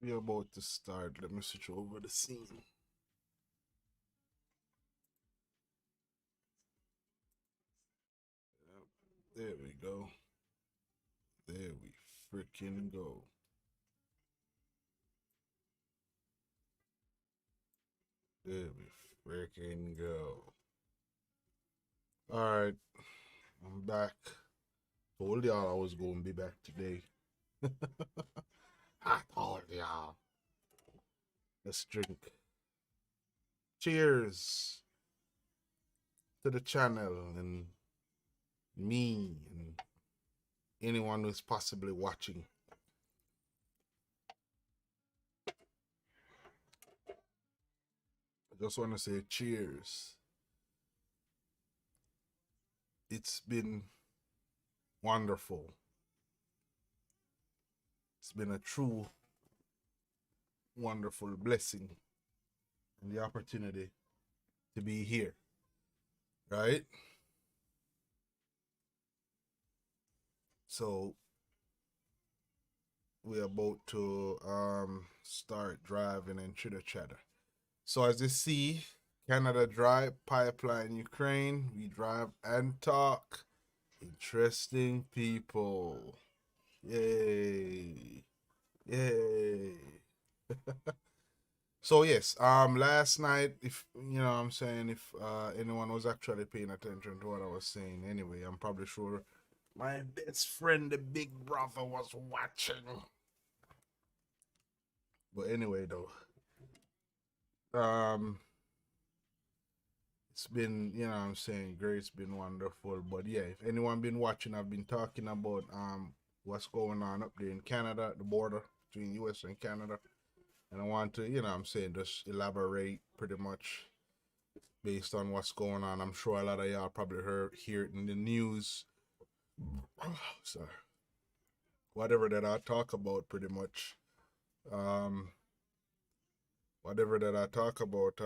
We're about to start. Let me switch over the scene. Yep. There we go. There we freaking go. There we freaking go. All right, I'm back. Told y'all I was going to be back today. I told y'all. Let's drink. Cheers to the channel and me and anyone who's possibly watching. I just want to say cheers. It's been wonderful. It's been a true, wonderful blessing and the opportunity to be here, right? So we're about to start driving and chitter chatter. So as you see, Canada Drive, Pipeline, Ukraine, we drive and talk. Interesting people. Yay. Yay. So yes, last night, if you know what I'm saying, if anyone was actually paying attention to what I was saying anyway, I'm probably sure my best friend, the big brother, was watching. But anyway though, um it's been, you know what I'm saying, great, it's been wonderful. But yeah, if anyone been watching, I've been talking about what's going on up there in Canada at the border between US and Canada. And I want to, you know what I'm saying, just elaborate pretty much based on what's going on. I'm sure a lot of y'all probably hear it in the news. Sorry. Whatever that I talk about pretty much. Um whatever that I talk about,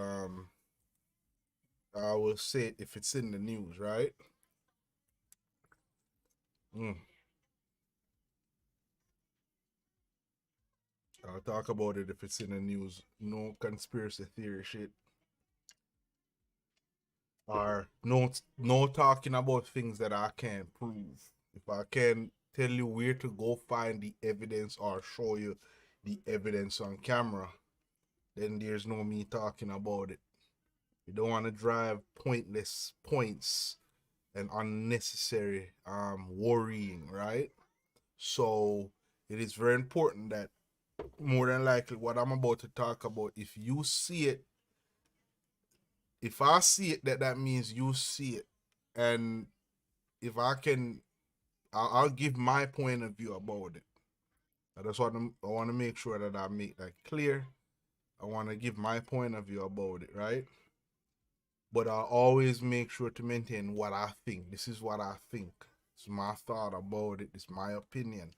I will say it if it's in the news, right? Mm. I'll talk about it if it's in the news. No conspiracy theory shit. Or no talking about things that I can't prove. If I can tell you where to go find the evidence or show you the evidence on camera, then there's no me talking about it. You don't want to drive pointless points and unnecessary worrying, right? So it is very important that more than likely what I'm about to talk about, if you see it, if I see it, that means you see it. And if I can, I'll give my point of view about it. I want to make sure that I make that clear. I want to give my point of view about it, right? But I always make sure to maintain what I think. This is what I think. It's my thought about it. It's my opinion.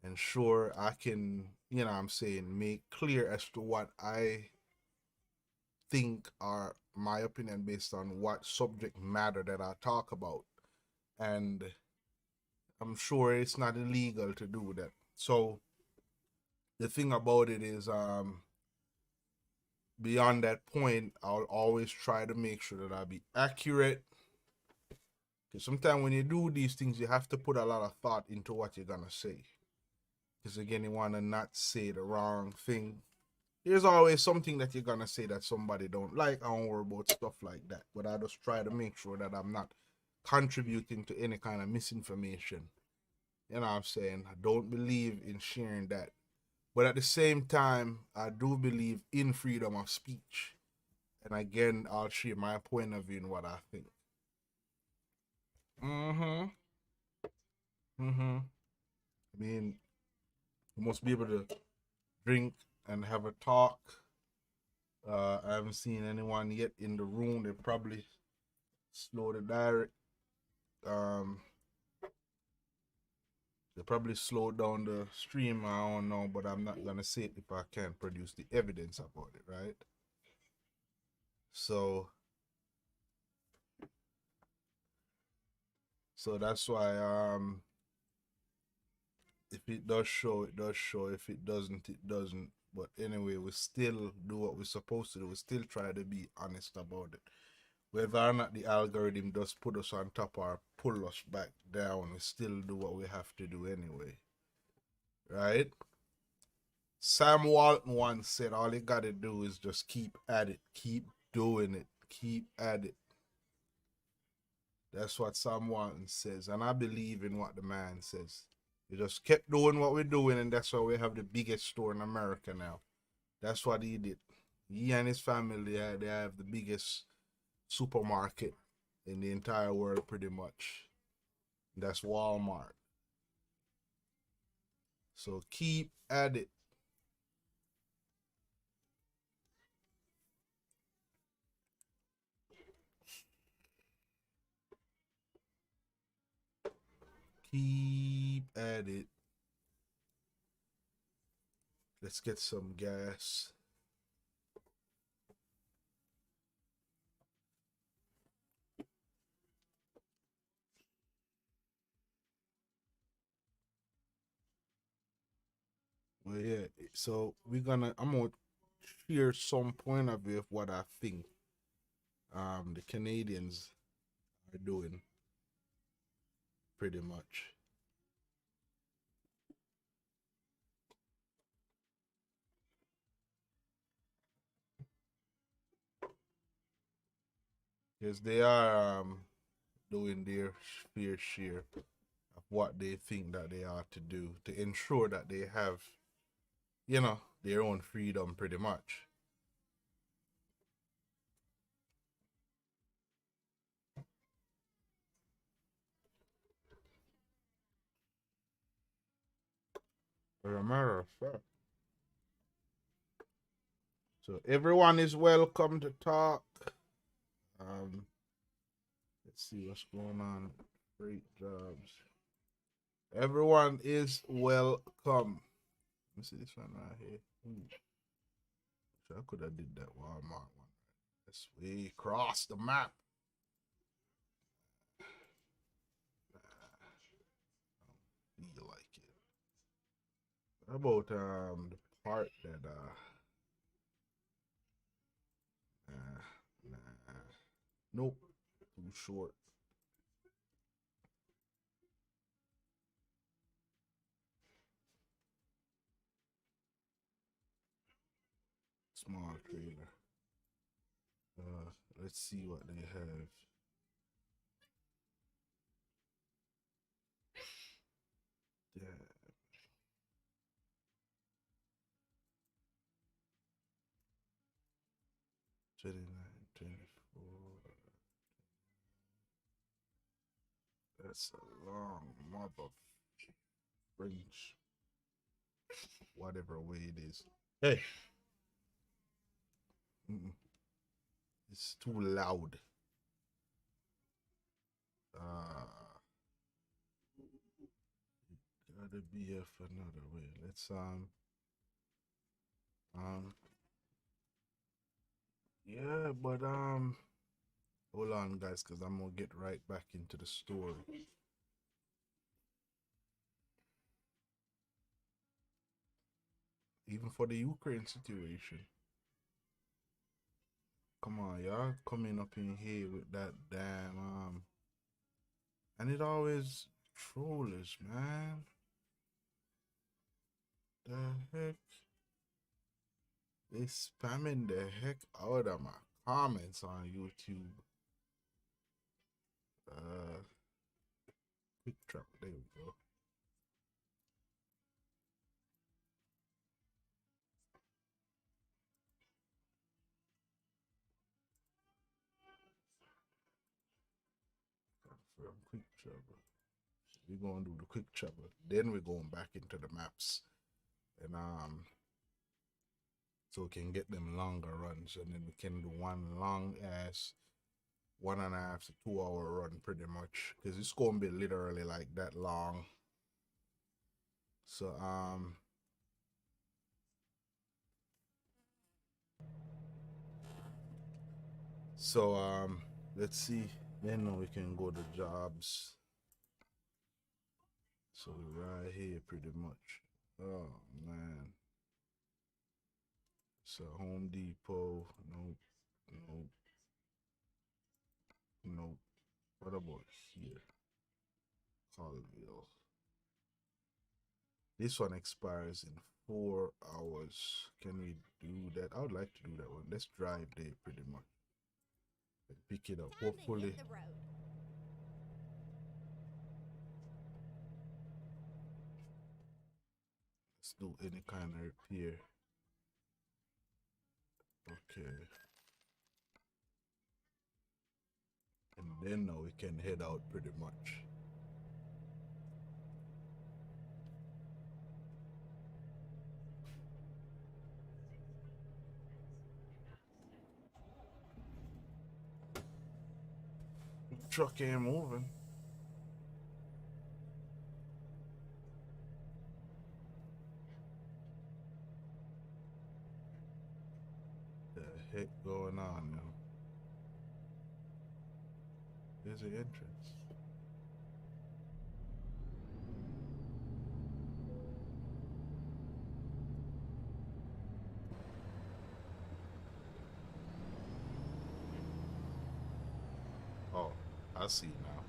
And sure, I can, you know what I'm saying, make clear as to what I think are my opinion based on what subject matter that I talk about. And I'm sure it's not illegal to do that. So the thing about it is, beyond that point, I'll always try to make sure that I be accurate. Because sometimes when you do these things, you have to put a lot of thought into what you're gonna say. Because again, you wanna not say the wrong thing. There's always something that you're gonna say that somebody don't like. I don't worry about stuff like that. But I just try to make sure that I'm not contributing to any kind of misinformation. You know what I'm saying? I don't believe in sharing that. But at the same time, I do believe in freedom of speech. And again, I'll share my point of view in what I think. Mm-hmm. Mm-hmm. I mean, you must be able to drink and have a talk. I haven't seen anyone yet in the room. They probably slowed the direct. Um, they probably slowed down the stream. I don't know, but I'm not gonna say it if I can't produce the evidence about it, right? So, so that's why If it does show, it does show. If it doesn't, it doesn't. But anyway, we still do what we're supposed to do. We still try to be honest about it. Whether or not the algorithm does put us on top or pull us back down, we still do what we have to do anyway. Right? Sam Walton once said all you gotta do is just keep at it, keep doing it, keep at it. That's what Sam Walton says, and I believe in what the man says. We just kept doing what we're doing, and that's why we have the biggest store in America now. That's what he did. He and his family, they have the biggest supermarket in the entire world, pretty much. That's Walmart. So keep at it. Keep at it. Let's get some gas. Well, yeah. So I'm gonna share some point of view of what I think the Canadians are doing, pretty much. Because they are doing their fair share of what they think that they ought to do to ensure that they have, their own freedom, pretty much. For a matter of fact. So everyone is welcome to talk. Um, let's see what's going on. Great jobs. Everyone is welcome. Let me see this one right here. So I could have did that Walmart one. Yes, we crossed the map. Feel like it. How about the part that nah, nope, too short. Small trailer. Let's see what they have. Yeah. 29, 24. That's a long mother French. Whatever way it is. Hey. Mm-mm. It's too loud. Gotta be here for another way. Let's yeah, but hold on, guys, because I'm gonna get right back into the story. Even for the Ukraine situation. Come on, y'all coming up in here with that damn and it always trollers, man. The heck? They spamming the heck out of my comments on YouTube. Quick trap. There we go. From quick travel. We're gonna do the quick travel. Then we're going back into the maps. And so we can get them longer runs, and then we can do one long ass 1.5 to 2 hour run, pretty much, because it's gonna be literally like that long. So let's see. Then we can go to jobs. So right here pretty much. Oh man. So Home Depot. Nope. Nope. Nope. What about here? Colville. This one expires in 4 hours. Can we do that? I would like to do that one. Let's drive there pretty much. Pick it up. Hopefully. Let's do any kind of repair. Okay. And then now we can head out pretty much. Truck ain't moving. The heck going on now? There's the entrance. Oh, I see now.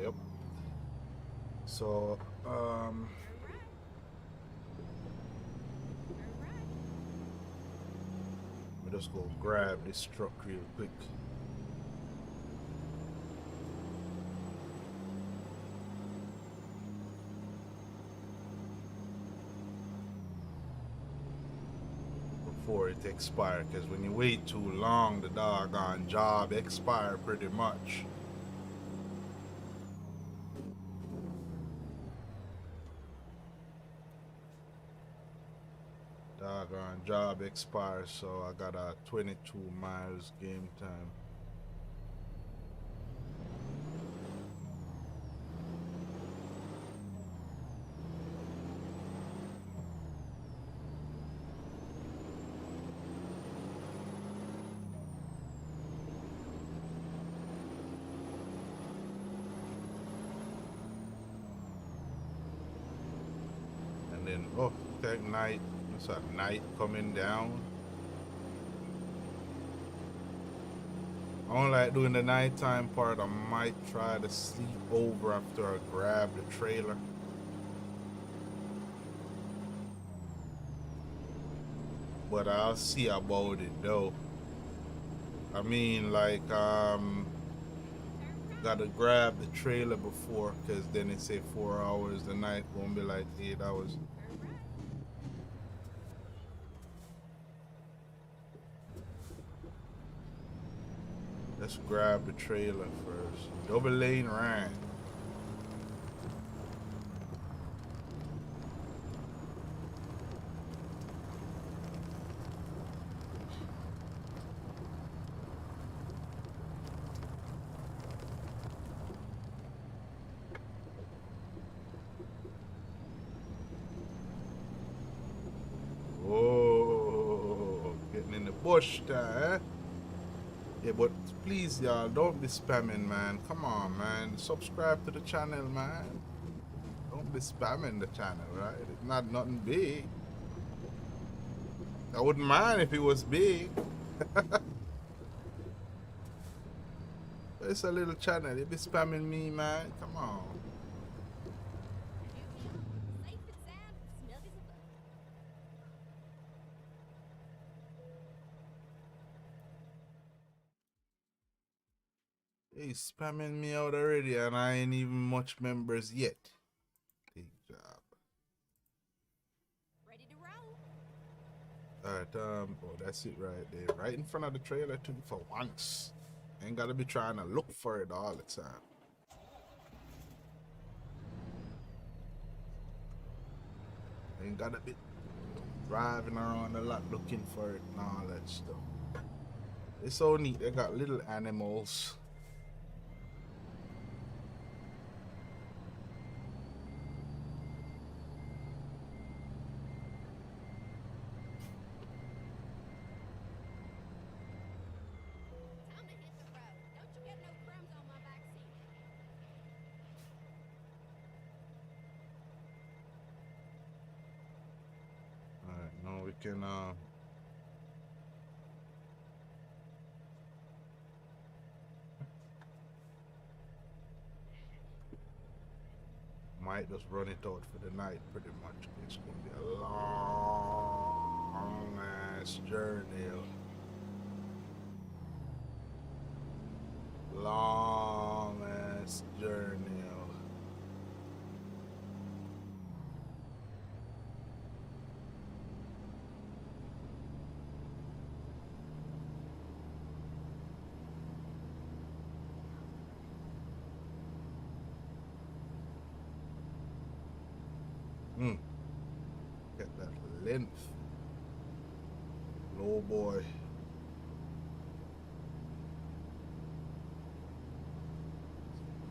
Yep. So, we just go grab this truck real quick. Before it expire, because when you wait too long, the doggone job expire pretty much. Doggone job expires, so I got a 22 miles game time. And then, oh, that night, it's a night coming down. I don't like doing the nighttime part. I might try to sleep over after I grab the trailer. But I'll see about it though. I mean, like, gotta grab the trailer before, because then it say 4 hours. The night won't be like 8 hours. Let's grab the trailer first. Double lane right. Oh, getting in the bush there, eh? Yeah, but please, y'all, don't be spamming, man. Come on, man. Subscribe to the channel, man. Don't be spamming the channel, right? It's not nothing big. I wouldn't mind if it was big. It's a little channel. You be spamming me, man. Come on. He's spamming me out already, and I ain't even much members yet. Alright, oh, that's it right there. Right in front of the trailer too for once. Ain't gotta be trying to look for it all the time. Ain't gotta be driving around a lot looking for it and all that stuff. It's so neat. They got little animals. Alright, now we can might just run it out for the night pretty much. It's gonna be a long ass journey. Long ass journey. Get that length. Oh boy.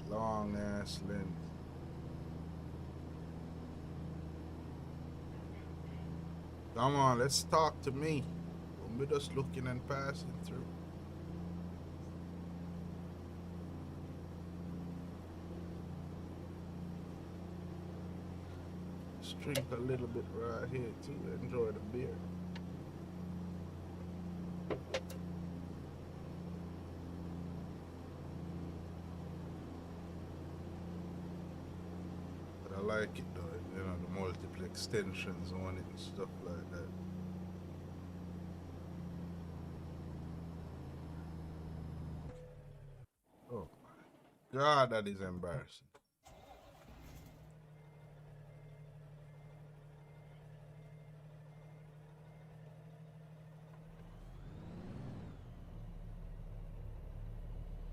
Long ass length. Come on, let's talk to me. Don't be just looking and passing through. Let's drink a little bit right here too. Enjoy the beer. But I like it though, you know, the multiple extensions on it and stuff like that. Oh my God, that is embarrassing.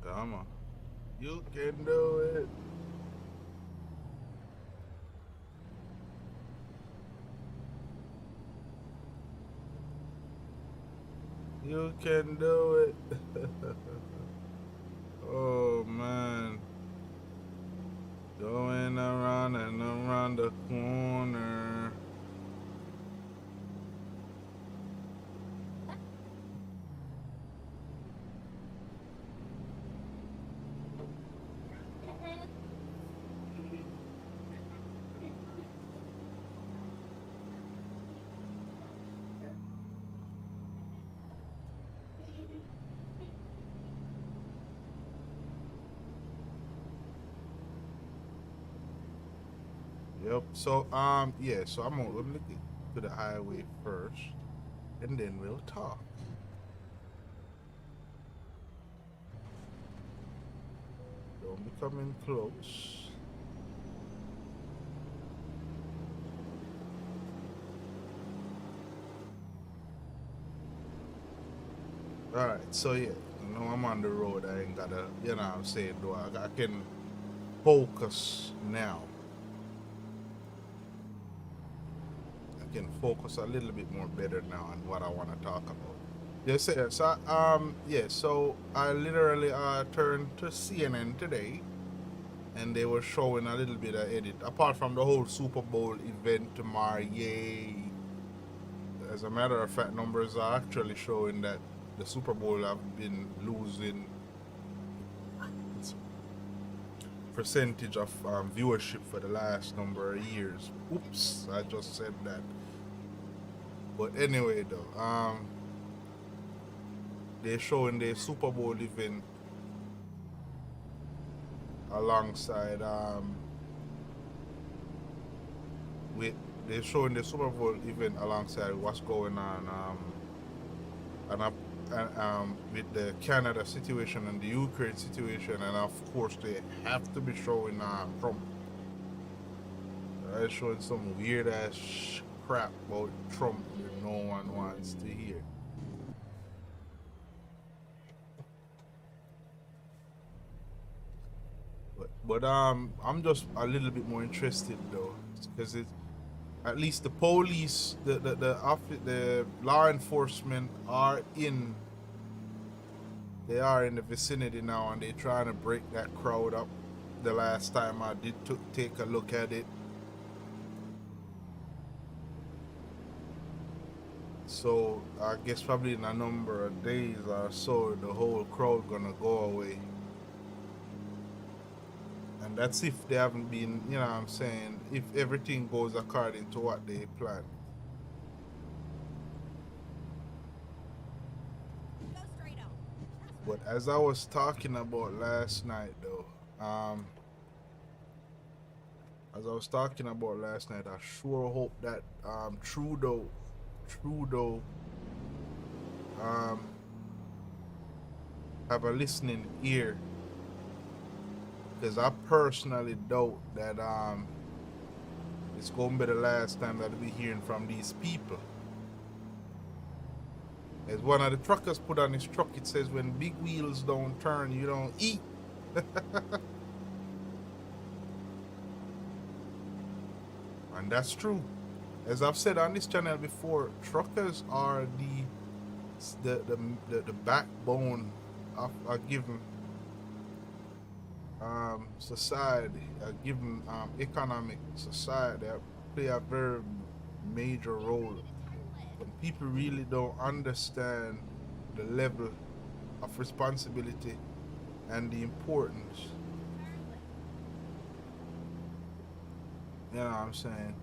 Come on. You can do it. You can do it. Oh man. Going around and around the corner. Yep. So yeah, so I'm gonna get to the highway first and then we'll talk. Don't be coming close. Alright, so yeah, you know I'm on the road. I ain't gotta, you know what I'm saying, though. I can focus now. I can focus a little bit more better now on what I want to talk about. Yes, yes. So, yeah, so I literally turned to CNN today and they were showing a little bit of edit. Apart from the whole Super Bowl event tomorrow, yay. As a matter of fact, numbers are actually showing that the Super Bowl have been losing percentage of viewership for the last number of years. Oops, I just said that. But anyway, though, they're showing the Super Bowl event alongside with they're showing the Super Bowl event alongside what's going on with the Canada situation and the Ukraine situation, and of course they have to be showing Trump. They're showing some weird ass crap about Trump that no one wants to hear. But I'm just a little bit more interested though, because it's at least the police, the law enforcement are in. They are in the vicinity now, and they're trying to break that crowd up. The last time I did take a look at it. So I guess probably in a number of days or so, the whole crowd gonna go away. And that's if they haven't been, you know what I'm saying, if everything goes according to what they plan. But as I was talking about last night though, as I was talking about last night, I sure hope that Trudeau have a listening ear, because I personally doubt that it's gonna be the last time that we're hearing from these people. As one of the truckers put on his truck, it says, when big wheels don't turn, you don't eat. And that's true. As I've said on this channel before, truckers are the backbone of a given society, a given economic society. They play a very major role. When people really don't understand the level of responsibility and the importance, you know what I'm saying?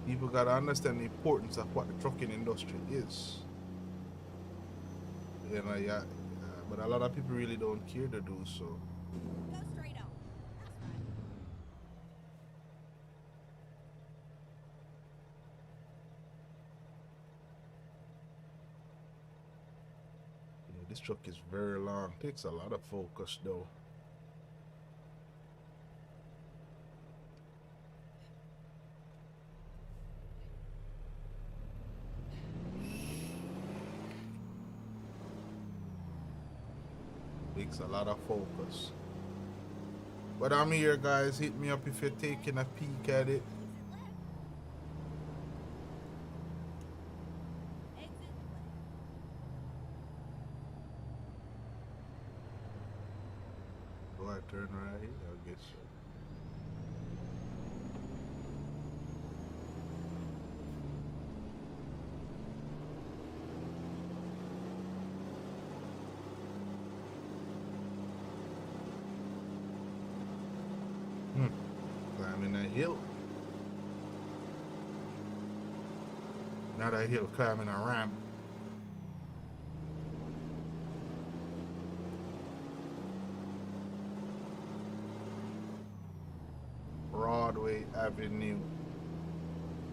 People gotta understand the importance of what the trucking industry is. You know, yeah, but a lot of people really don't care to do so. Yeah, this truck is very long. Takes a lot of focus though. Takes a lot of focus. But I'm here, guys. Hit me up if you're taking a peek at it. Do I turn right? I guess so. Climbing a hill. Not a hill, climbing a ramp. Broadway Avenue.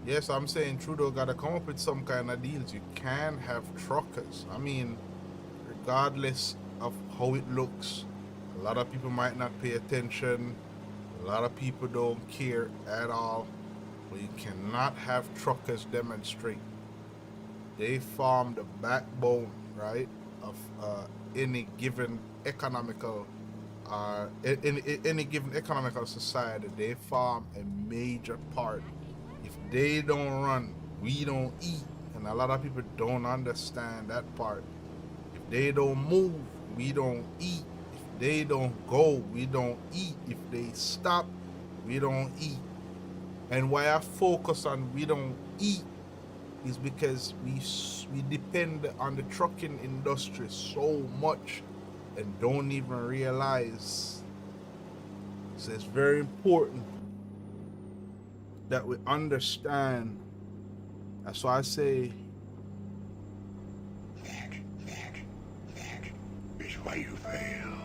Yes, I'm saying Trudeau gotta come up with some kind of deals. You can have truckers. I mean, regardless of how it looks, a lot of people might not pay attention. A lot of people don't care at all. But you cannot have truckers demonstrate. They form the backbone, right, of any given economical any given economical society. They form a major part. If they don't run, we don't eat. And a lot of people don't understand that part. If they don't move, we don't eat. If they don't go, we don't eat. If they stop, we don't eat. And why I focus on we don't eat is because we depend on the trucking industry so much and don't even realize. So it's very important that we understand. That's why I say that is why you fail.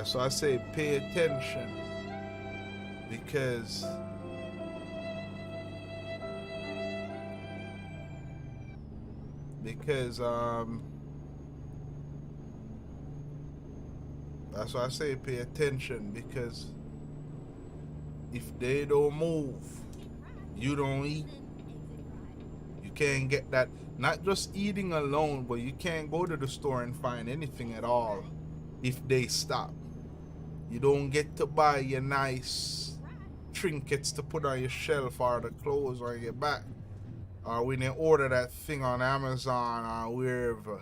that's why I say pay attention, because That's why I say pay attention, because if they don't move, you don't eat. You can't get that. Not just eating alone, but you can't go to the store and find anything at all if they stop. You don't get to buy your nice trinkets to put on your shelf or the clothes on your back. Or when you order that thing on Amazon or wherever.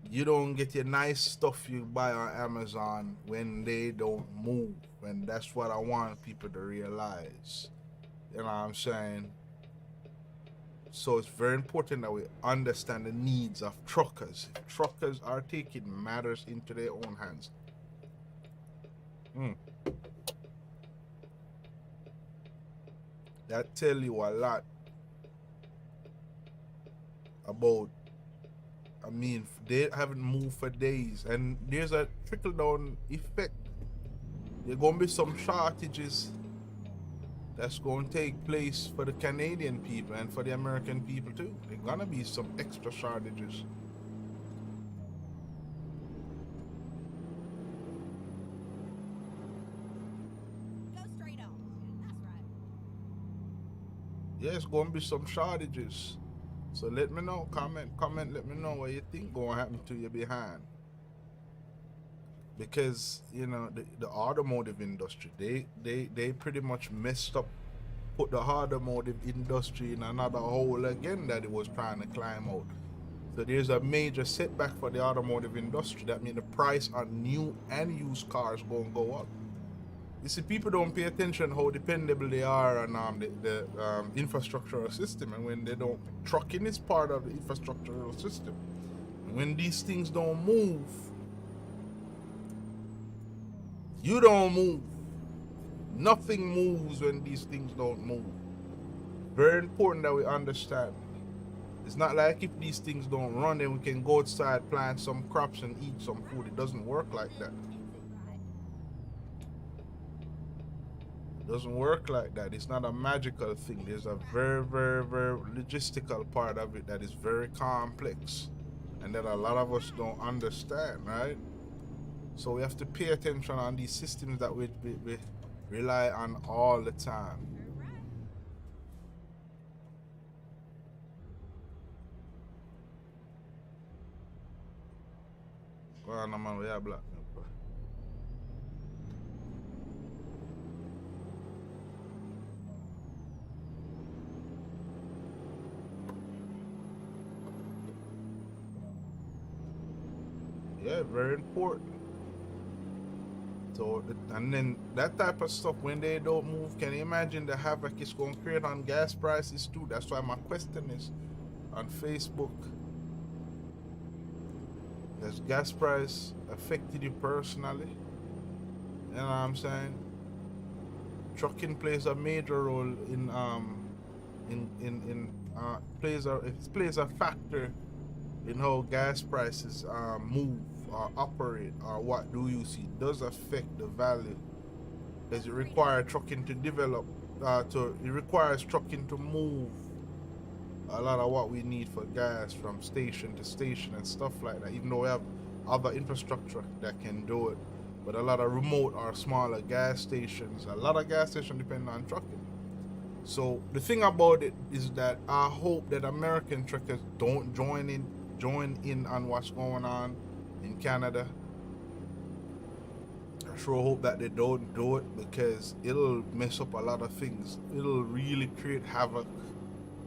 You don't get your nice stuff you buy on Amazon when they don't move. And that's what I want people to realize. You know what I'm saying? So it's very important that we understand the needs of truckers. If truckers are taking matters into their own hands. That tell you a lot about, I mean, they haven't moved for days, and there's a trickle down effect. There's gonna be some shortages that's gonna take place for the Canadian people and for the American people too. There's gonna be some extra shortages. Go straight on. That's right. Yeah, it's gonna be some shortages. So let me know, comment, let me know what you think gonna happen to you behind. Because, you know, the automotive industry, they pretty much messed up, put the automotive industry in another hole again that it was trying to climb out. So there's a major setback for the automotive industry. That means the price on new and used cars gonna go up. You see, people don't pay attention how dependable they are on the infrastructural system, and when they don't, trucking is part of the infrastructural system. And when these things don't move, you don't move. Nothing moves when these things don't move. Very important that we understand. It's not like if these things don't run, then we can go outside, plant some crops, and eat some food. It doesn't work like that. It doesn't work like that. It's not a magical thing. There's a very, very, very logistical part of it that is very complex, and that a lot of us don't understand, right? So we have to pay attention on these systems that we rely on all the time. Go on, man, we are black. Yeah, very important. So, and then that type of stuff, when they don't move, can you imagine the havoc it's going to create on gas prices too? That's why my question is on Facebook, has gas price affected you personally? You know what I'm saying? Trucking plays a major role it plays a factor in how gas prices move or operate, or what do you see does affect the value. Does it require trucking to develop? It requires trucking to move a lot of what we need for gas from station to station and stuff like that. Even though we have other infrastructure that can do it, but a lot of remote or smaller gas stations, a lot of gas stations depend on trucking. So the thing about it is that I hope that American truckers don't join in on what's going on in Canada. I sure hope that they don't do it, because it'll mess up a lot of things. It'll really create havoc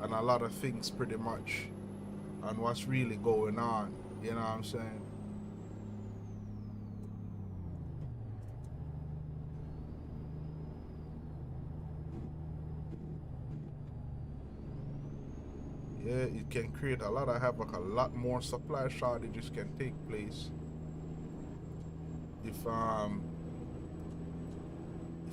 on a lot of things, pretty much, on what's really going on. You know what I'm saying? Yeah, it can create a lot of havoc. A lot more supply shortages can take place if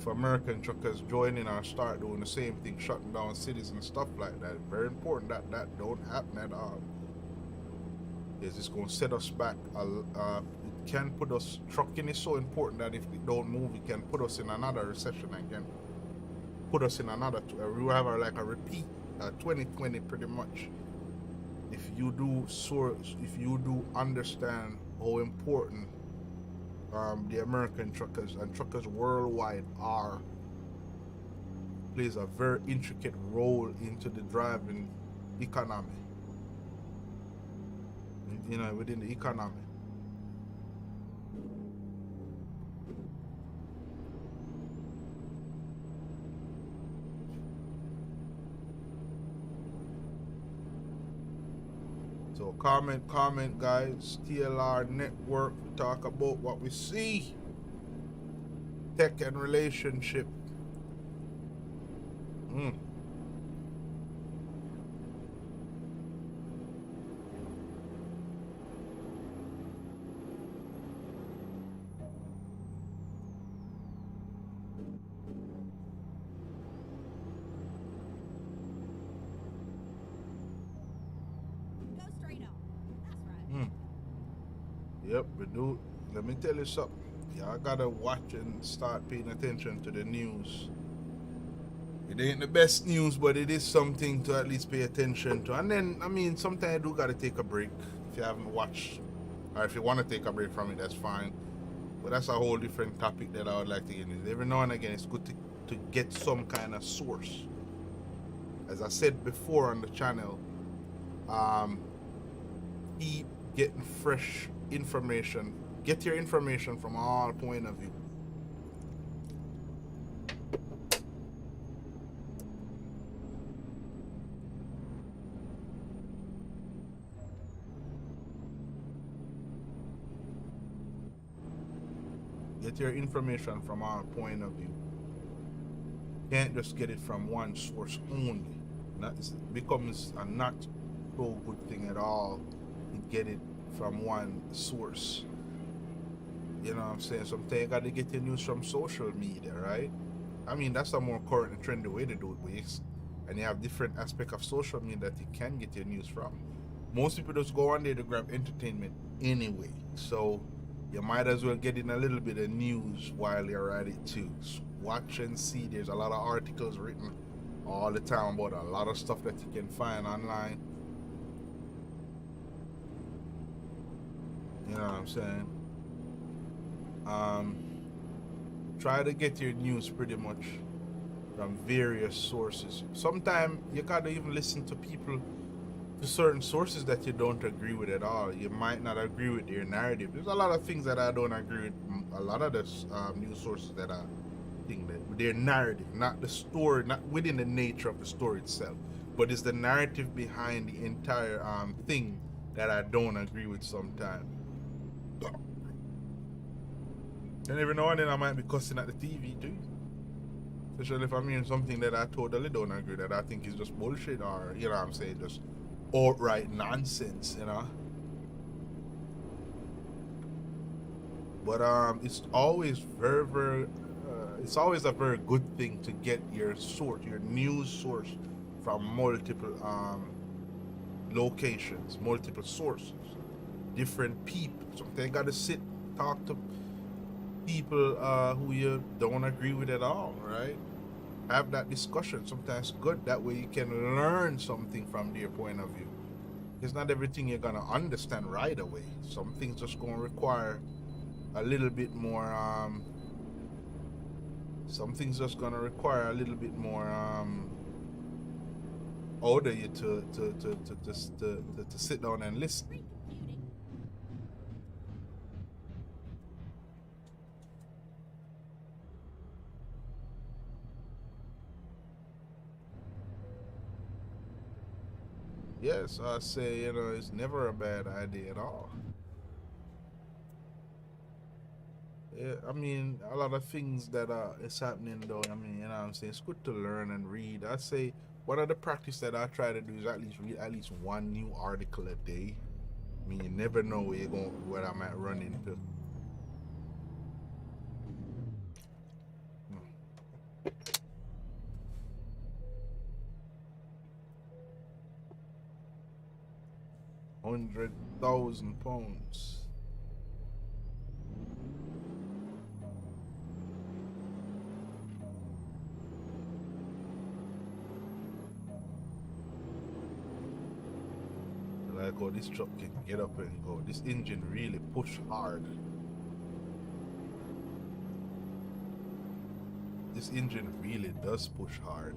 American truckers join in or start doing the same thing, shutting down cities and stuff like that. Very important that that don't happen at all. Is it's going to set us back. It can put us, trucking is so important that if we don't move, it can put us in another recession again. Put us in another, we will have like a repeat, 2020 pretty much. if you do understand how important the American truckers and truckers worldwide are, plays a very intricate role into the driving economy. You know, within the economy. So comment, guys. TLR Network. We talk about what we see. Tech and relationship. Mm. Go straight on. That's right. Mm. Yep, we do. Let me tell you something. Y'all gotta watch and start paying attention to the news. It ain't the best news, but it is something to at least pay attention to. And then, I mean, sometimes you do gotta take a break if you haven't watched, or if you want to take a break from it, that's fine. But that's a whole different topic that I would like to get into. Every now and again, it's good to get some kind of source. As I said before on the channel, um, keep getting fresh information. Get your information from all point of view. Get your information from our point of view. Can't just get it from one source only. That becomes a not so good thing at all to get it from one source. You know what I'm saying? Sometimes you got to get your news from social media, right? I mean, that's a more current and trendy way to do it with. And you have different aspects of social media that you can get your news from. Most people just go on there to grab entertainment anyway. So you might as well get in a little bit of news while you're at it too. Watch and see. There's a lot of articles written all the time about a lot of stuff that you can find online. You know what I'm saying? Try to get your news pretty much from various sources. Sometimes you gotta even listen to people, to certain sources that you don't agree with at all. You might not agree with their narrative. There's a lot of things that I don't agree with. A lot of the news sources that I think that their narrative, not the story, not within the nature of the story itself, but it's the narrative behind the entire thing that I don't agree with sometimes. And every now and then I might be cussing at the TV too. Especially if I'm hearing something that I totally don't agree, that I think is just bullshit, or, you know what I'm saying, just outright nonsense, you know. But it's always it's always a very good thing to get your source, your news source, from multiple locations, multiple sources, different people. Sometimes you gotta sit, talk to people who you don't agree with at all, right? Have that discussion. Sometimes good. That way you can learn something from their point of view. It's not everything you're gonna understand right away. Some things just gonna require a little bit more. Some things just gonna require a little bit more order you to sit down and listen. Recomputing. Yes, I say, you know, it's never a bad idea at all. Yeah, I mean, a lot of things that is happening though. I mean, you know what I'm saying? It's good to learn and read. I say one of the practice that I try to do is at least read at least one new article a day. I mean, you never know what I might run into. 100,000 pounds. go this truck can get up and go. This engine really push hard. This engine really does push hard.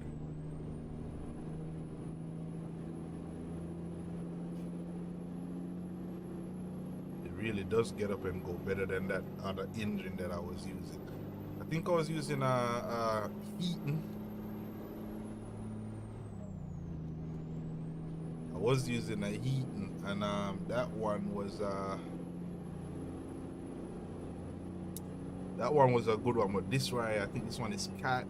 It really does get up and go better than that other engine that I was using. I think I was using a Heaton. I was using a Heaton, and that one was a good one. But this one, I think this one is Cat.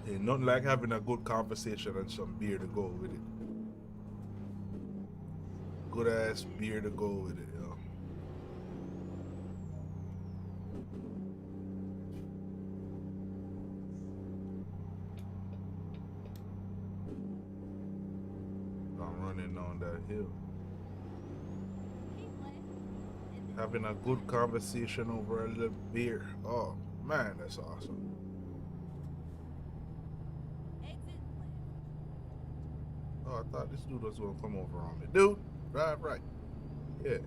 Yeah, nothing like having a good conversation and some beer to go with it. Good ass beer to go with it, yo. I'm running on that hill. Keep left. And then Having a good conversation over a little beer. Oh man, that's awesome. exit left. Oh, I thought this dude was gonna come over on me. Dude, drive right. Yeah.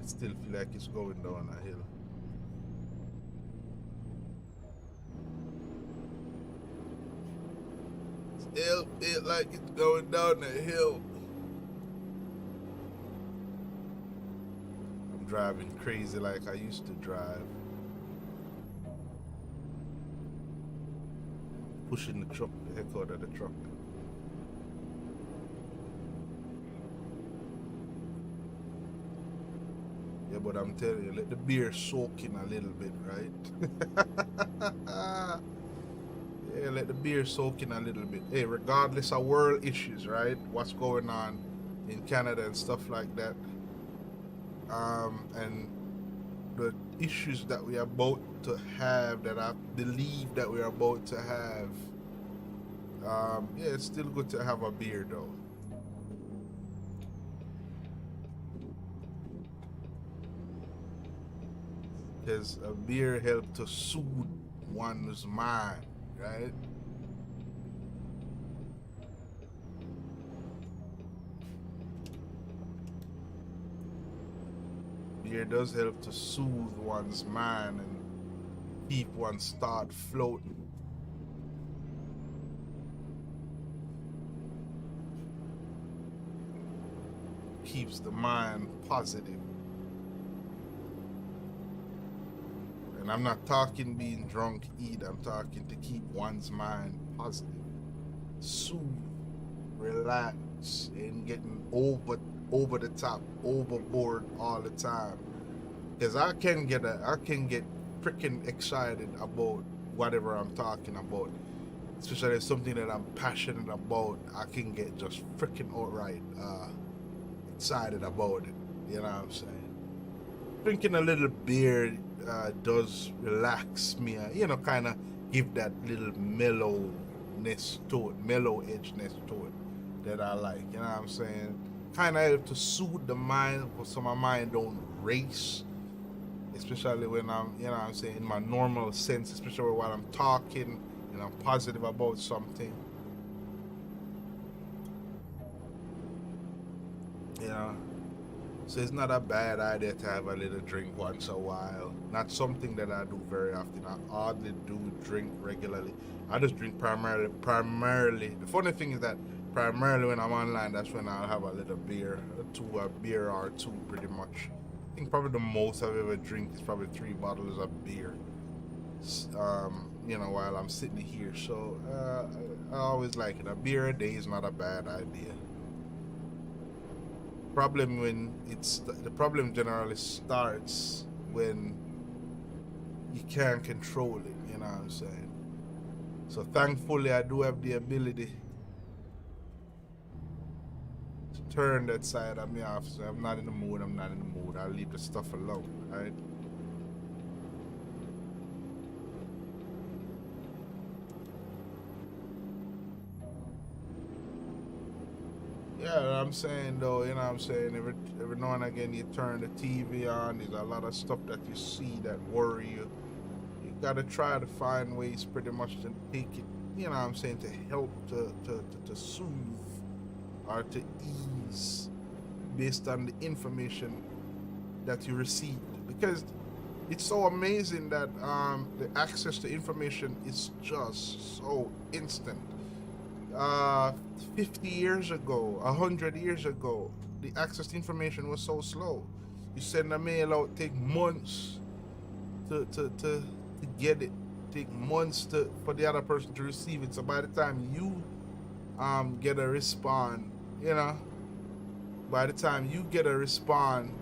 It still feel like it's going down a hill. Still feel like it's going down the hill. I'm driving crazy like I used to drive. Pushing the truck, the heck out of the truck. Yeah, but I'm telling you, let the beer soak in a little bit, right? Yeah, let the beer soak in a little bit. Hey, regardless of world issues, right? What's going on in Canada and stuff like that. And the issues that we are about to have, that I believe that we are about to have. Yeah, it's still good to have a beer though. Because a beer helps to soothe one's mind, right? Beer does help to soothe one's mind and keep one's thought floating. Keeps the mind positive. And I'm not talking being drunk either. I'm talking to keep one's mind positive. Soothe, relax, and getting over the top, overboard all the time. Because I can get freaking excited about whatever I'm talking about. Especially if something that I'm passionate about, I can get just freaking outright excited about it. You know what I'm saying? Drinking a little beer does relax me, kind of give that little mellowness to it, mellow edgeness to it that I like. You know what I'm saying? Kind of help to soothe the mind so my mind don't race, especially when I'm, you know what I'm saying, in my normal sense, especially while I'm talking and I'm positive about something. You know, so it's not a bad idea to have a little drink once a while. Not something that I do very often. I hardly do drink regularly. I just drink primarily. The funny thing is that primarily when I'm online, that's when I'll have a little beer, a beer or two, pretty much. I think probably the most I've ever drank is probably 3 bottles of beer. While I'm sitting here. So I always like it. A beer a day is not a bad idea. The problem generally starts when you can't control it, you know what I'm saying? So thankfully I do have the ability to turn that side of me off. So I'm not in the mood, I'll leave the stuff alone, right? Yeah, I'm saying though, you know what I'm saying? Every now and again you turn the TV on, there's a lot of stuff that you see that worry you. You gotta try to find ways pretty much to take it, you know what I'm saying, to help to soothe or to ease based on the information that you received. Because it's so amazing that the access to information is just so instant. uh 50 years ago, 100 years ago, the access to information was so slow. You send a mail out, take months to get it, take months to for the other person to receive it. So by the time you get a respond, you know, by the time you get a respond,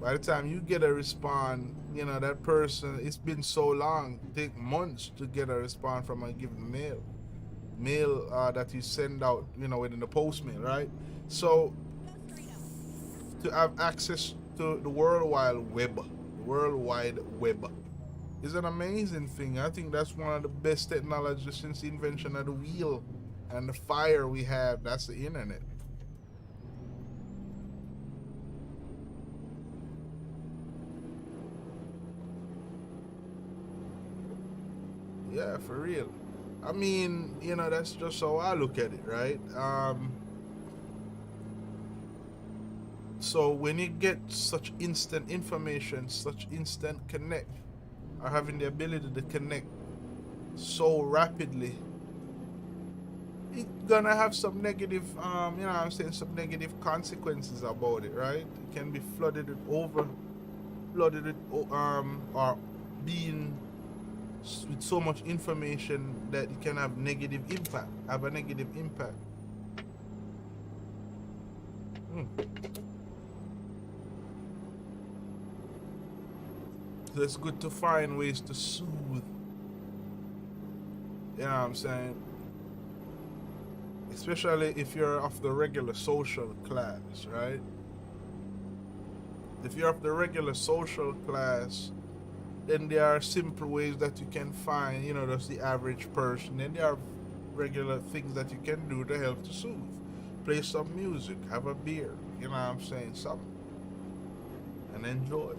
by the time you get a respond, you know, that person, it's been so long, take months to get a response from a given mail that you send out, you know, within the postmail, right? So Go straight up. to have access to the World Wide Web is an amazing thing. I think that's one of the best technologies since the invention of the wheel and the fire we have. That's the internet. Yeah, for real. I mean, you know, that's just how I look at it, right? So when you get such instant information, such instant connect, or having the ability to connect so rapidly, it's gonna have some negative, you know what I'm saying, some negative consequences about it, right? It can be flooded with, or being with so much information that it can have a negative impact. Hmm. So it's good to find ways to soothe, you know what I'm saying? Especially if you're of the regular social class, right? If you're of the regular social class, then there are simple ways that you can find, you know, that's the average person. Then there are regular things that you can do to help to soothe. Play some music, have a beer, you know what I'm saying? Something. And enjoy.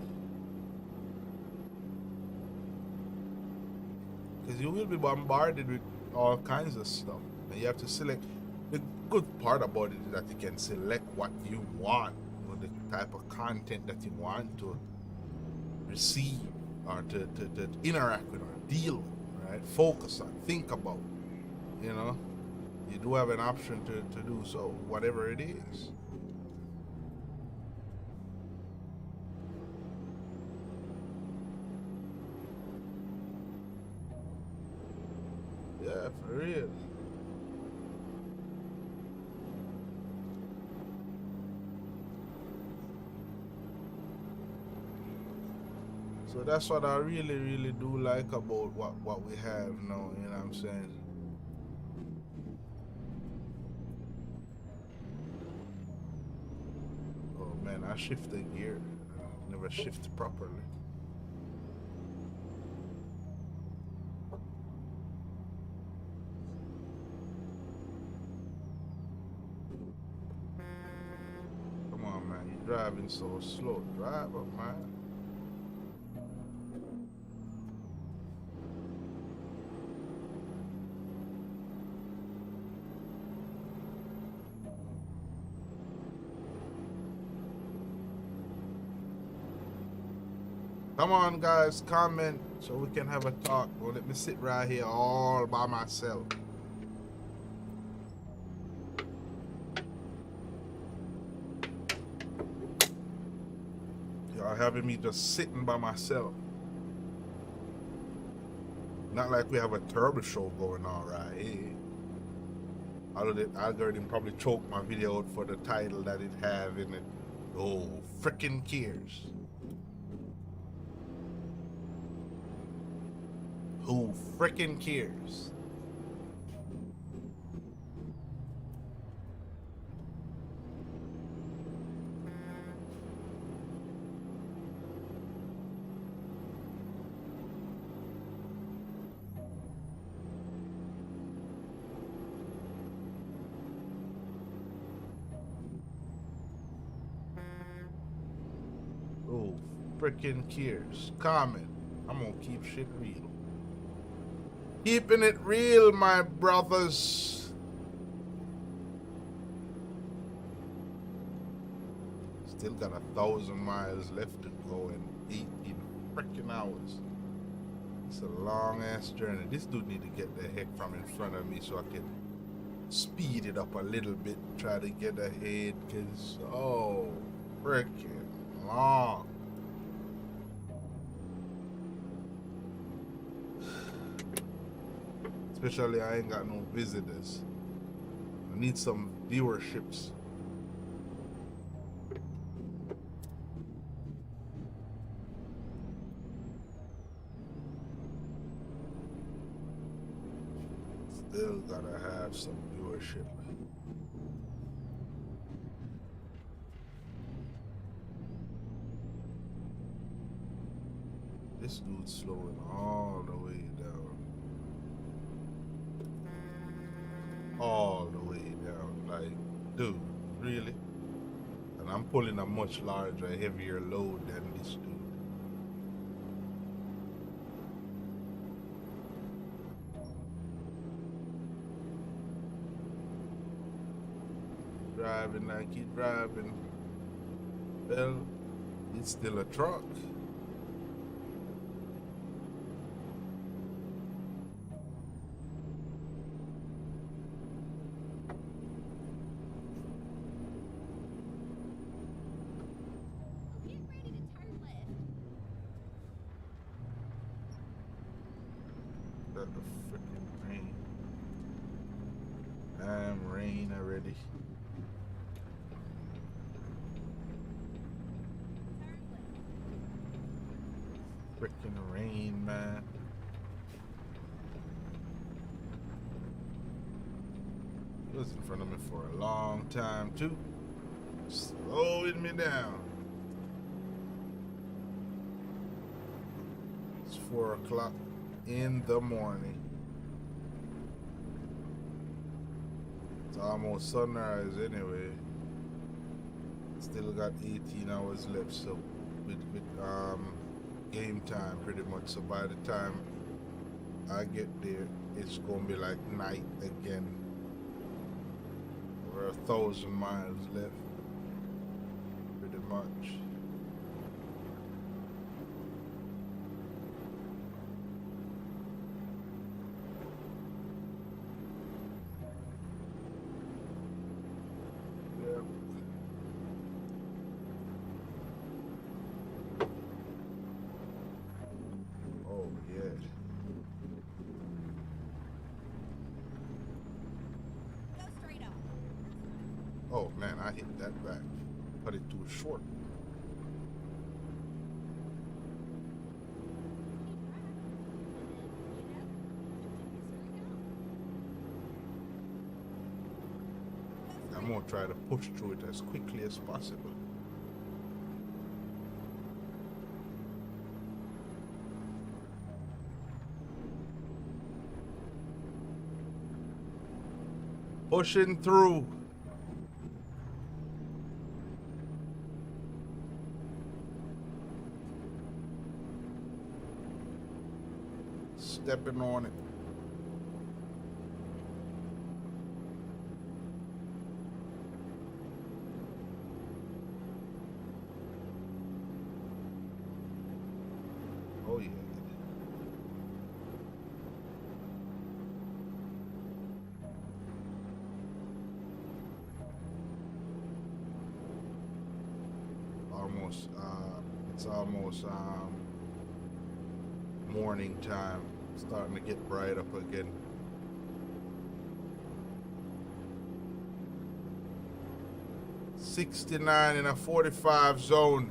Because you will be bombarded with all kinds of stuff. And you have to select. The good part about it is that you can select what you want, or the type of content that you want to receive or to interact with or deal with, right? Focus on, think about, you know. You do have an option to do so, whatever it is. Yeah, for real. So that's what I really, really do like about what we have now, you know what I'm saying? Oh man, I shift the gear. Never shift properly. Come on, man. You're driving so slow. Drive up, man. Come on, guys. Comment so we can have a talk. Don't let me sit right here all by myself. Y'all having me just sitting by myself. Not like we have a turbo show going on right here. Although the algorithm probably choked my video out for the title that it have in it. Oh, freaking cares. Who freaking cares? freaking cares? Comment. I'm gonna keep shit real. Keeping it real, my brothers. Still got 1,000 miles left to go in 18 freaking hours. It's a long ass journey. This dude need to get the heck from in front of me so I can speed it up a little bit, try to get ahead, cause oh freaking long. Especially I ain't got no visitors. I need some viewerships. Still gotta have some viewership. This dude's slowing all the way down. All the way down. Like, dude, really? And I'm pulling a much larger, heavier load than this dude. Driving like he driving. Well, it's still a truck. Get ready to turn left. Got the freaking rain. Damn rain already. Turn left. Freaking rain, man. He was in front of me for a long time too. Slowing me down. It's 4 o'clock in the morning. It's almost sunrise anyway. Still got 18 hours left, so with game time pretty much. So by the time I get there, it's gonna be like night again. We're 1,000 miles left, pretty much. Yeah. Oh yeah. Go straight up. Oh man, I hit that back. Cut it too short. I'm gonna try to push through it as quickly as possible. Pushing through. Stepping on it. Oh yeah. Almost it's almost morning time. Starting to get bright up again. '69 in a 45 zone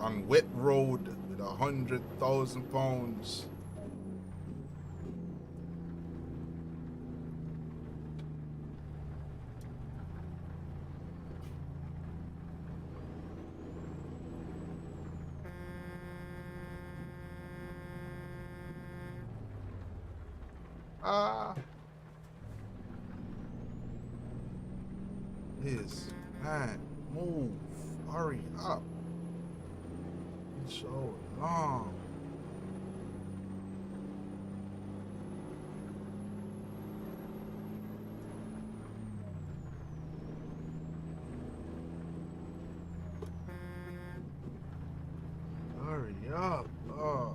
on wet road with 100,000 pounds. This man, move. hurry up. It's so long. Hurry up. Oh.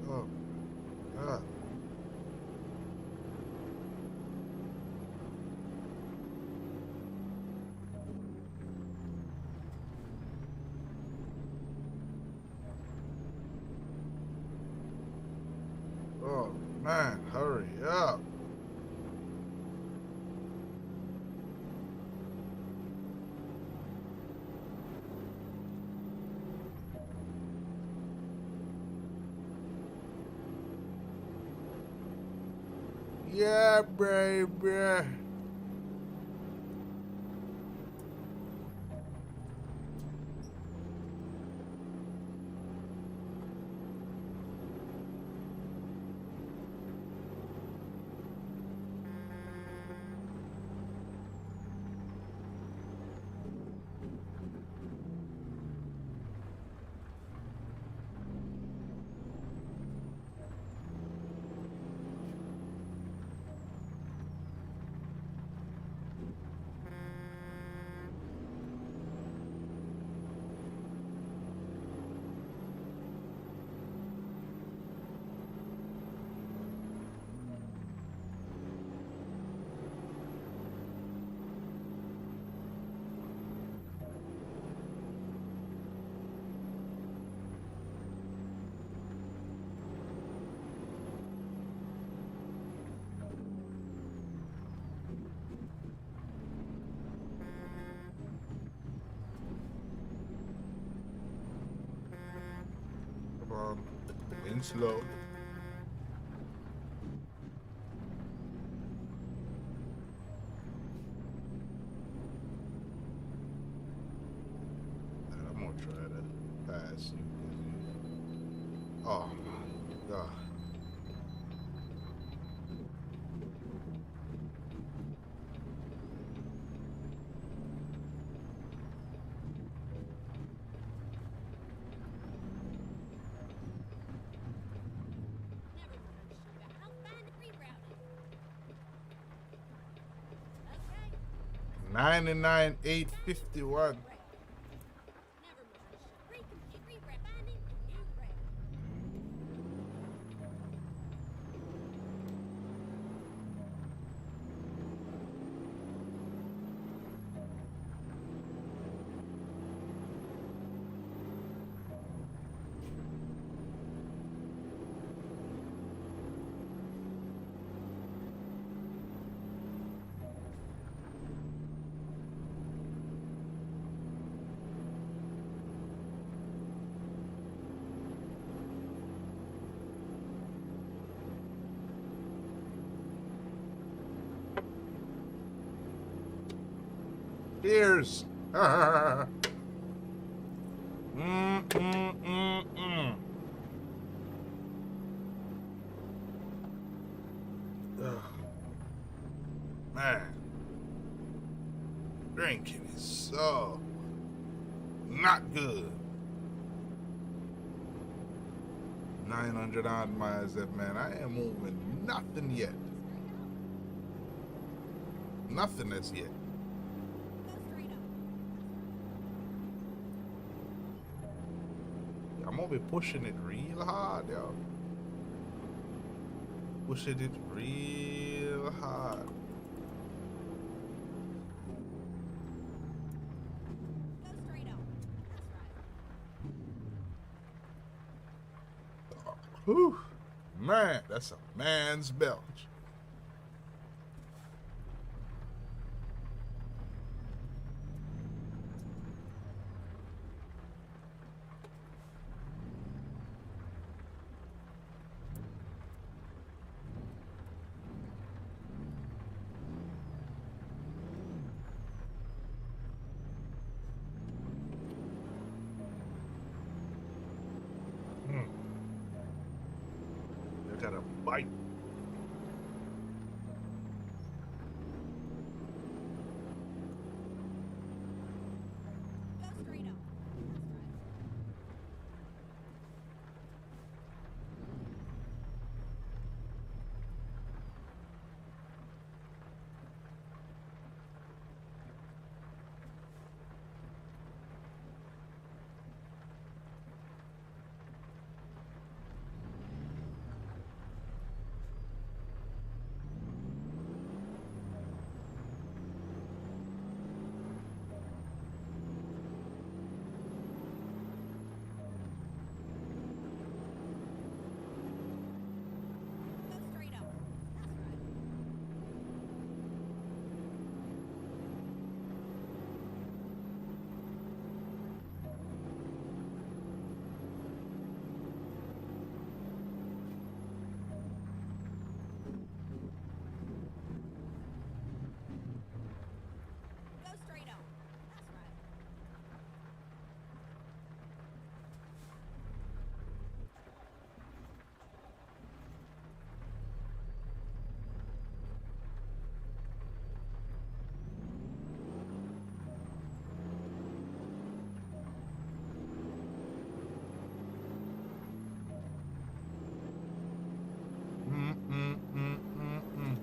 Oh. God. Oh man, hurry up. Yeah, baby. Come on. In slow. And I'm gonna try to pass you. Oh my god. Never mind, sugar. I'll find it rerouted. Okay. 99,851. Never mind, sugar. Recompute, reroute, finding a new route. Cheers. Mm, mm, mm, mm. Ugh. Man, drinking is so not good. 900 odd miles that man. I ain't moving nothing yet. Nothing as yet. Go straight up. I'm gonna be pushing it real hard, yo. Pushing it real hard. Go straight up. That's right. Whew. Man, that's a man's belch. got a bite. Go straight up. That's right. Go straight up. That's right. Go straight up. That's right. Mm, mm, mm, mm, mm.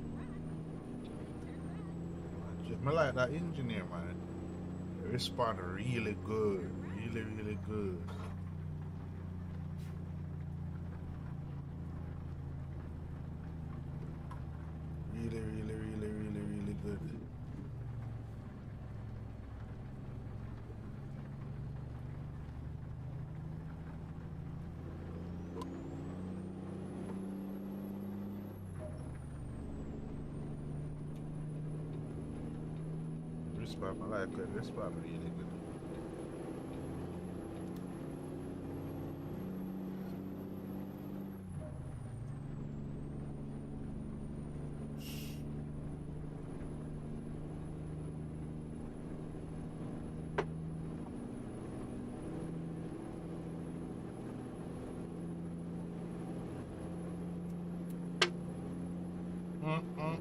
Keep right. And then turn right. I like that engineer, man. They respond really good. Really, really good. Really, really, really, really, really good. Respond, I like it. Respond really good. Mm, mm,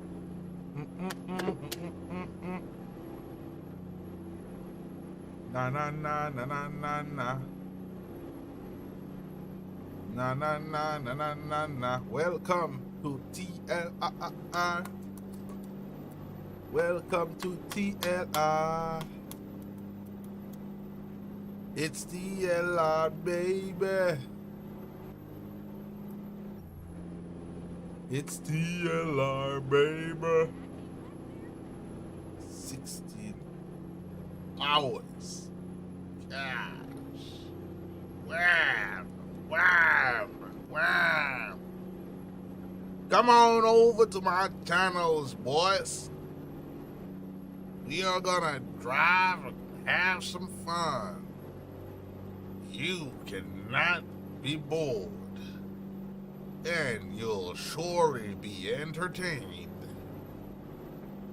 mm, mm, mm, mm, mm, mm. Na na na na na na na. Na na na na na na na. Welcome to TLR. Welcome to TLR. It's TLR, baby. It's TLR, baby. 16 hours. Gosh. Wham! Wham! Wham! Come on over to my channels, boys. We are gonna drive and have some fun. You cannot be bored. And you'll surely be entertained.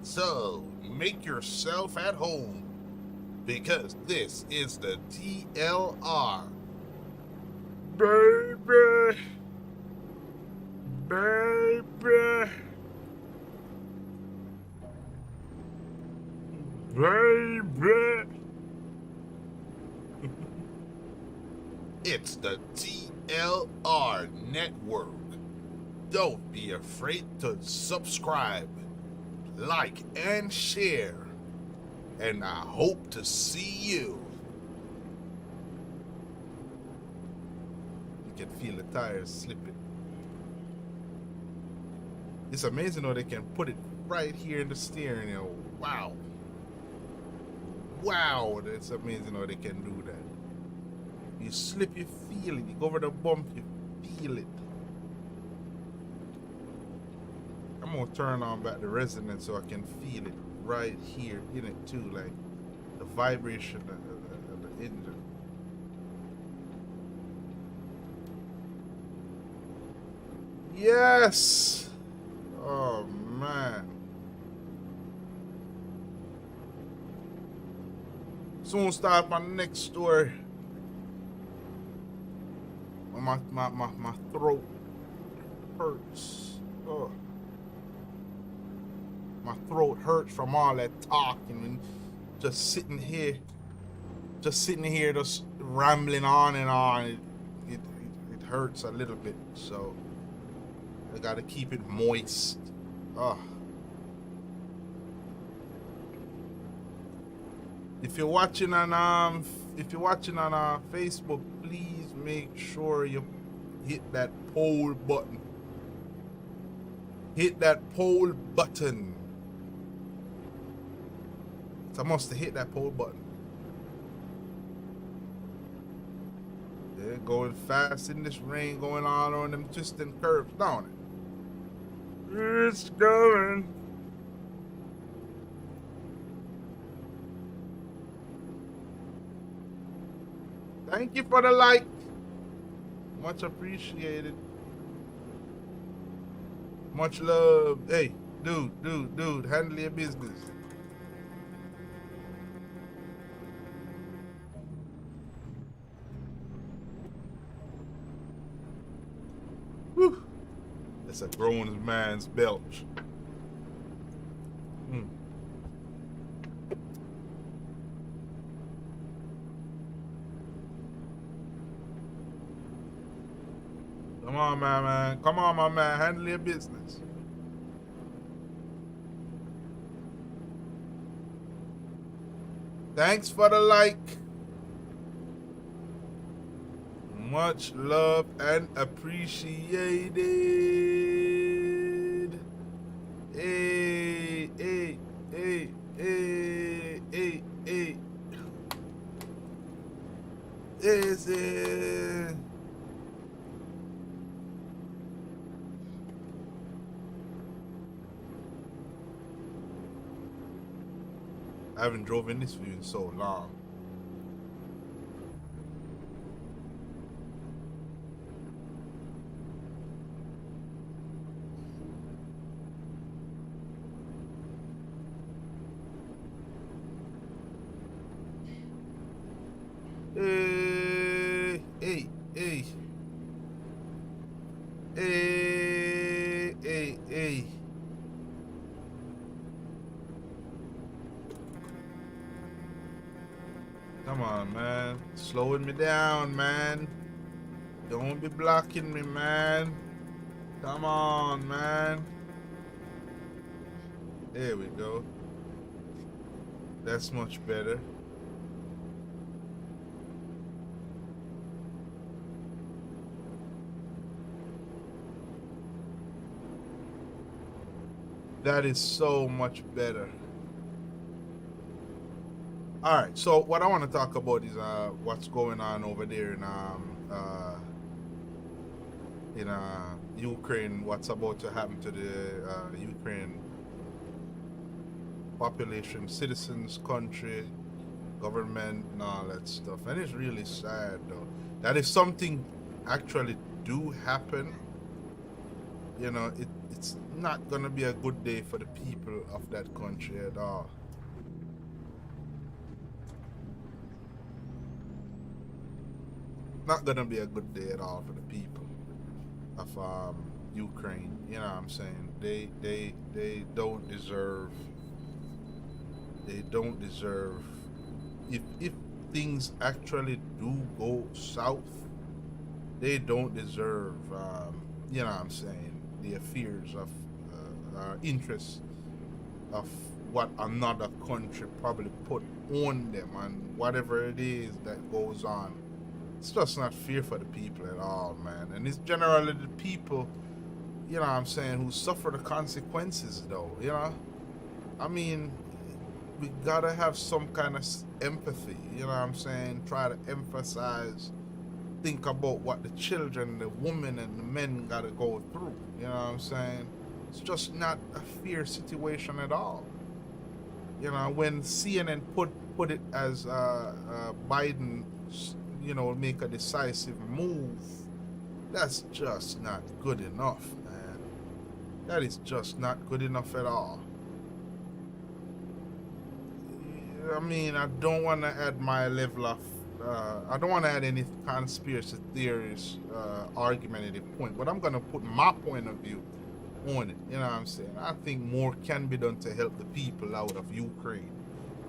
So, make yourself at home, because this is the TLR. Baby! Baby! Baby! It's the TLR Network. Don't be afraid to subscribe, like, and share. And I hope to see you. You can feel the tires slipping. It's amazing how they can put it right here in the steering wheel. Wow. Wow, that's amazing how they can do that. You slip, you feel it. You go over the bump, you feel it. I'm gonna turn on back the resonance so I can feel it right here in it too, like the vibration of the engine. Yes! Oh man. Soon start my next story. My throat hurts. Oh. My throat hurts from all that talking and just sitting here, just rambling on and on. It hurts a little bit, so I gotta keep it moist. Oh. If you're watching on Facebook, please make sure you hit that poll button. Hit that poll button. It's a must to hit that poll button. Yeah, going fast in this rain, going on them twisting curves, don't it? It's going. Thank you for the like. Much appreciated. Much love. Hey, dude, handle your business. Whew. That's a grown man's belch. Come on, man. Come on, my man. Handle your business. Thanks for the like. Much love and appreciated. Hey. Is it? I haven't drove in this view in so long. Hey. Come on, man. Slowing me down, man. Don't be blocking me, man. Come on, man. There we go. That's much better. That is so much better. All right, so what I want to talk about is what's going on over there in Ukraine. What's about to happen to the Ukraine population, citizens, country, government, and all that stuff. And it's really sad, though, that if something actually do happen, you know, it's not gonna be a good day for the people of that country at all. Not gonna be a good day at all for the people of Ukraine. You know what I'm saying? They don't deserve. They don't deserve. If things actually do go south, they don't deserve. You know what I'm saying? The fears of interests of what another country probably put on them and whatever it is that goes on. It's just not fair for the people at all, man. And it's generally the people you know what I'm saying, who suffer the consequences though, you know? I mean, we gotta have some kind of empathy, you know what I'm saying? Try to emphasize, think about what the children, the women, and the men gotta go through, you know what I'm saying? It's just not a fair situation at all. You know, when CNN put it as Biden, you know, make a decisive move, that's just not good enough, man. That is just not good enough at all. I mean, I don't want to add my level of, I don't want to add any conspiracy theories argument at this point, but I'm going to put my point of view on it. You know what I'm saying? I think more can be done to help the people out of Ukraine.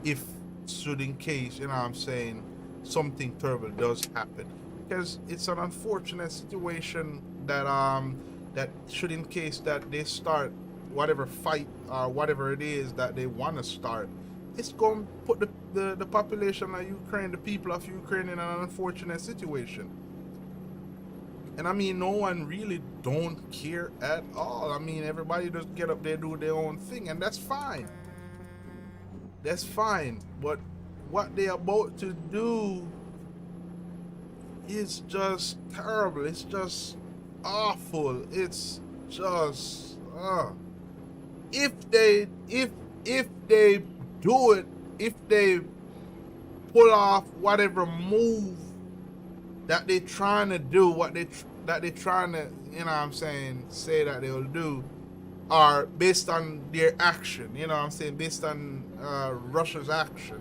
If, should in case, you know what I'm saying, something terrible does happen. Because it's an unfortunate situation that should in case that they start whatever fight or whatever it is that they want to start, it's going to put the population of Ukraine, the people of Ukraine, in an unfortunate situation. And I mean, no one really don't care at all. I mean, everybody just get up there, do their own thing, and that's fine. That's fine. But what they're about to do is just terrible. It's just awful. It's just if they do it, if they pull off whatever move that they trying to do, that they trying to, you know what I'm saying, say that they'll do, are based on their action, you know what I'm saying, based on Russia's action.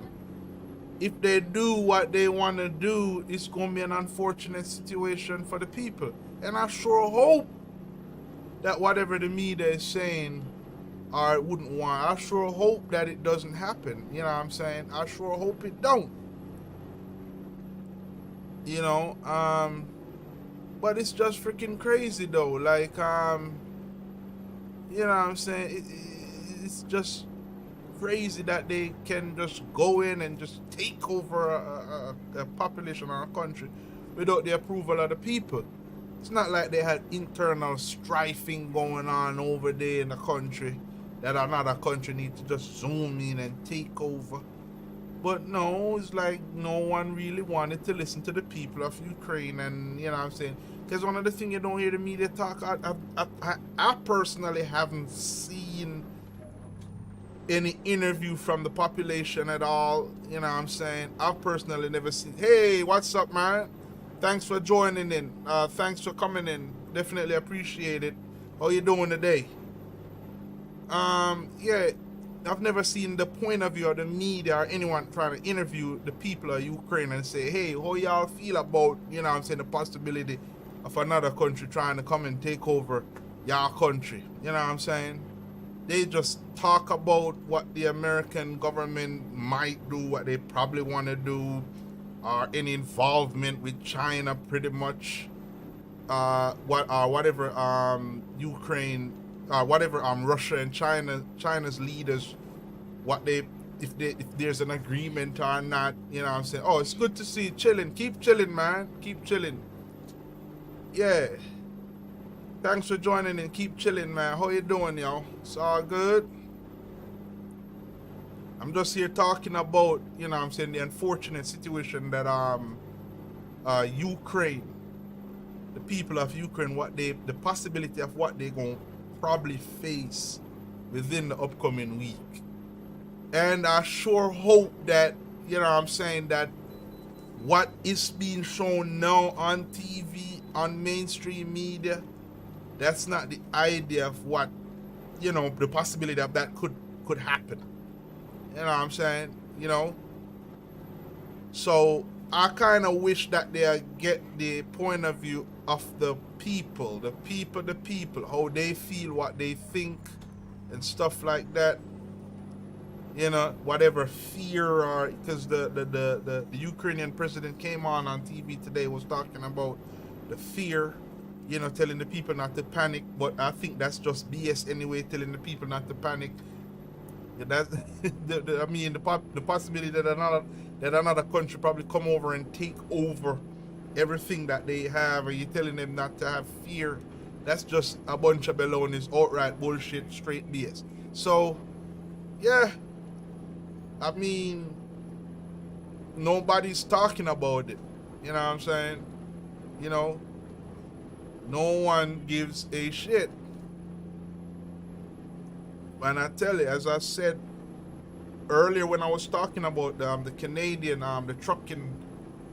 If they do what they want to do, it's going to be an unfortunate situation for the people. And I sure hope that whatever the media is saying or wouldn't want, I sure hope that it doesn't happen. You know what I'm saying? I sure hope it don't. You know, but it's just freaking crazy though. Like, you know what I'm saying? It's just crazy that they can just go in and just take over a population or a country without the approval of the people. It's not like they had internal strifing going on over there in the country that another country needs to just zoom in and take over. But no, it's like no one really wanted to listen to the people of Ukraine, and you know what I'm saying? Because one of the things you don't hear the media talk, I personally haven't seen any interview from the population at all. You know what I'm saying? I've personally never seen, hey, what's up, man? Thanks for joining in. Thanks for coming in. Definitely appreciate it. How you doing today? Yeah, I've never seen the point of view of the media or anyone trying to interview the people of Ukraine and say, hey, how y'all feel about, you know what I'm saying, the possibility of another country trying to come and take over y'all country. You know what I'm saying? They just talk about what the American government might do, what they probably want to do, or any involvement with China, pretty much. Whatever Ukraine, whatever Russia and China's leaders, what they, if there's an agreement or not. You know what I'm saying? Oh, it's good to see you chilling. Keep chilling, man. Keep chilling. Yeah. Thanks for joining and keep chilling, man. How you doing, y'all? It's all good. I'm just here talking about, you know what I'm saying, the unfortunate situation that Ukraine, the people of Ukraine, the possibility of what they're going to probably face within the upcoming week. And I sure hope that, you know what I'm saying, that what is being shown now on TV, on mainstream media, that's not the idea of what, you know, the possibility of that could happen. You know what I'm saying? You know? So I kind of wish that they get the point of view of the people, how they feel, what they think, and stuff like that. You know, whatever fear, or because the Ukrainian president came on TV today, was talking about the fear, you know, telling the people not to panic. But I think that's just BS anyway, telling the people not to panic. Yeah, that's I mean, the possibility that another country probably come over and take over everything that they have, and you're telling them not to have fear. That's just a bunch of baloney, outright bullshit, straight BS. So, yeah, I mean, nobody's talking about it. You know what I'm saying? You know, no one gives a shit. And I tell you, as I said earlier when I was talking about the Canadian, the trucking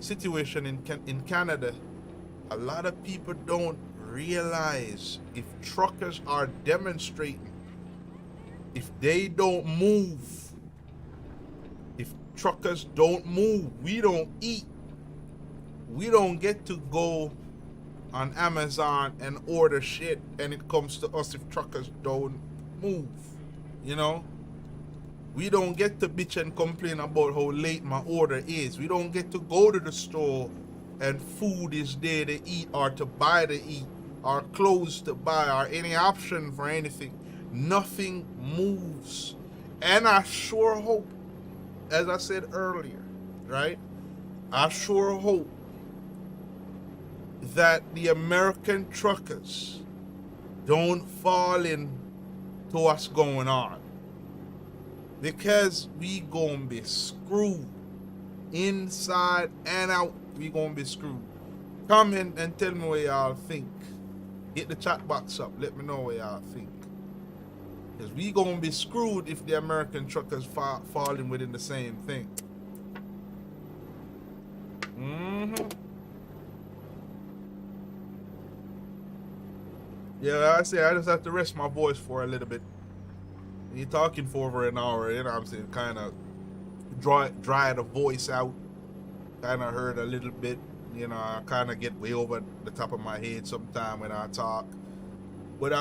situation in Canada, a lot of people don't realize if truckers are demonstrating, if they don't move, if truckers don't move, we don't eat. We don't get to go on Amazon and order shit, and it comes to us if truckers don't move. You know? We don't get to bitch and complain about how late my order is. We don't get to go to the store and food is there to eat or to buy to eat or clothes to buy or any option for anything. Nothing moves. And I sure hope, as I said earlier, right? I sure hope that the American truckers don't fall into what's going on. Because we gonna be screwed. Inside and out, we gonna be screwed. Come in and tell me what y'all think. Hit the chat box up. Let me know what y'all think. Because we gonna be screwed if the American truckers fall in within the same thing. Yeah, I say I just have to rest my voice for a little bit. You're talking for over an hour, you know what I'm saying? Kind of dry the voice out. Kind of hurt a little bit. You know, I kind of get way over the top of my head sometime when I talk. But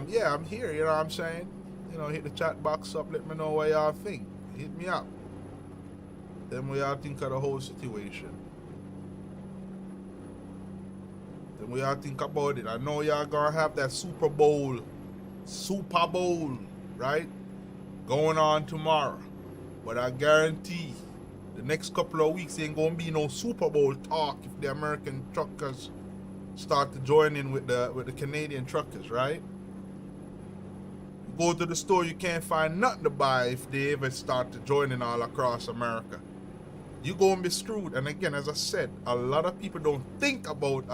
yeah, I'm here, you know what I'm saying? You know, hit the chat box up, let me know what y'all think. Hit me up. Tell me what y'all think of the whole situation. Tell me what y'all think about it. I know y'all gonna have that Super Bowl, right? Going on tomorrow. But I guarantee the next couple of weeks ain't gonna be no Super Bowl talk if the American truckers start to join in with the Canadian truckers, right? You go to the store, you can't find nothing to buy if they ever start to join in all across America. You gonna be screwed. And again, as I said, a lot of people don't think about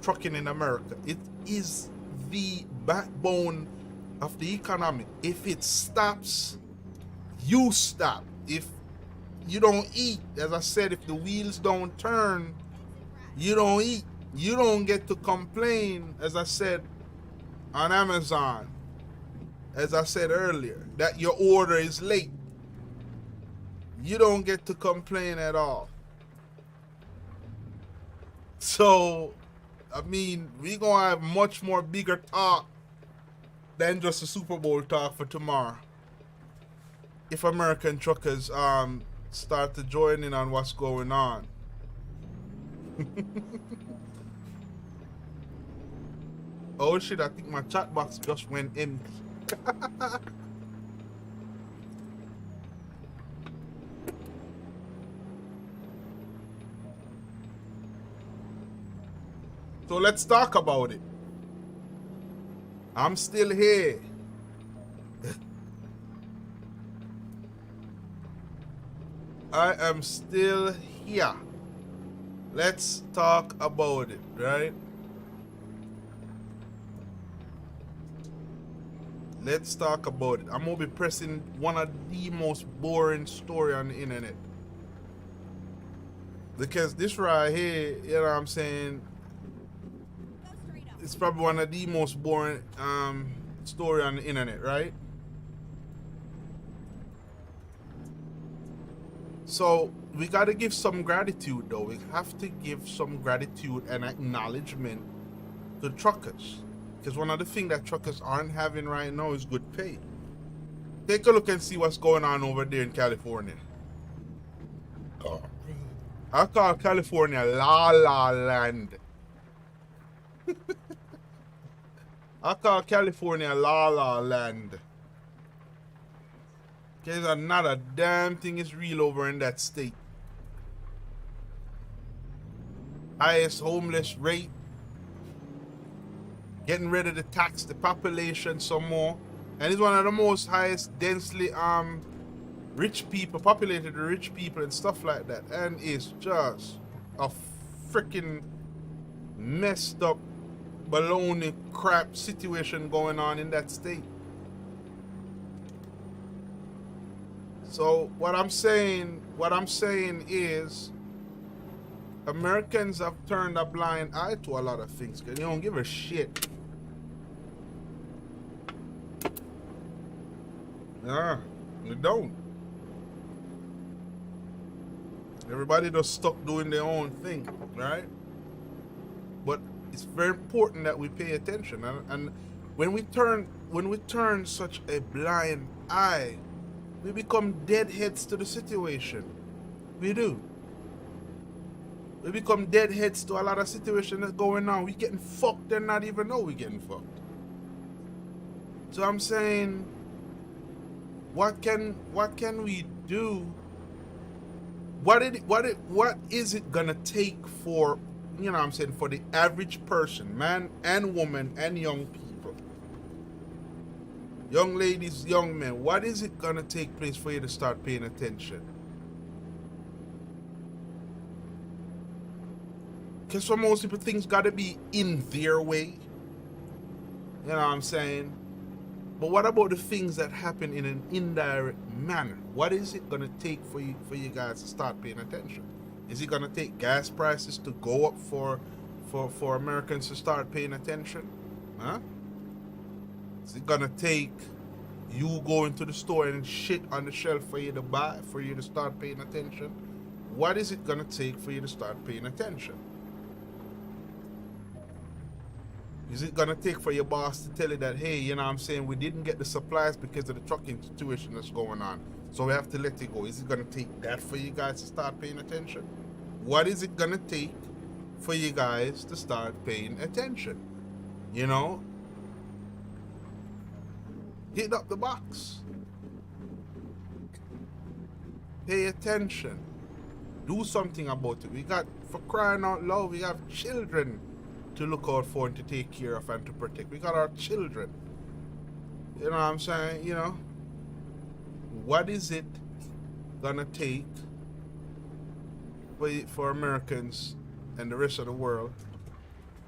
trucking in America. It is the backbone of the economy. If it stops, you stop. If you don't eat, as I said, if the wheels don't turn, you don't eat. You don't get to complain, as I said, on Amazon, as I said earlier, that your order is late. You don't get to complain at all. So, I mean, we gonna have much more bigger talk than just a Super Bowl talk for tomorrow. If American truckers start to join in on what's going on. Oh shit, I think my chat box just went empty. So let's talk about it. I'm still here. I am still here. Let's talk about it, right? Let's talk about it. I'm gonna be pressing one of the most boring story on the internet. Because this right here, you know what I'm saying, it's probably one of the most boring story on the internet, right? So we gotta give some gratitude though. We have to give some gratitude and acknowledgement to truckers. Because one of the things that truckers aren't having right now is good pay. Take a look and see what's going on over there in California. Oh. I call California La La Land. I call California La La Land. Because not a damn thing is real over in that state. Highest homeless rate, getting ready to tax the population some more. And it's one of the most highest densely rich people, populated rich people and stuff like that. And it's just a freaking messed up baloney crap situation going on in that state. So what I'm saying is Americans have turned a blind eye to a lot of things because they don't give a shit. Nah, they don't. Everybody just stuck doing their own thing, right? But it's very important that we pay attention, and when we turn such a blind eye, we become deadheads to the situation. We do. We become deadheads to a lot of situations that's going on. We getting fucked and not even know we getting fucked. So I'm saying, what can we do? What is it gonna take for, you know what I'm saying, for the average person, man and woman and young people, young ladies, young men, what is it gonna take place for you to start paying attention? Because for most people, things gotta be in their way. You know what I'm saying? But what about the things that happen in an indirect manner? What is it gonna take for you guys to start paying attention? Is it gonna take gas prices to go up for Americans to start paying attention? Huh? Is it gonna take you going to the store and shit on the shelf for you to buy, for you to start paying attention? What is it gonna take for you to start paying attention? Is it gonna take for your boss to tell you that, hey, you know what I'm saying, we didn't get the supplies because of the trucking situation that's going on, so we have to let it go? Is it gonna take that for you guys to start paying attention? What is it gonna take for you guys to start paying attention? You know? Hit up the box. Pay attention. Do something about it. We got, for crying out loud, we have children to look out for and to take care of and to protect. We got our children. You know what I'm saying? You know, what is it gonna take for Americans and the rest of the world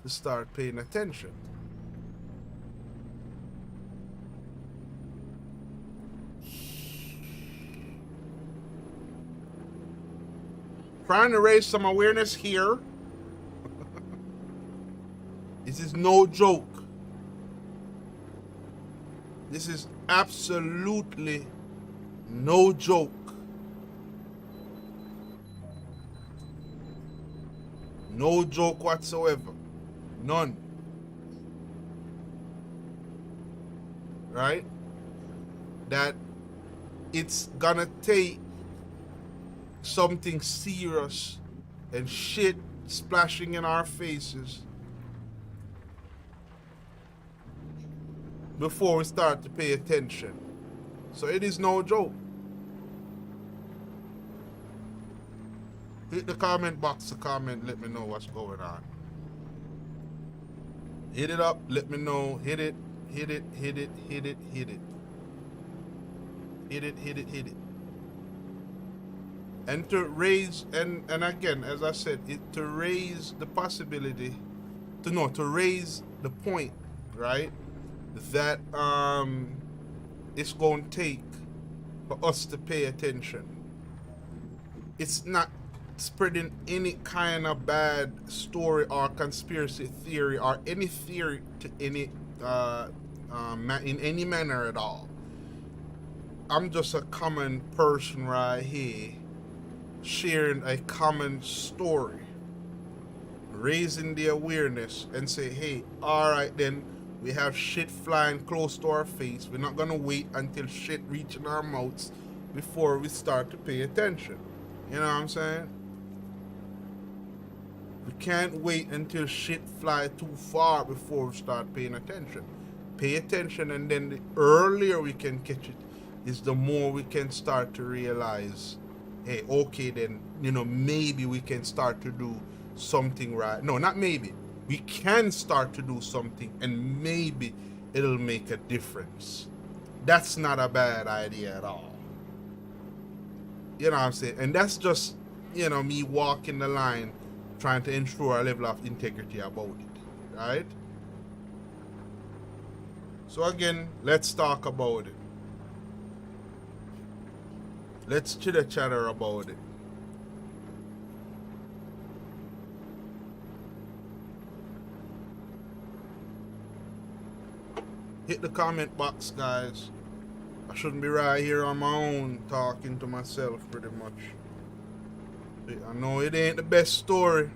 to start paying attention? Trying to raise some awareness here. This is no joke. This is absolutely no joke. No joke whatsoever. None. Right? That it's gonna take something serious and shit splashing in our faces before we start to pay attention. So it is no joke. Hit the comment box to comment, let me know what's going on. Hit it up, let me know. Hit it, hit it, hit it, hit it, hit it. Hit it, hit it, hit it. And to raise, and again, as I said, to raise the possibility, to raise the point, right? That it's going to take for us to pay attention. It's not spreading any kind of bad story or conspiracy theory or any theory to any in any manner at all. I'm just a common person right here, sharing a common story, raising the awareness and say, hey, all right then, we have shit flying close to our face. We're not gonna wait until shit reaching our mouths before we start to pay attention. You know what I'm saying? We can't wait until shit fly too far before we start paying attention. Pay attention, and then the earlier we can catch it is the more we can start to realize, hey, okay then, you know, maybe we can start to do something right. No, not maybe. we can start to do something and maybe it'll make a difference. That's not a bad idea at all. You know what I'm saying? And that's just, me walking the line, trying to ensure a level of integrity about it. Right? So again, let's talk about it. Let's chitter chatter about it. Hit the comment box, guys. I shouldn't be right here on my own talking to myself pretty much. I know it ain't the best story.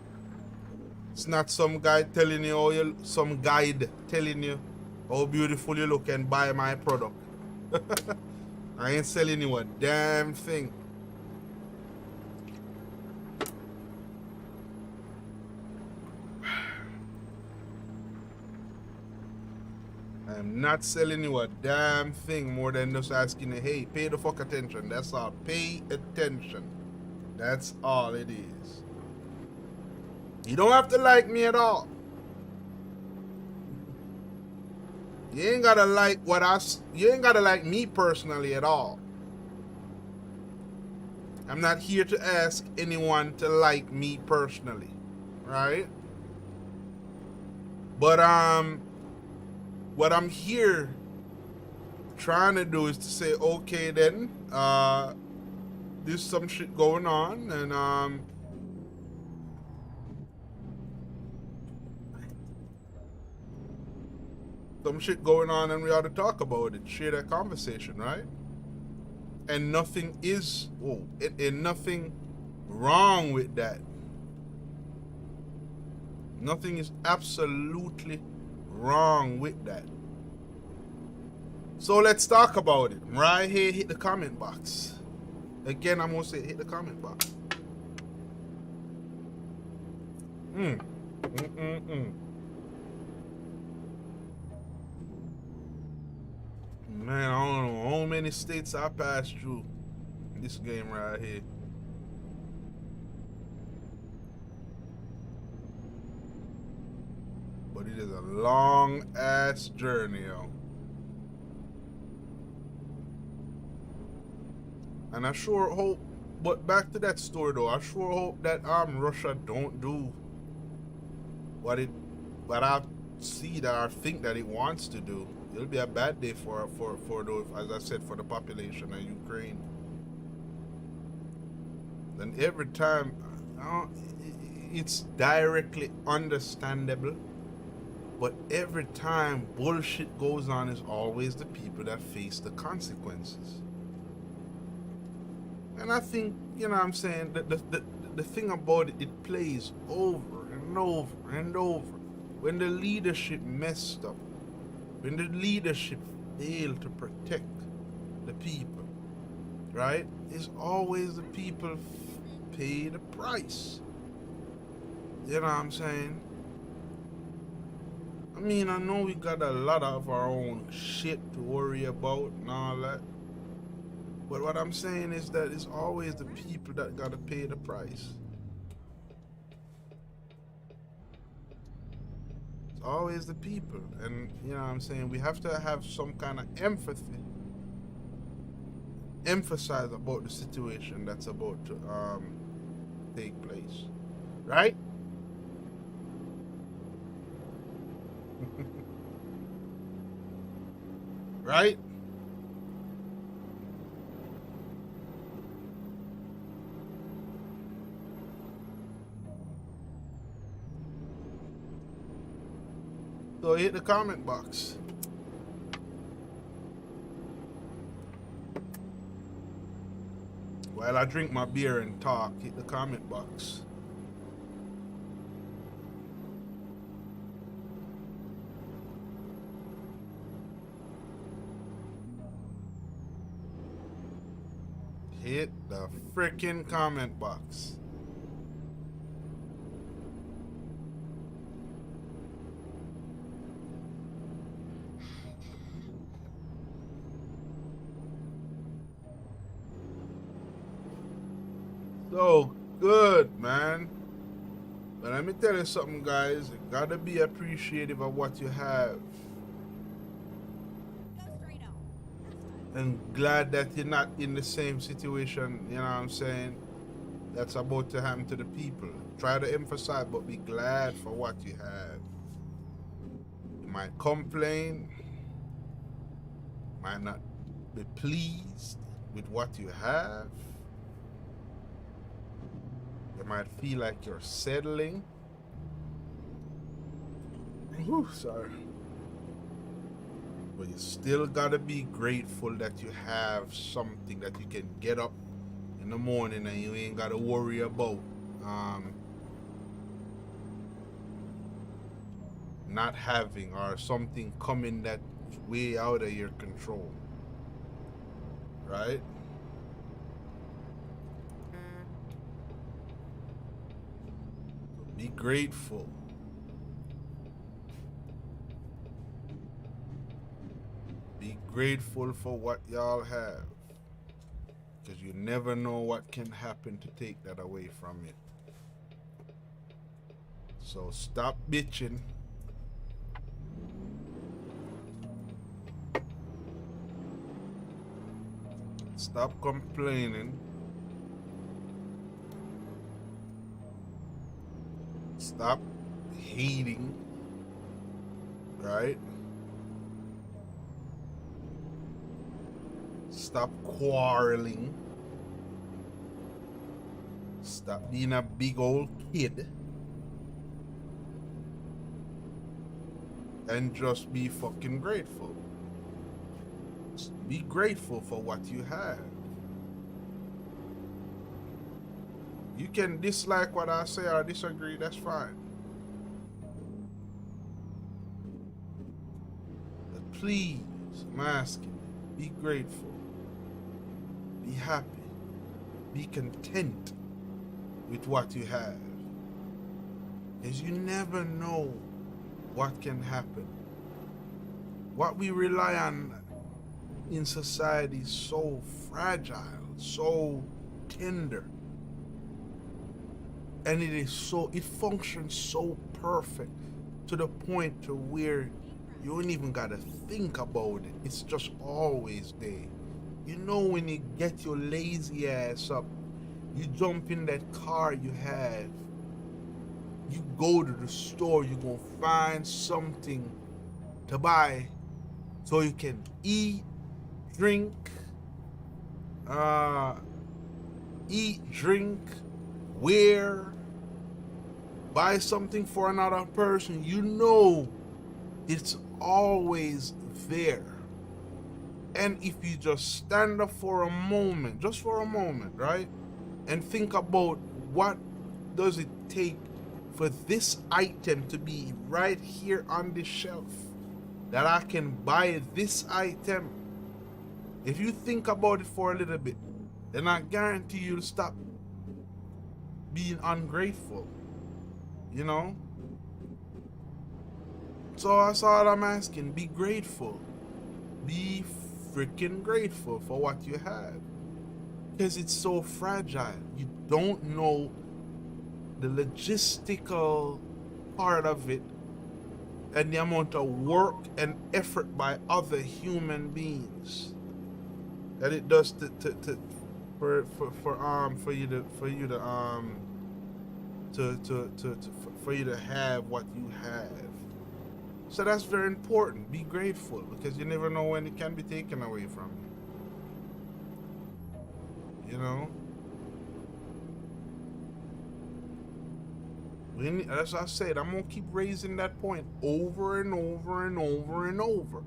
It's not some guy telling you some guide telling you how beautiful you look and buy my product. I ain't selling you a damn thing. I'm not selling you a damn thing more than just asking you, hey, pay the fuck attention. That's all. Pay attention. That's all it is. You don't have to like me at all. You ain't gotta like you ain't gotta like me personally at all. I'm not here to ask anyone to like me personally. Right? But what I'm here trying to do is to say, okay then, there's some shit going on, and some shit going on, and we ought to talk about it, share that conversation, right? And nothing is, and nothing wrong with that. Nothing is absolutely wrong with that. So let's talk about it. Right here, hit the comment box. Again, I'm gonna say hit the comment box. Man, I don't know how many states I passed through in this game right here. But it is a long ass journey, yo. And I sure hope, but back to that story though, I sure hope that Russia don't do what I see that I think that it wants to do. It'll be a bad day for those, as I said, for the population of Ukraine. And every time, it's directly understandable, but every time bullshit goes on, it's always the people that face the consequences. And I think, you know what I'm saying, the thing about it, it plays over and over and over. When the leadership messed up, when the leadership failed to protect the people, right? It's always the people pay the price. You know what I'm saying? I mean, I know we got a lot of our own shit to worry about and all that. But what I'm saying is that it's always the people that gotta pay the price. It's always the people. And, you know what I'm saying, we have to have some kind of empathy. Emphasize about the situation that's about to take place. Right? Right? So hit the comment box. While I drink my beer and talk, hit the comment box. Hit the freaking comment box. So good, man. But let me tell you something, guys. You gotta be appreciative of what you have. Go straight on. And glad that you're not in the same situation, you know what I'm saying? That's about to happen to the people. Try to emphasize, but be glad for what you have. You might complain, might not be pleased with what you have. You might feel like you're settling. Whew, sorry. But you still gotta be grateful that you have something that you can get up in the morning and you ain't gotta worry about not having, or something coming that's way out of your control. Right? Be grateful. Be grateful for what y'all have. Because you never know what can happen to take that away from you. So stop bitching. Stop complaining. Stop hating. Right? Stop quarreling. Stop being a big old kid. And just be fucking grateful. Just be grateful for what you have. You can dislike what I say or disagree, that's fine. But please, I'm asking, be grateful. Be happy. Be content with what you have. Because you never know what can happen. What we rely on in society is so fragile, so tender. And it functions so perfect to the point to where you don't even gotta think about it. It's just always there. You know, when you get your lazy ass up, you jump in that car you have, you go to the store, you're gonna find something to buy so you can eat, drink, wear, buy something for another person. You know it's always there. And if you just stand up for a moment, just for a moment, right? And think about what does it take for this item to be right here on the shelf, that I can buy this item. If you think about it for a little bit, then I guarantee you'll stop being ungrateful, you know? So that's all I'm asking. Be grateful. Be freaking grateful for what you have. Because it's so fragile. You don't know the logistical part of it and the amount of work and effort by other human beings that it does for you to have what you have. So that's very important. Be grateful, because you never know when it can be taken away from you. You know? As I said, I'm gonna keep raising that point over and over and over and over.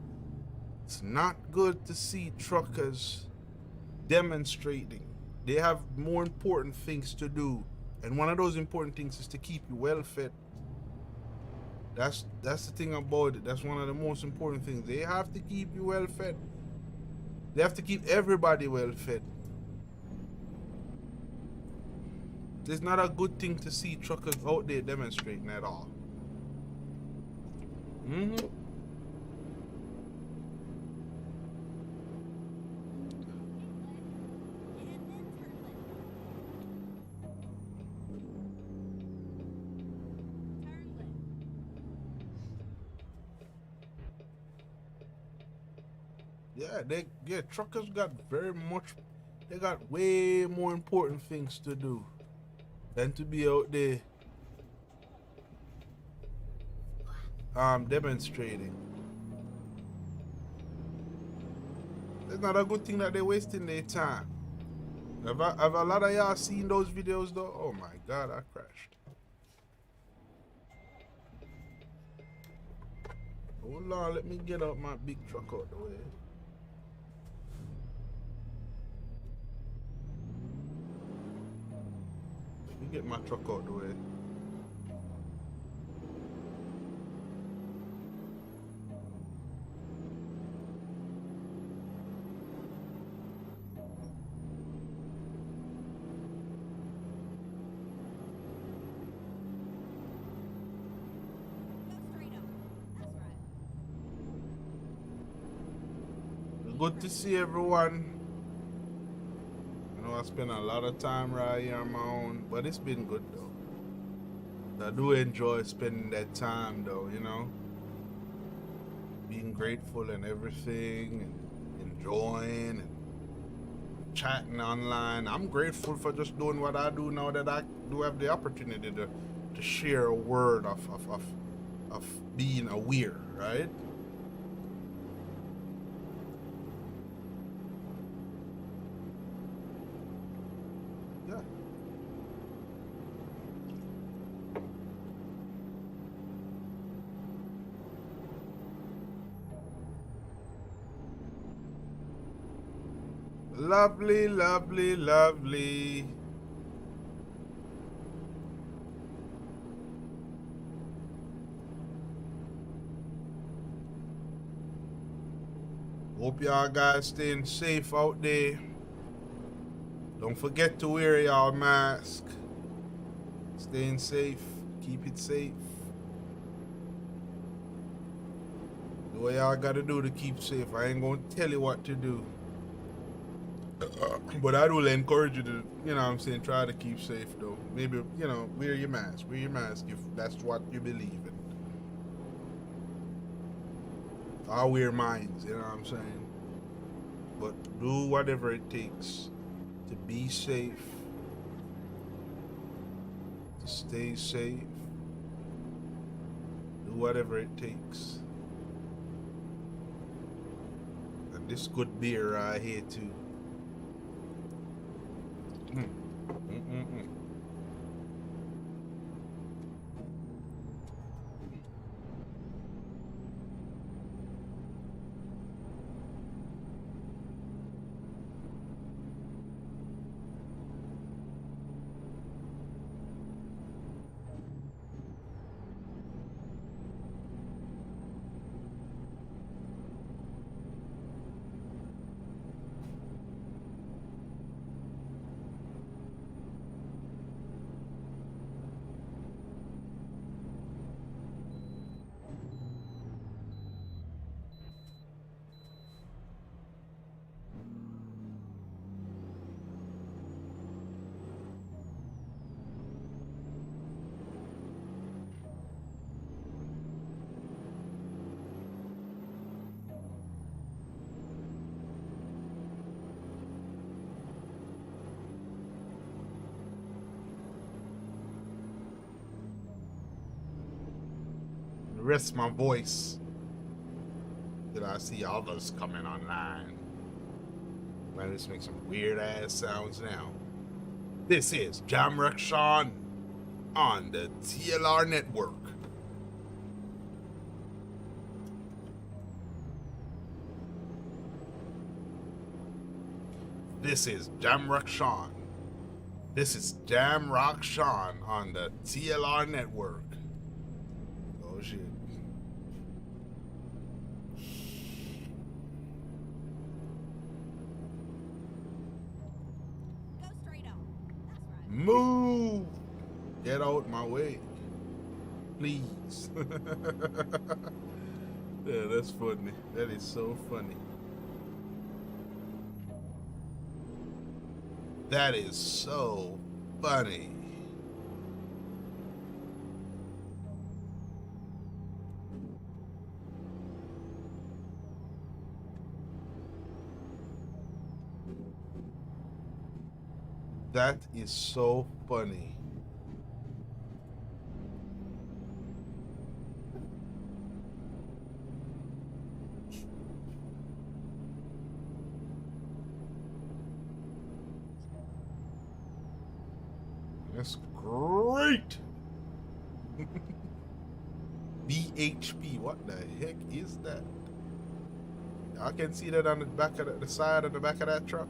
It's not good to see truckers demonstrating. They have more important things to do, and one of those important things is to keep you well fed. That's the thing about it. That's one of the most important things. They have to keep you well fed. They have to keep everybody well fed. It's not a good thing to see truckers out there demonstrating at all. Yeah, truckers got very much. They got way more important things to do than to be out there demonstrating. It's not a good thing that they're wasting their time. Have a lot of y'all seen those videos though? Oh my god, I crashed. Hold on, let me get out my big truck out the way. Let me get my truck out the way. Go straight up. That's right. Good to see everyone. I know I spent a lot of time right here on my own, but it's been good though. I do enjoy spending that time though, you know, being grateful and everything, and enjoying and chatting online. I'm grateful for just doing what I do now that I do have the opportunity to share a word of being aware, right? Yeah. Lovely, lovely, lovely. Hope y'all guys staying safe out there. Don't forget to wear y'all mask. Staying safe. Keep it safe. Do what y'all gotta do to keep safe. I ain't gonna tell you what to do. But I will encourage you to, you know what I'm saying, try to keep safe though. Maybe, you know, wear your mask. Wear your mask if that's what you believe in. I'll wear mine, you know what I'm saying? But do whatever it takes to be safe, to stay safe. Do whatever it takes. And this good beer right here too. Rest my voice. Did I see others coming online? Man, this makes some weird ass sounds now. This is Jamrock SHAWN on the TLR network. This is Jamrock SHAWN. This is Jamrock SHAWN on the TLR network. Oh shit. Go straight up. That's right. Move! Get out my way. Please. Yeah, that's funny. That is so funny. That is so funny. That is so funny. That's great. BHP, what the heck is that? I can see that on the back of the side of the back of that truck.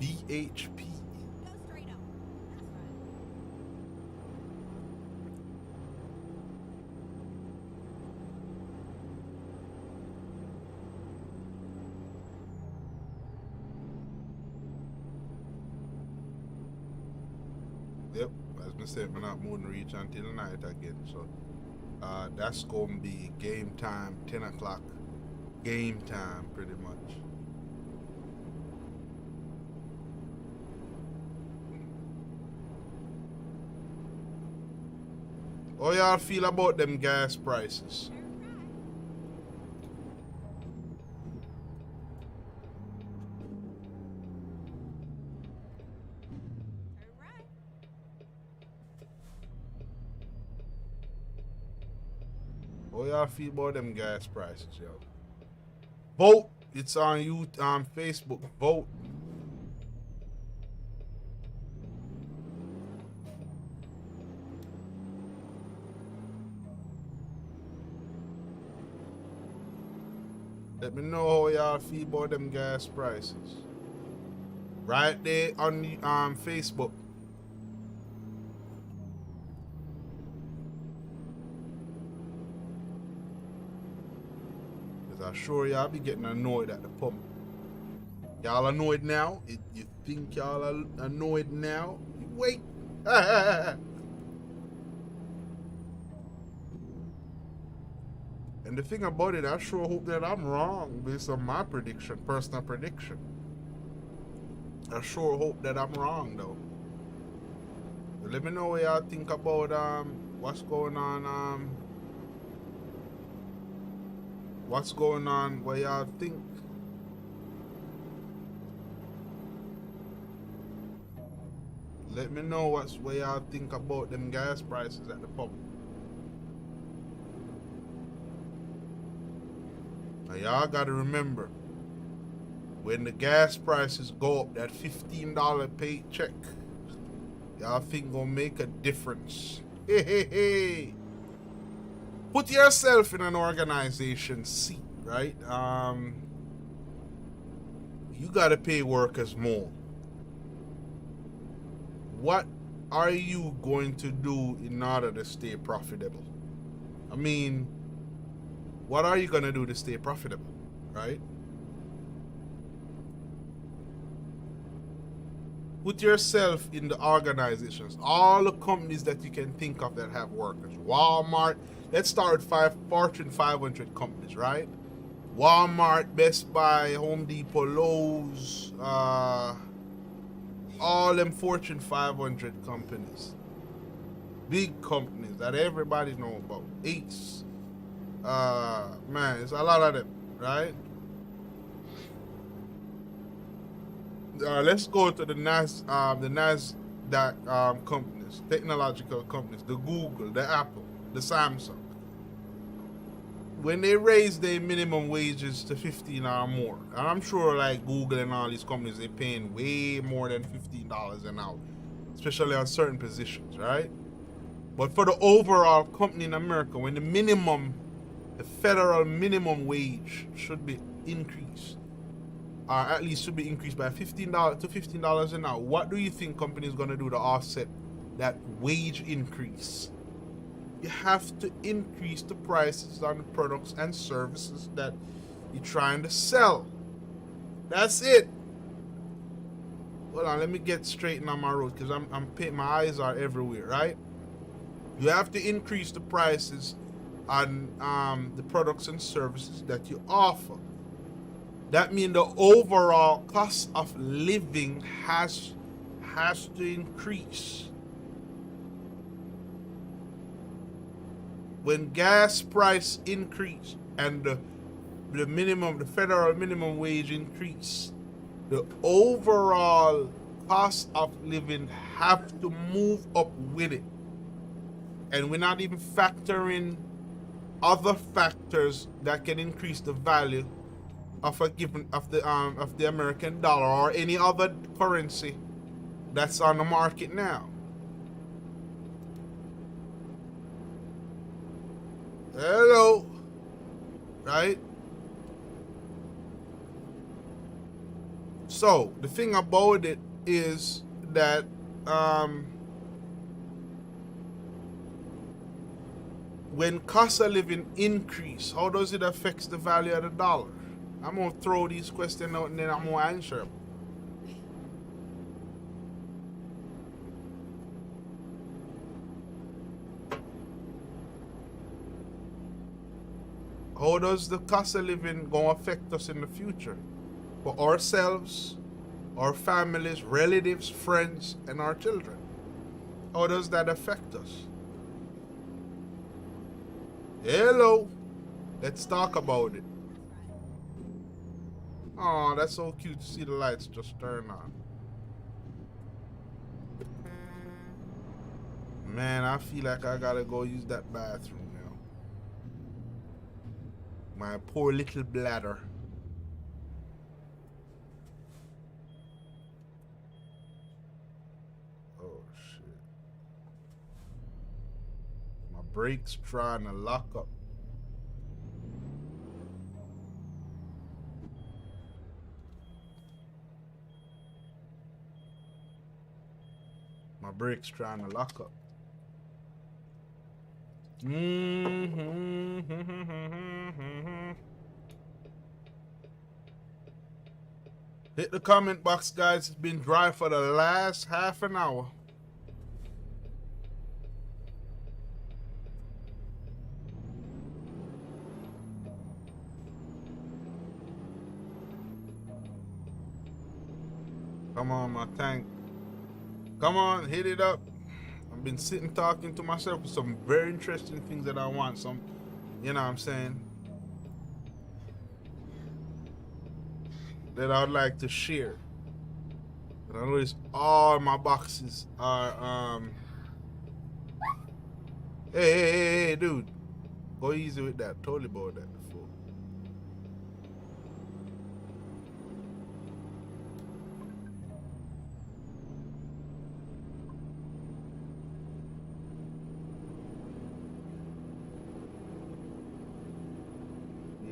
BHP. Go straight up. That's right. Yep, as I said, I'm not moving to reach until night again. So that's gonna be game time, 10 o'clock. Game time, pretty much. How y'all feel about them gas prices? Turn right. Turn right. How y'all feel about them gas prices, yo? Vote. It's on you on Facebook. Vote. Let me know how y'all feel about them gas prices. Right there on the Facebook. Cause I'm sure y'all be getting annoyed at the pump. Y'all annoyed now? You think y'all are annoyed now? Wait. And the thing about it, I sure hope that I'm wrong based on my prediction, personal prediction. I sure hope that I'm wrong though. But let me know what y'all think about what's going on, what y'all think. Let me know what y'all think about them gas prices at the pump. Now y'all gotta remember, when the gas prices go up, that $15 paycheck, y'all think gonna make a difference. Hey. Put yourself in an organization's seat, right? You gotta pay workers more. What are you going to do in order to stay profitable? I mean, what are you gonna do to stay profitable, right? Put yourself in the organizations, all the companies that you can think of that have workers. Walmart, let's start with Fortune 500 companies, right? Walmart, Best Buy, Home Depot, Lowe's, all them Fortune 500 companies. Big companies that everybody know about. Ace. Man, it's a lot of them, right? Let's go to the NASDAQ companies, technological companies, the Google, the Apple, the Samsung. When they raise their minimum wages to 15 or more, and I'm sure like Google and all these companies, they're paying way more than $15 an hour, especially on certain positions, right? But for the overall company in America, when the federal minimum wage should be increased, or at least should be increased by $15 to $15 an hour, what do you think companies gonna do to offset that wage increase? You have to increase the prices on the products and services that you're trying to sell. That's it. Hold on, let me get straight on my road because my eyes are everywhere, right? You have to increase the prices on the products and services that you offer. That means the overall cost of living has to increase. When gas price increase and the federal minimum wage increase, the overall cost of living have to move up with it. And we're not even factoring other factors that can increase the value of a given of the American dollar or any other currency that's on the market now. Hello, right? So the thing about it is that when cost of living increase, how does it affect the value of the dollar? I'm gonna throw these questions out and then I'm gonna answer them. How does the cost of living gonna affect us in the future? For ourselves, our families, relatives, friends, and our children. How does that affect us? Hello, let's talk about it. Oh, that's so cute to see the lights just turn on. Man, I feel like I gotta go use that bathroom now. My poor little bladder. Oh shit. My brakes trying to lock up. My brakes trying to lock up. Hit the comment box, guys. It's been dry for the last half an hour. Come on, my tank. Come on, hit it up. I've been sitting talking to myself with some very interesting things that I want. Some, you know what I'm saying, that I'd like to share. And I notice all my boxes are hey, dude. Go easy with that. Totally about that before.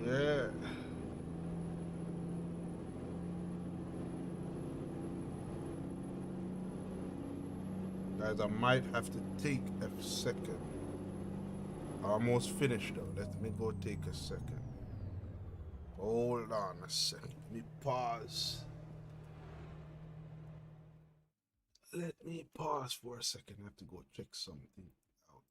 Yeah. Guys, I might have to take a second. Almost finished though. Let me go take a second. Hold on a second. Let me pause. Let me pause for a second. I have to go check something out.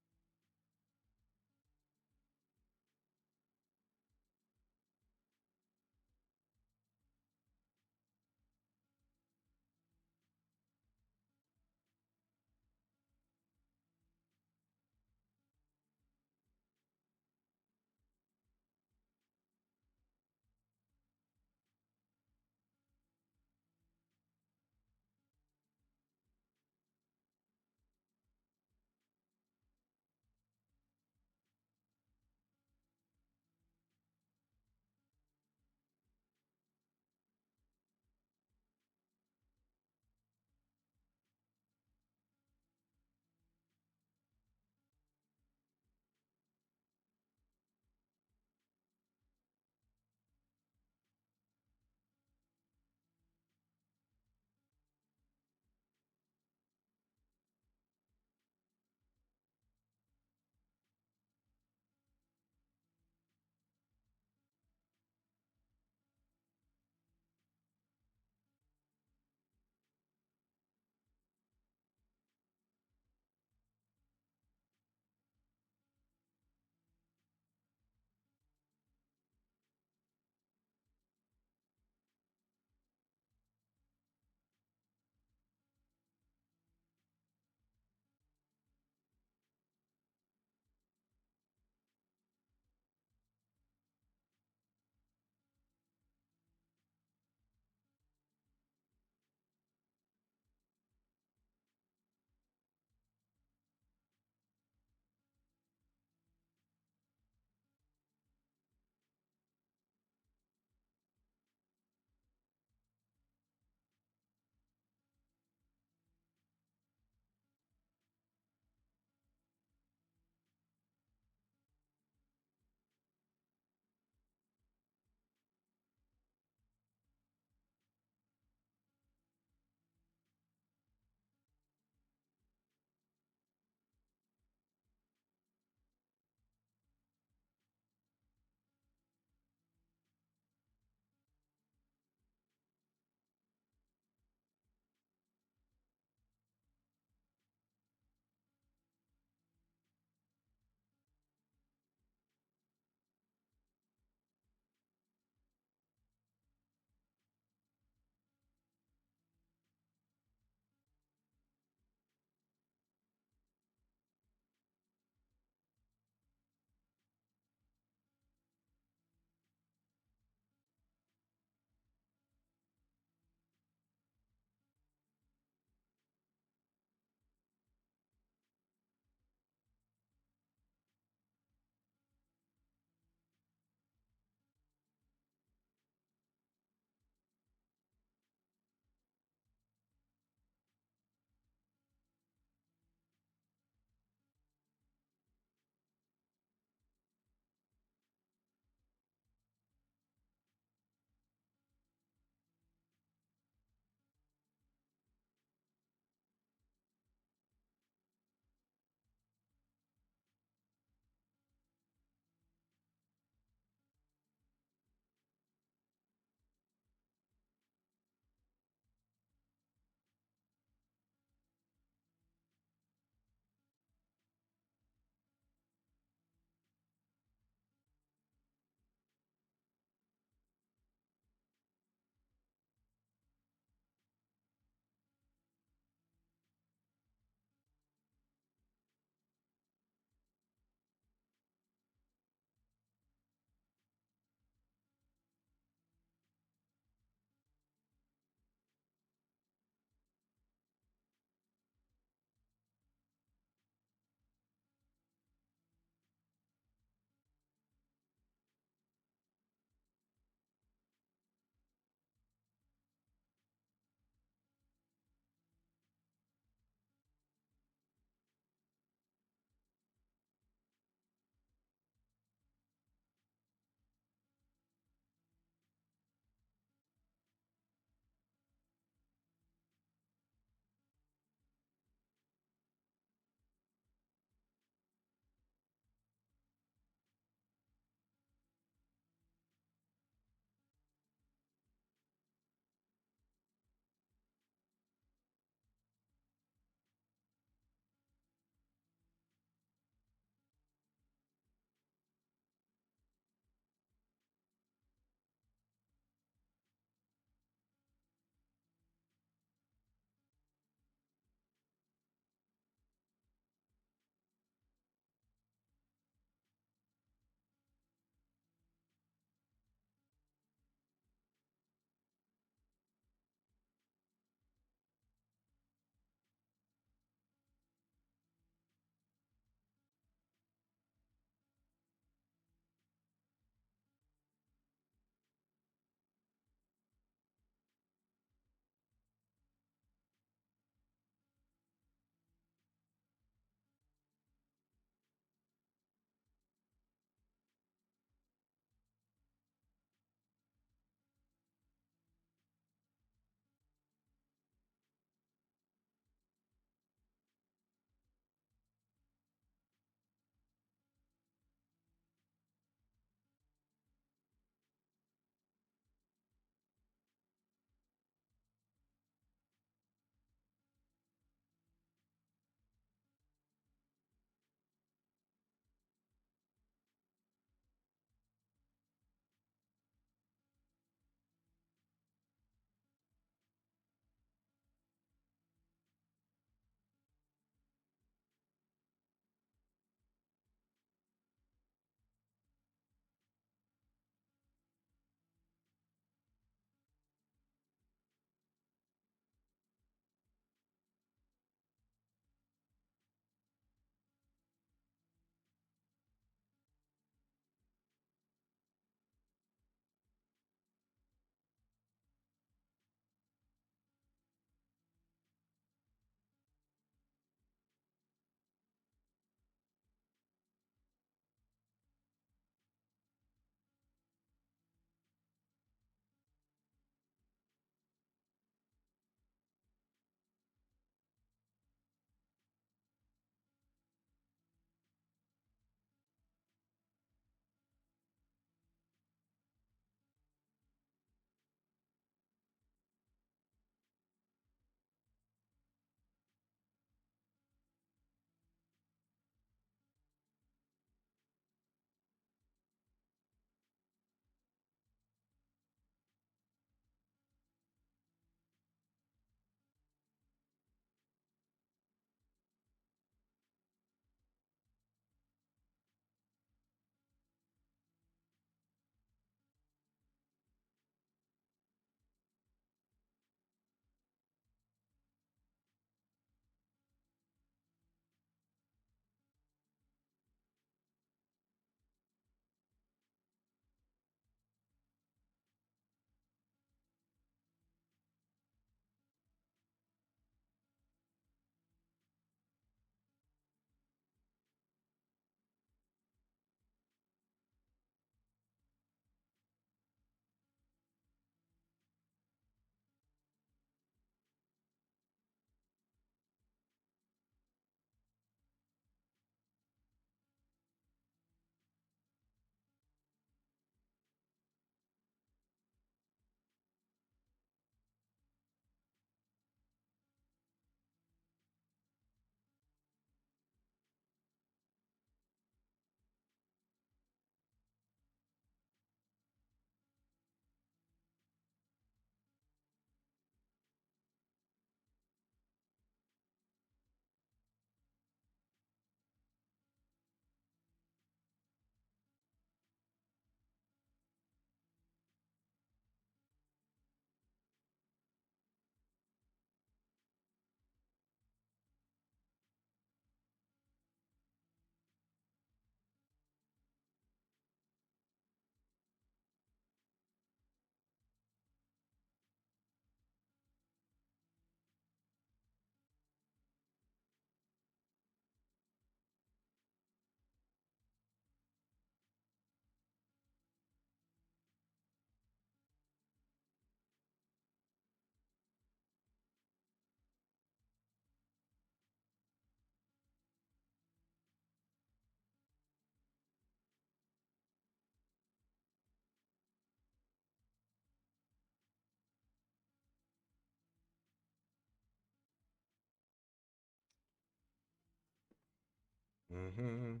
I am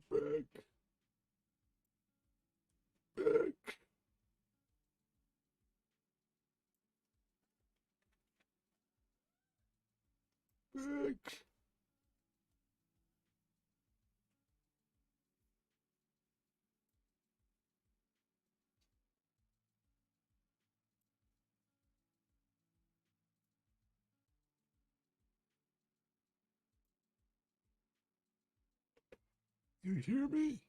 back. Back. Back. You hear me?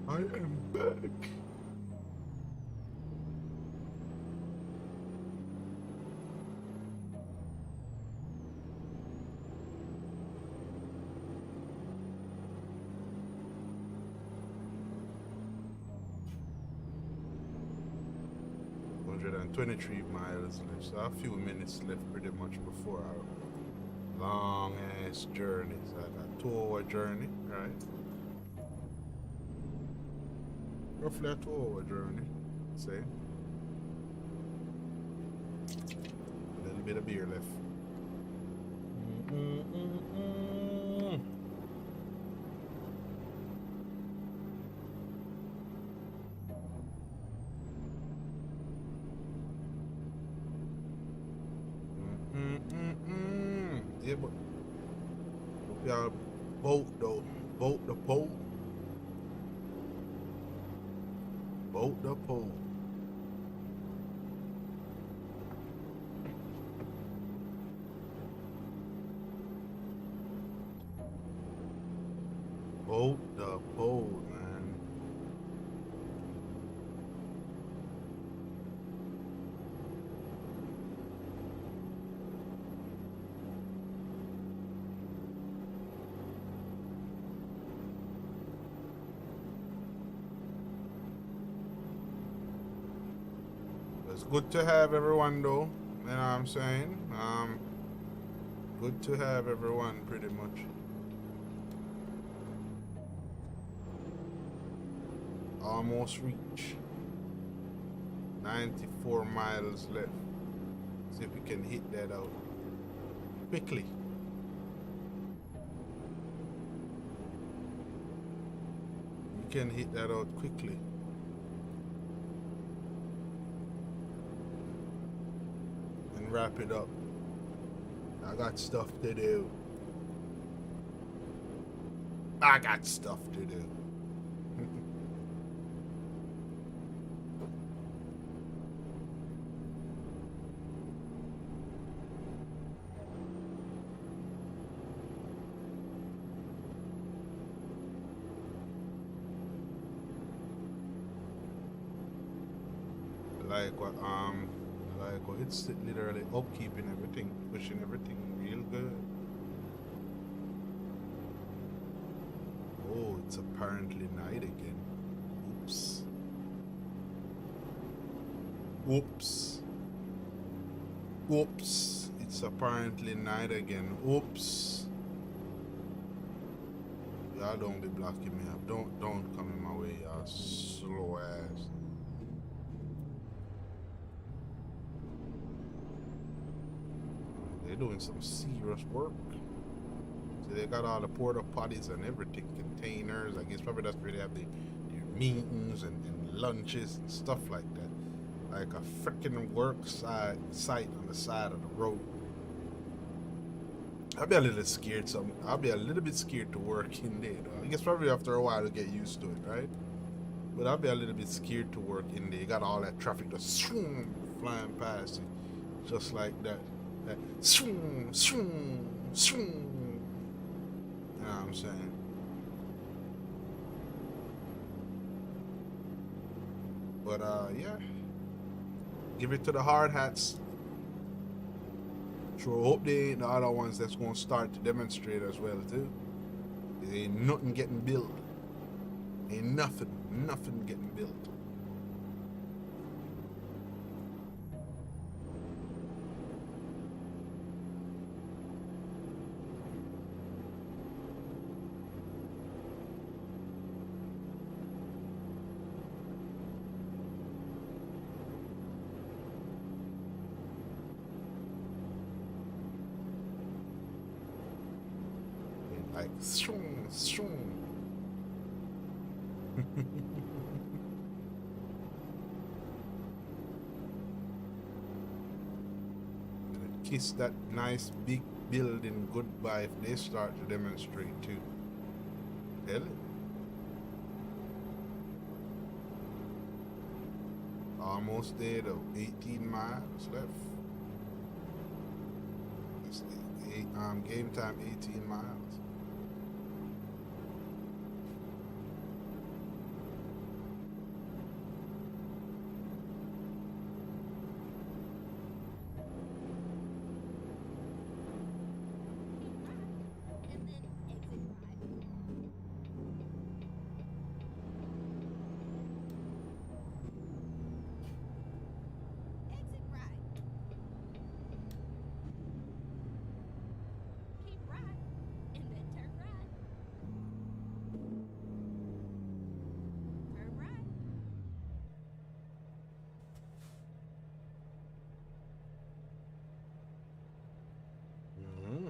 I am back. And 23 miles left, so a few minutes left pretty much before our long ass journey. It's like a 2 hour journey, right? Roughly a 2 hour journey, say. A little bit of beer left. Yeah, but y'all vote though. Vote the poll. Vote the poll. Vote the poll, man. It's good to have everyone though. You know what I'm saying? Good to have everyone pretty much. Almost reach. 94 miles left. See if we can hit that out quickly. We can hit that out quickly. And wrap it up. I got stuff to do. I got stuff to do. Like what it's literally upkeeping everything, pushing everything real good. Oh, it's apparently night again. Oops. Oops. Oops. It's apparently night again. Oops. Y'all don't be blocking me up. Don't come in my way, y'all slow ass. They're doing some serious work. So they got all the porta potties and everything, containers. I guess probably that's where they have their meetings and lunches and stuff like that. Like a freaking work site on the side of the road. I'll be a little scared. I'll be a little bit scared to work in there. Though. I guess probably after a while to get used to it, right? But I'll be a little bit scared to work in there. You got all that traffic just flying past you, just like that. Swoom, swoom, swoom. You know what I'm saying? But yeah. Give it to the hard hats. Sure hope they ain't the other ones that's gonna start to demonstrate as well too. There ain't nothing getting built. Ain't nothing getting built. Like, strong, strong. Kiss that nice big building goodbye if they start to demonstrate too. Really? Almost there though. 18 miles left. It's game time 18 miles. And then exit right. Exit right. Keep right. And then turn right. Turn right. Mm-hmm.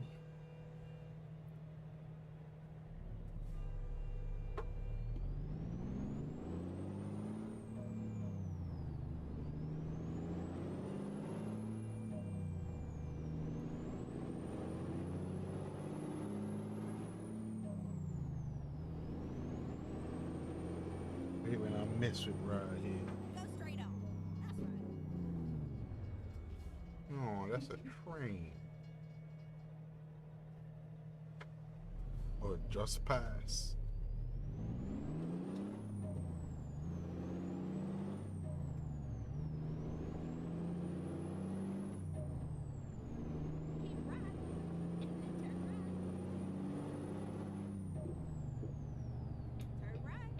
Hey, when I mess with right here. Go straight on. That's right. Oh, that's a train. Or just pass. Keep right. And then turn right. Turn right.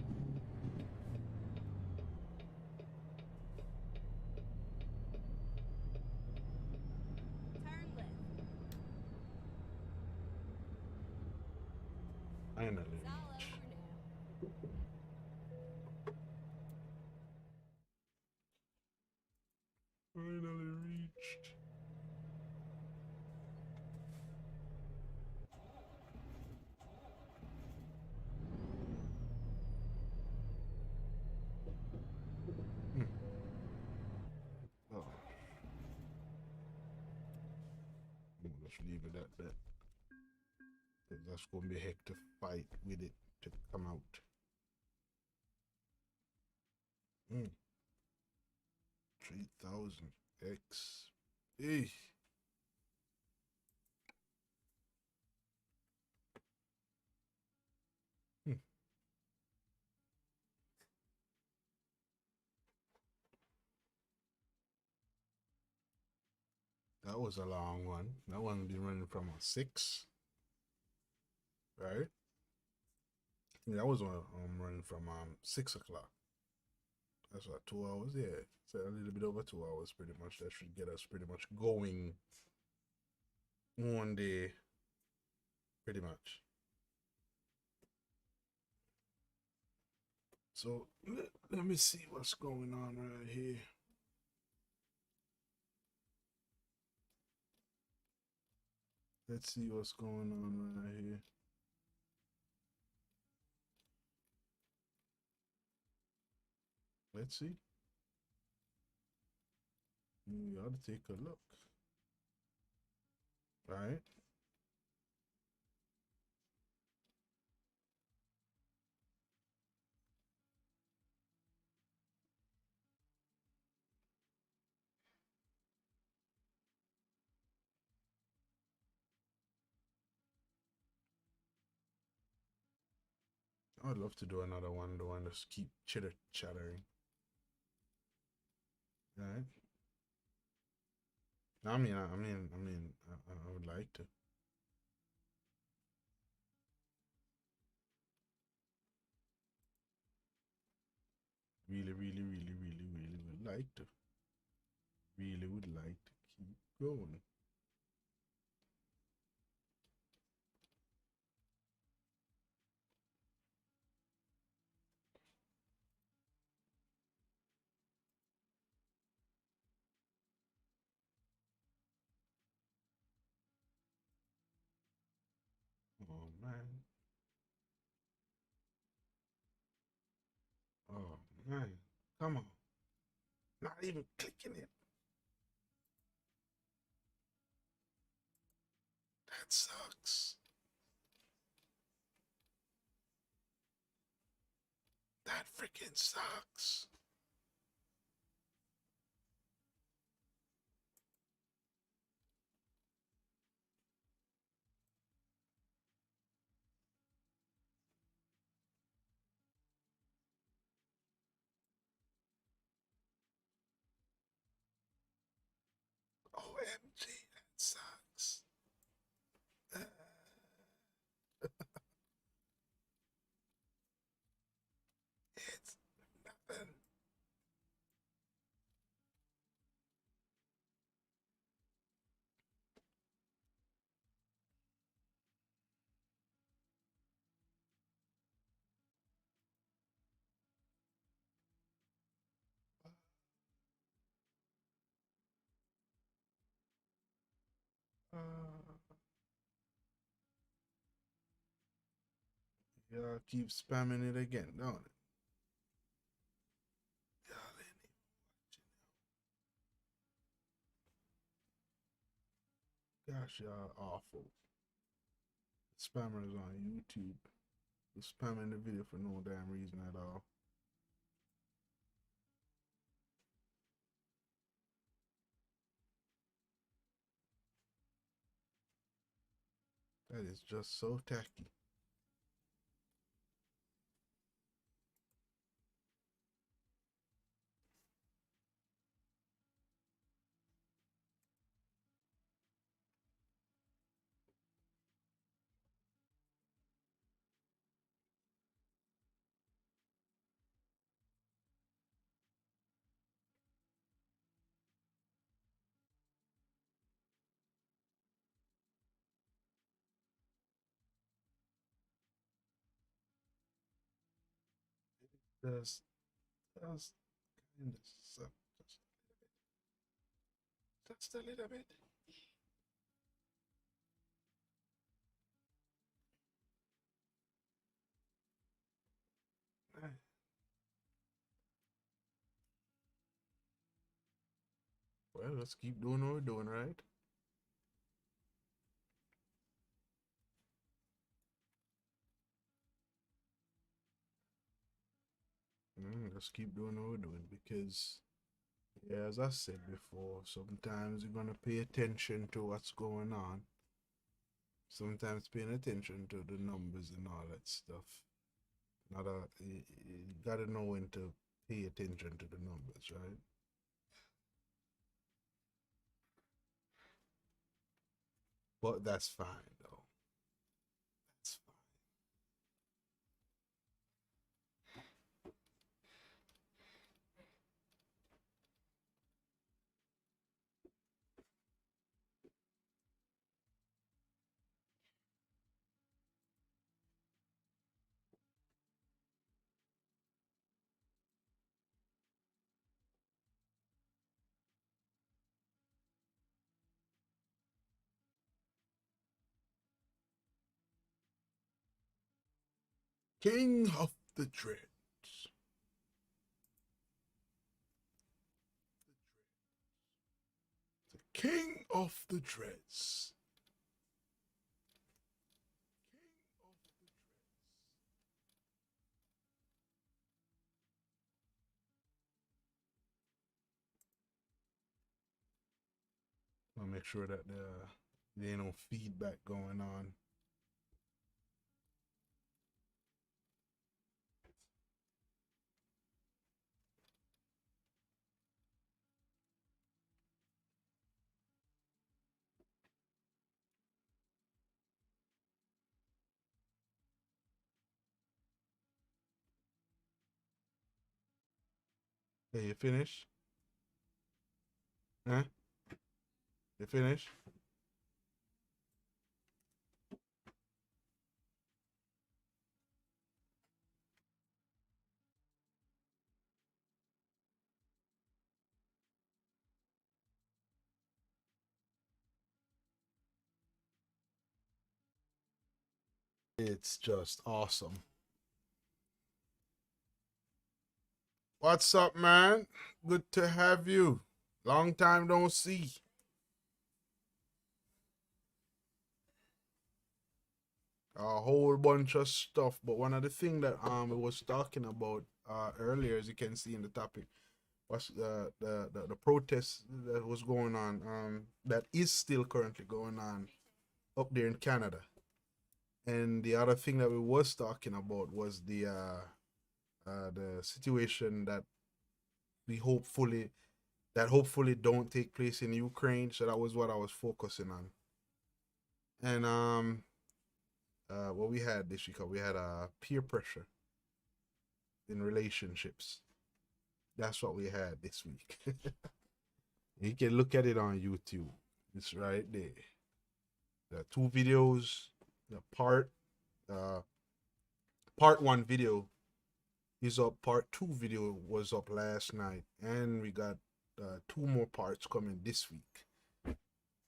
Turn left. Finally It's all reach. over now. Finally reached. Hmm. Oh, I'm just leave it at that. 'Cause that's gonna be a heck to fight with it to come out. Mm. 3,000 X. Hey. Hmm. That was a long one. That one been running from a 6, right? Yeah, that was one running from 6 o'clock. That's what 2 hours. Yeah, so a little bit over 2 hours, pretty much. That should get us pretty much going one day, pretty much. So let me see what's going on right here. Let's see what's going on right here. Let's see. We ought to take a look. All right. I'd love to do another one, the one just keep chitter chattering. All right. I would like to. Really, really, really, really, really would like to. Really would like to keep going. Oh man. Man, come on. Not even clicking it. That sucks. That freaking sucks. OMG, that sucks. It's nothing. Y'all keep spamming it again, don't it? Y'all ain't even watching. Gosh, y'all awful. Spammers on YouTube. They're spamming the video for no damn reason at all. That is just so tacky. Just kind of suck. Just a little bit. Well, let's keep doing what we're doing, right? Let's keep doing what we're doing because, yeah, as I said before, sometimes you're gonna pay attention to what's going on. Sometimes paying attention to the numbers and all that stuff. Not a, you gotta know when to pay attention to the numbers, right? But that's fine though. That's fine. King of the Dreads. The King of the Dreads. I'll make sure that there ain't no feedback going on. Hey, you finished? Huh? You finished? It's just awesome. What's up, man? Good to have you. Long time don't see. A whole bunch of stuff, but one of the things that we was talking about earlier, as you can see in the topic, was the protest that was going on, that is still currently going on up there in Canada. And the other thing that we was talking about was the situation that we hopefully don't take place in Ukraine. So that was what I was focusing on. And what we had this week, we had peer pressure in relationships. That's what we had this week. You can look at it on YouTube. It's right there. The two videos, the uh part one video is up. Part two video was up last night, and we got two more parts coming this week.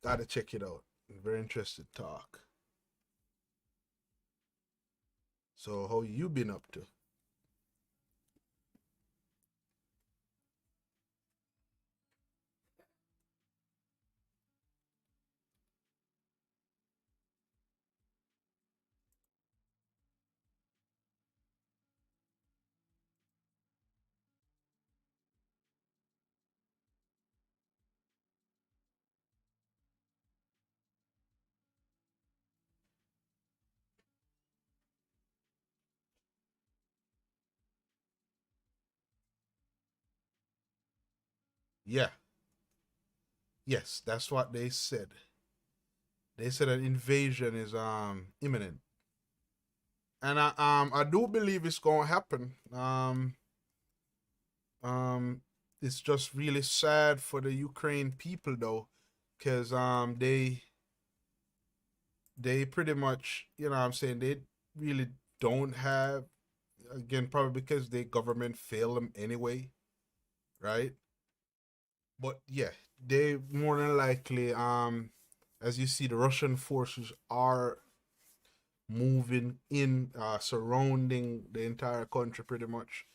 Gotta check it out. Very interested talk. So how you been up to? Yeah, yes, that's what they said. They said an invasion is imminent, and I do believe it's gonna happen. Um, it's just really sad for the Ukraine people though, because they pretty much, you know what I'm saying, they really don't have, again, probably because the government failed them anyway, right? But yeah, they more than likely, as you see, the Russian forces are moving in, surrounding the entire country pretty much.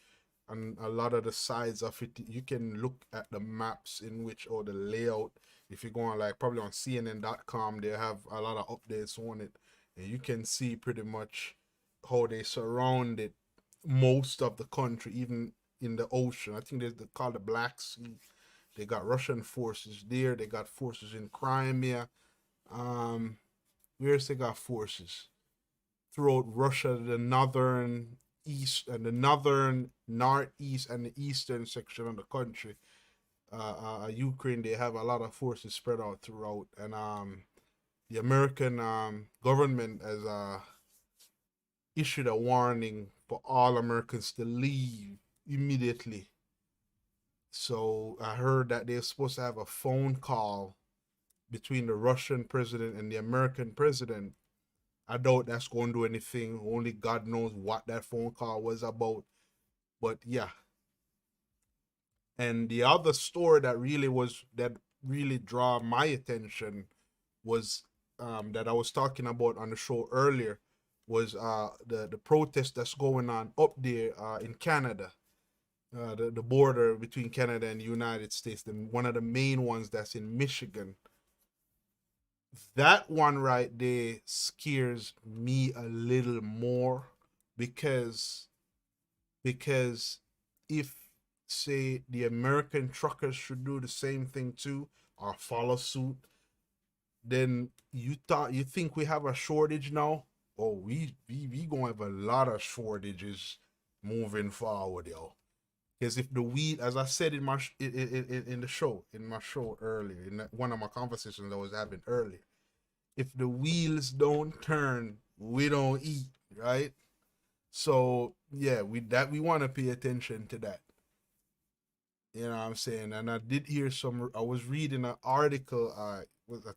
And a lot of the sides of it, you can look at the maps in which, or the layout. If you go on, like, probably on CNN.com, they have a lot of updates on it, and you can see pretty much how they surrounded most of the country, even in the ocean. I think they call the Black Sea. They got Russian forces there. They got forces in Crimea. Um, where's they got forces throughout Russia, the northern east and the northern northeast and the eastern section of the country. Ukraine, they have a lot of forces spread out throughout, and the American government has issued a warning for all Americans to leave immediately. So I heard that they're supposed to have a phone call between the Russian president and the American president. I doubt that's going to do anything. Only God knows what that phone call was about. But yeah. And the other story that really draw my attention was, that I was talking about on the show earlier, was the protest that's going on up there in Canada, the border between Canada and the United States. One of the main ones that's in Michigan. That one right there scares me a little more, because because if, say, the American truckers should do the same thing too, or follow suit, then you think we have a shortage now? Oh, we gonna have a lot of shortages moving forward, yo. Because if the wheel, as I said in my in the show, in my show earlier, in one of my conversations I was having earlier, if the wheels don't turn, we don't eat, right? So yeah, we want to pay attention to that. You know what I'm saying? And I did hear I was reading an article, I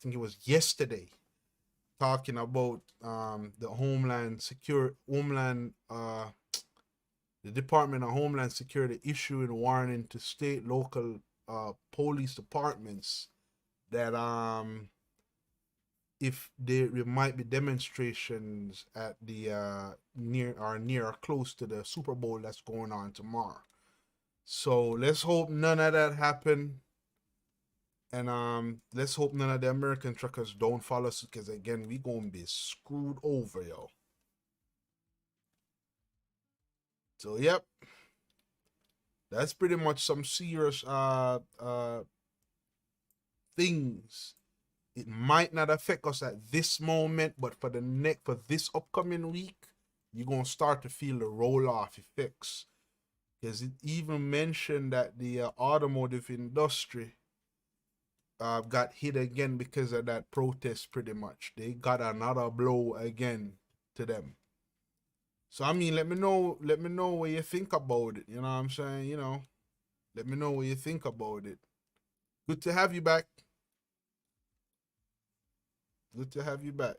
think it was yesterday, talking about the the Department of Homeland Security issuing a warning to state local police departments that if there might be demonstrations at the near or close to the Super Bowl that's going on tomorrow. So let's hope none of that happen. And let's hope none of the American truckers don't follow suit, because again, we gonna be screwed over, yo. So yep, that's pretty much some serious things. It might not affect us at this moment, but for this upcoming week, you're gonna start to feel the roll off effects. Because it even mentioned that the automotive industry got hit again because of that protest. Pretty much, they got another blow again to them. So I mean, let me know what you think about it. You know what I'm saying? Let me know what you think about it. Good to have you back. Good to have you back.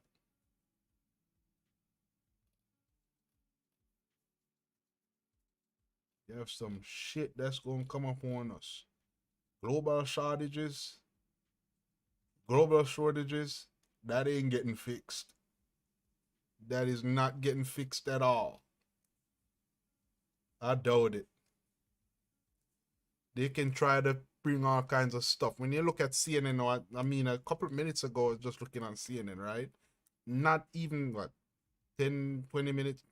You have some shit that's gonna come up on us. Global shortages, global shortages, that ain't getting fixed. That is not getting fixed at all. I doubt it. They can try to bring all kinds of stuff. When you look at CNN, or I mean, a couple of minutes ago, I was just looking on CNN, right? Not even, what, 10, 20 minutes,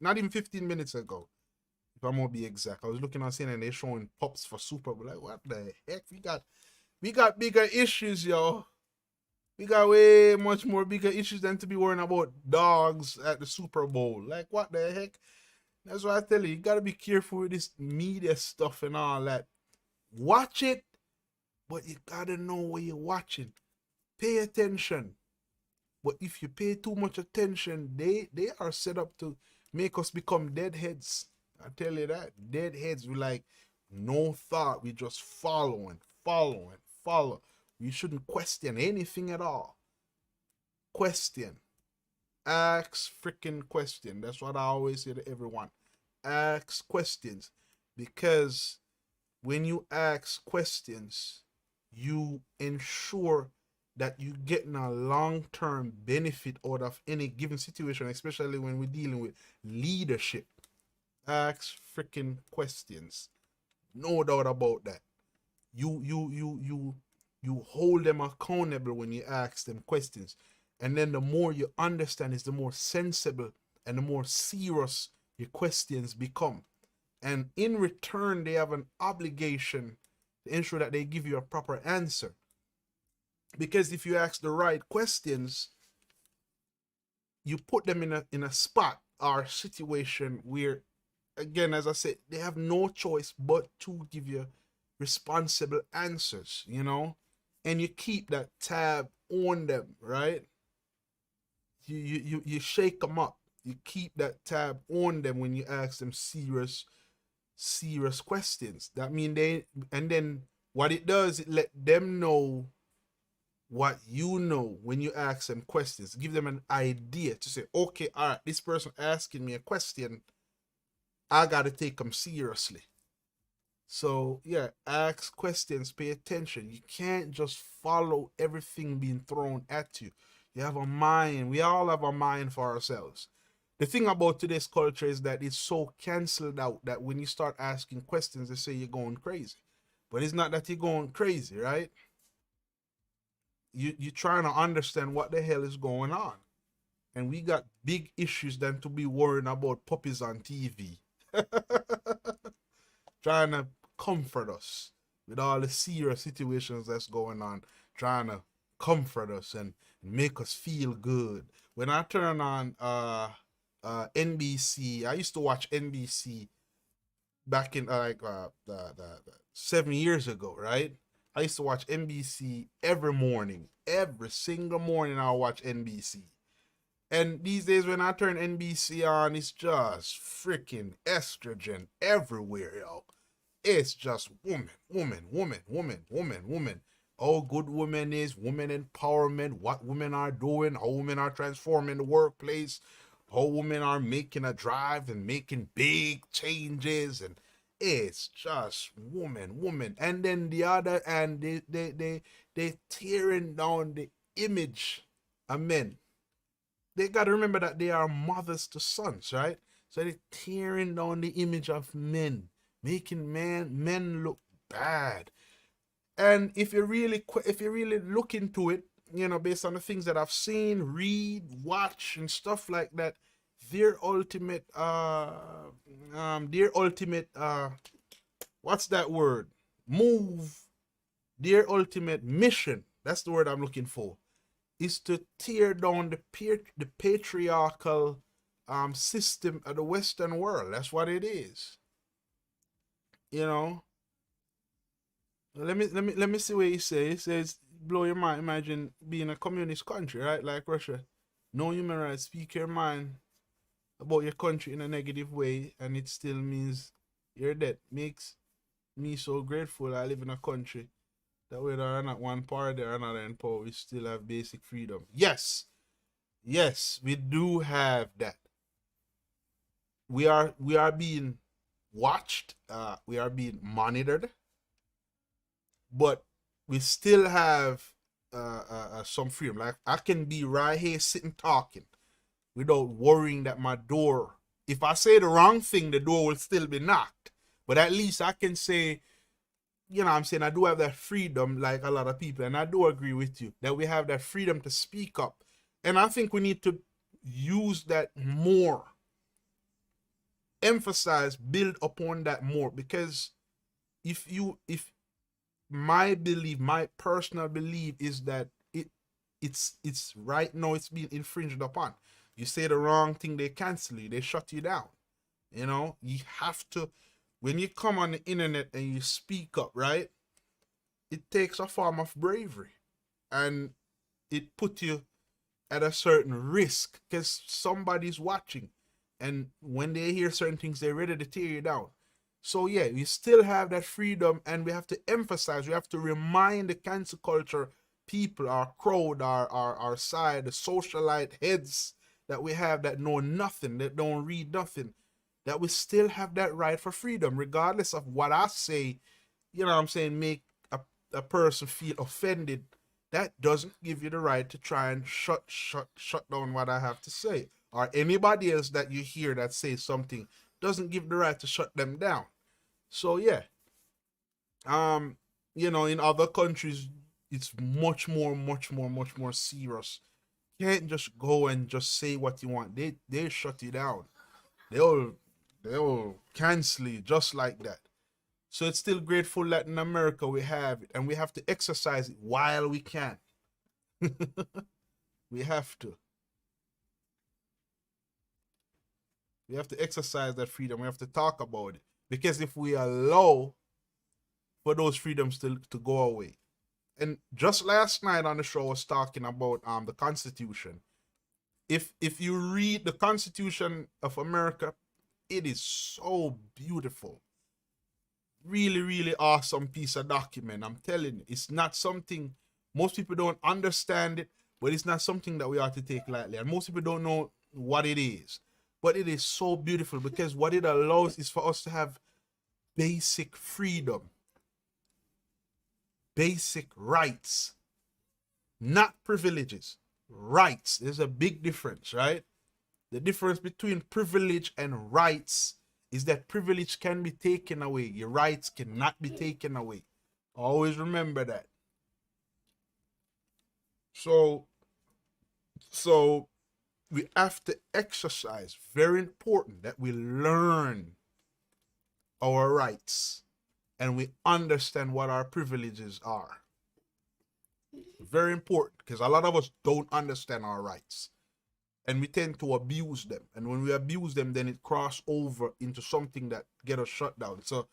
not even 15 minutes ago, if I'm gonna be exact. I was looking on CNN, they showing pops for Super Bowl. Like, what the heck? We got bigger issues, yo. We got way much more bigger issues than to be worrying about dogs at the Super Bowl. Like, what the heck? That's why I tell you gotta be careful with this media stuff and all that. Watch it, but you gotta know what you're watching. Pay attention. But if you pay too much attention, they are set up to make us become deadheads. I tell you that. Deadheads, we like no thought. We just follow and follow and follow. We shouldn't question anything at all. Question. Ask freaking question. That's what I always say to everyone. Ask questions. Because when you ask questions, you ensure that you're getting a long-term benefit out of any given situation, especially when we're dealing with leadership. Ask freaking questions. No doubt about that. You hold them accountable when you ask them questions. And then the more you understand is the more sensible and the more serious your questions become. And in return, they have an obligation to ensure that they give you a proper answer. Because if you ask the right questions, you put them in a spot or situation where, again, as I said, they have no choice but to give you responsible answers, and you keep that tab on them, right? You shake them up. You keep that tab on them when you ask them serious questions. That mean and then what it does, it let them know what you know when you ask them questions. Give them an idea to say, okay, all right, this person asking me a question, I gotta take them seriously. So yeah, ask questions, pay attention. You can't just follow everything being thrown at you. You have a mind. We all have a mind for ourselves. The thing about today's culture is that it's so canceled out that when you start asking questions, they say you're going crazy. But it's not that you're going crazy, right? You're trying to understand what the hell is going on. And we got big issues than to be worrying about puppies on TV. Trying to comfort us with all the serious situations that's going on, trying to comfort us and make us feel good. When I turn on NBC, I used to watch NBC back in 7 years ago, right? I used to watch NBC every morning. Every single morning I watch NBC. And these days when I turn NBC on, it's just freaking estrogen everywhere, yo. It's just woman, woman, woman, woman, woman, woman. How good women is, women empowerment, what women are doing, how women are transforming the workplace, how women are making a drive and making big changes, and it's just woman, woman. And then the other, and they tearing down the image of men. They gotta remember that they are mothers to sons, right? So they're tearing down the image of men, making men look bad. And if you really look into it, you know, based on the things that I've seen, read, watch, and stuff like that, their ultimate their ultimate what's that word? Move, their ultimate mission, that's the word I'm looking for, is to tear down the patriarchal system of the Western world. That's what it is. You know, let me see what he says. He says, blow your mind. Imagine being a communist country, right? Like Russia. No human rights. Speak your mind about your country in a negative way, and it still means you're dead. Makes me so grateful I live in a country that whether or not one party or another in power, we still have basic freedom. Yes, yes, we do have that. We are being watched. We are being monitored, but we still have some freedom. Like I can be right here sitting talking without worrying that my door, if I say the wrong thing, the door will still be knocked. But at least I can say, you know what I'm saying, I do have that freedom like a lot of people. And I do agree with you that we have that freedom to speak up. And I think we need to use that more, emphasize, build upon that more. Because if my belief, my personal belief is that it's right now it's being infringed upon. You say the wrong thing, they cancel you, they shut you down. You know, you have to, when you come on the internet and you speak up, right? It takes a form of bravery, and it put you at a certain risk because somebody's watching, and when they hear certain things, they're ready to tear you down. So yeah, we still have that freedom, and we have to emphasize, we have to remind the cancel culture people, our crowd, our side, the socialite heads that we have that know nothing, that don't read nothing, that we still have that right for freedom, regardless of what I say, you know what I'm saying, make a person feel offended. That doesn't give you the right to try and shut down what I have to say. Or anybody else that you hear that says something doesn't give the right to shut them down. So yeah, um, you know, in other countries, it's much more serious. You can't just go and just say what you want. They shut you down. They'll they'll cancel you just like that. So it's still grateful that in America we have it, and we have to exercise it while we can. we have to. We have to exercise that freedom. We have to talk about it. Because if we allow for those freedoms to go away. And just last night on the show I was talking about the Constitution. If you read the Constitution of America, it is so beautiful. Really, really awesome piece of document. I'm telling you, it's not something, most people don't understand it, but it's not something that we ought to take lightly. And most people don't know what it is. But it is so beautiful because what it allows is for us to have basic freedom, basic rights, not privileges, rights. There's a big difference, right? The difference between privilege and rights is that privilege can be taken away. Your rights cannot be taken away. Always remember that. So, so we have to exercise. Very important that we learn our rights and we understand what our privileges are. Very important because a lot of us don't understand our rights and we tend to abuse them. And when we abuse them, then it crosses over into something that get us shut down. So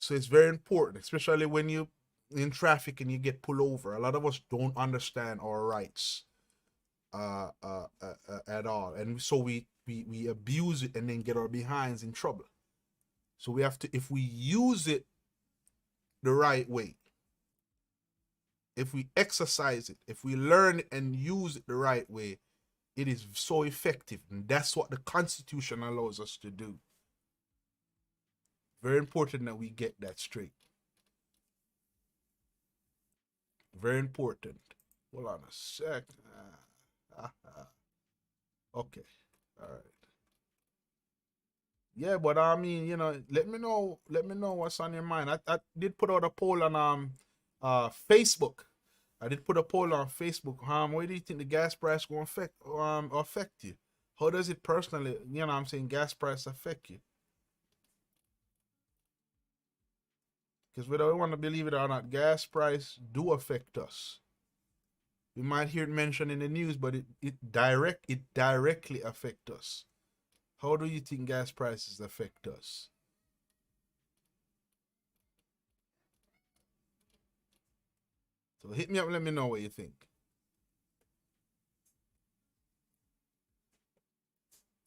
it's very important, especially when you in traffic and you get pulled over. A lot of us don't understand our rights at all, and so we abuse it and then get our behinds in trouble. So we have to, if we use it the right way, if we exercise it, if we learn it and use it the right way, it is so effective. And that's what the Constitution allows us to do. Very important that we get that straight. Very important. Hold on a sec. Okay. All right. Yeah, but I mean, you know, let me know what's on your mind. I did put out a poll on Facebook. I did put a poll on Facebook. Where do you think the gas price gonna affect you? How does it personally, you know what I'm saying, gas price affect you? Because whether we want to believe it or not, gas price do affect us. We might hear it mentioned in the news, but it directly affect us. How do you think gas prices affect us? So hit me up, let me know what you think.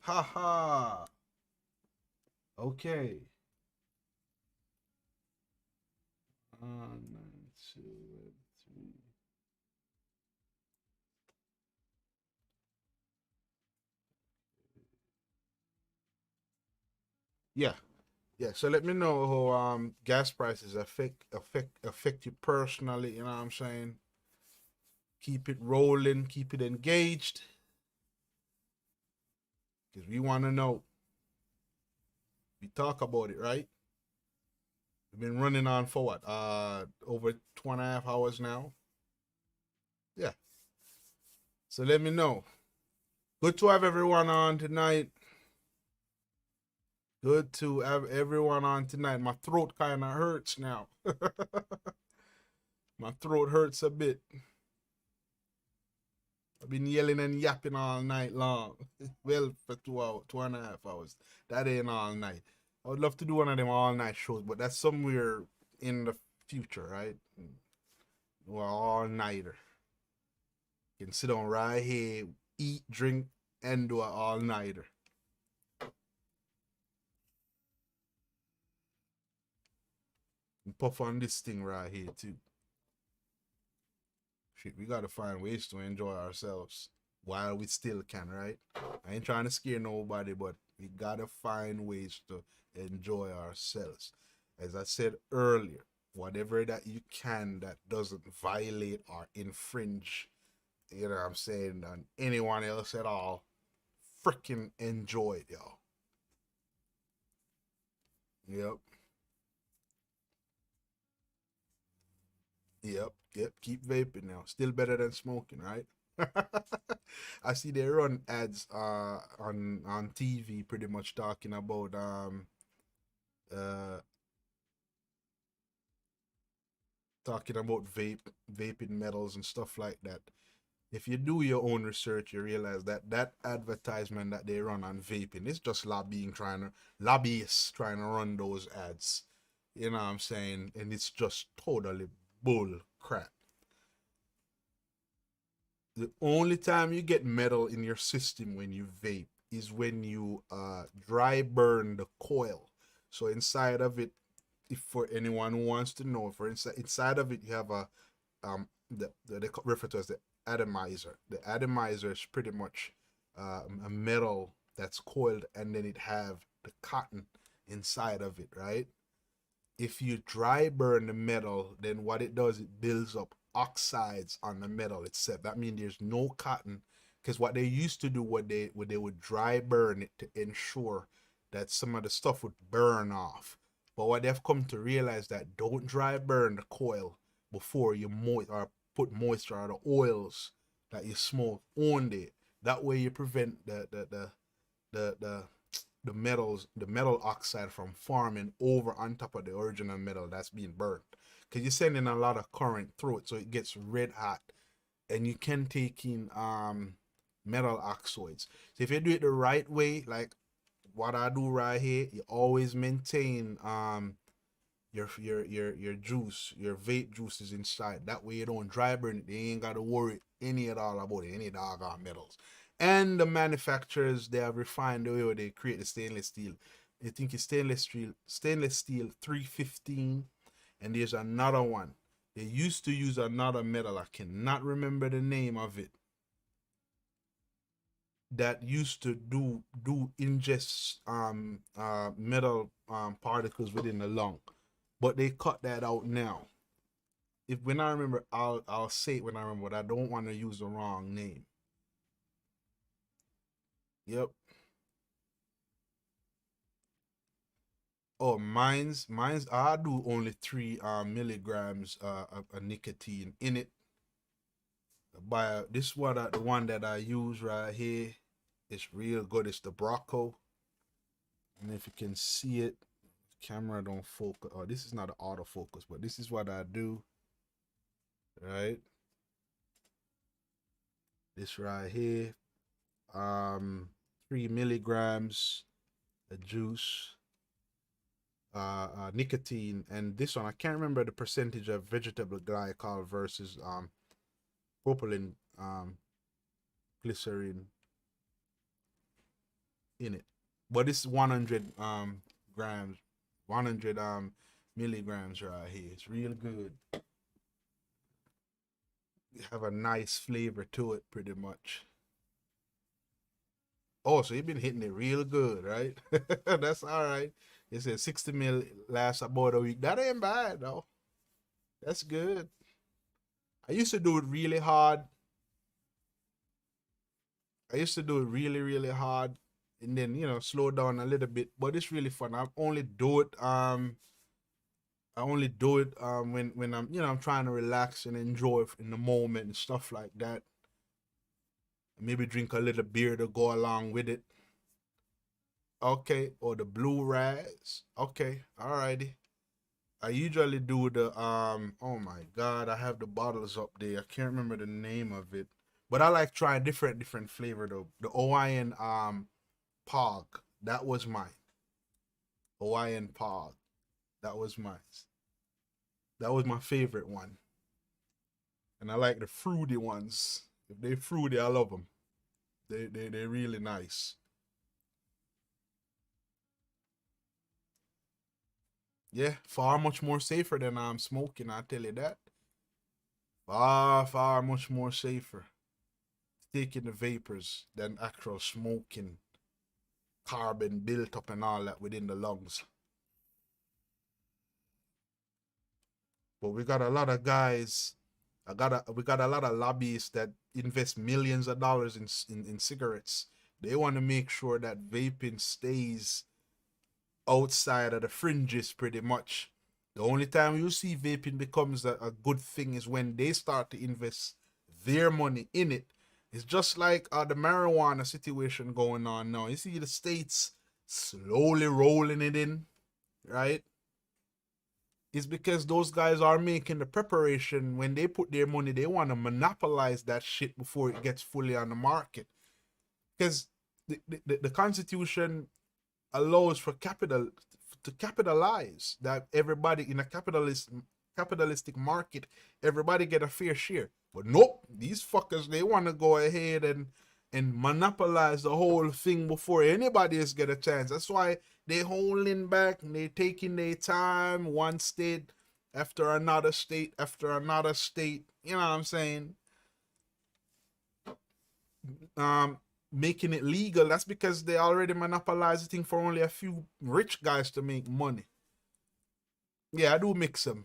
Ha ha. Okay. 9, 2, 3. Yeah, yeah. So let me know how gas prices affect you personally. You know what I'm saying? Keep it rolling, keep it engaged, because we want to know. We talk about it, right? We've been running on for what? Over 2.5 hours now. Yeah. So let me know. Good to have everyone on tonight. Good to have everyone on tonight. My throat kind of hurts now. My throat hurts a bit. I've been yelling and yapping all night long. Well, for 2 hours, 2.5 hours. That ain't all night. I would love to do one of them all night shows, but that's somewhere in the future, right? Well, all nighter. You can sit down right here, eat, drink, and do an all nighter. And puff on this thing right here too. Shit, we gotta find ways to enjoy ourselves while we still can, right? I ain't trying to scare nobody, but we gotta find ways to enjoy ourselves. As I said earlier, whatever that you can that doesn't violate or infringe, you know what I'm saying, on anyone else at all, freaking enjoy it, y'all. Yep, yep. Keep vaping now. Still better than smoking, right? I see they run ads on TV pretty much talking about uh vaping metals and stuff like that. If you do your own research, you realize that that advertisement that they run on vaping is just lobbyists trying to run those ads. You know what I'm saying? And it's just totally bull crap. The only time you get metal in your system when you vape is when you dry burn the coil. So inside of it, if for anyone who wants to know, for inside of it you have a they refer to as the atomizer. The atomizer is pretty much a metal that's coiled, and then it have the cotton inside of it, right? If you dry burn the metal, then what it does, it builds up oxides on the metal itself. That means there's no cotton. Because what they used to do, what they would dry burn it to ensure that some of the stuff would burn off. But what they've come to realize, that don't dry burn the coil before you or put moisture or the oils that you smoke on it. That way you prevent the the metals, the metal oxide from forming over on top of the original metal that's being burnt. Because you're sending a lot of current through it, so it gets red hot, and you can take in metal oxides. So if you do it the right way, like what I do right here, you always maintain your juice, your vape juice is inside. That way you don't dry burn it. You ain't gotta worry any at all about it, any doggone metals. And the manufacturers, they have refined the way where they create the stainless steel. They think it's stainless steel 315, and there's another one. They used to use another metal. I cannot remember the name of it. That used to do ingest metal particles within the lung, but they cut that out now. If when I remember, I'll say it when I remember, but I don't want to use the wrong name. Yep. Oh, mine's I do only 3 milligrams of nicotine in it. By this one, the one that I use right here, it's real good. It's the Brocco, and if you can see it, camera don't focus. Oh, this is not an autofocus, but this is what I do. Right, this right here, 3 milligrams of juice, nicotine, and this one I can't remember the percentage of vegetable glycol versus propylene glycerin in it, but it's 100 grams, 100 milligrams right here. It's real good. Have a nice flavor to it, pretty much. Oh, so you've been hitting it real good, right? That's all right. It says 60 mil lasts about a week. That ain't bad though. That's good. I used to do it really hard. I used to do it really, really hard, and then slow down a little bit. But it's really fun. I only do it when I'm trying to relax and enjoy in the moment and stuff like that. Maybe drink a little beer to go along with it. Okay, or the blue raz. Okay, alrighty. I usually do the oh my god, I have the bottles up there. I can't remember the name of it. But I like trying different flavor though. The Hawaiian Pog. That was mine. Hawaiian Pog. That was mine. That was my favorite one. And I like the fruity ones. If they fruity, I love them. They're really nice. Yeah, far much more safer than I'm smoking. I tell you that. Far much more safer taking the vapors than actual smoking, carbon built up and all that within the lungs. But we got a lot of guys. We got a lot of lobbyists that invest millions of dollars in cigarettes. They want to make sure that vaping stays outside of the fringes pretty much. The only time you see vaping becomes a good thing is when they start to invest their money in it. It's just like the marijuana situation going on now. You see the states slowly rolling it in, right? It's because those guys are making the preparation. When they put their money, they want to monopolize that shit before it gets fully on the market. Because the Constitution allows for capital to capitalize, that everybody in a capitalistic market, everybody get a fair share. But nope, these fuckers, they want to go ahead and monopolize the whole thing before anybody else get a chance. That's why they holding back and they taking their time, one state after another state after another state. You know what I'm saying? Making it legal. That's because they already monopolize the thing for only a few rich guys to make money. Yeah, I do mix them.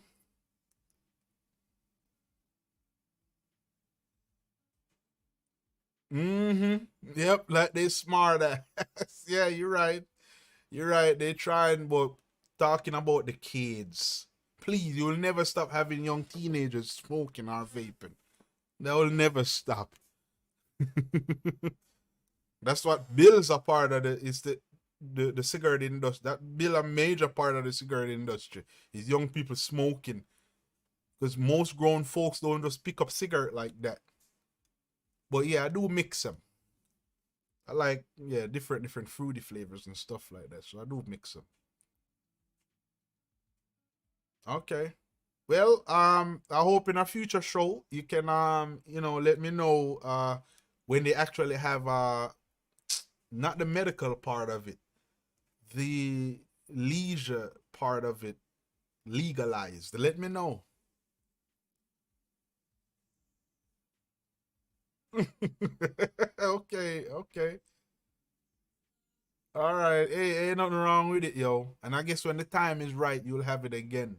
Mm-hmm. Yep, like they smart ass. Yeah, you're right. You're right. They trying, but talking about the kids. Please, you'll never stop having young teenagers smoking or vaping. That will never stop. That's what bills are part of the cigarette industry. That bill a major part of the cigarette industry is young people smoking. Because most grown folks don't just pick up cigarette like that. But yeah, I do mix them. I like different fruity flavors and stuff like that. So I do mix them. Okay. Well, I hope in a future show you can let me know when they actually have not the medical part of it, the leisure part of it legalized. Let me know. Okay, okay. All right. Hey, ain't nothing wrong with it, yo. And I guess when the time is right, you'll have it again.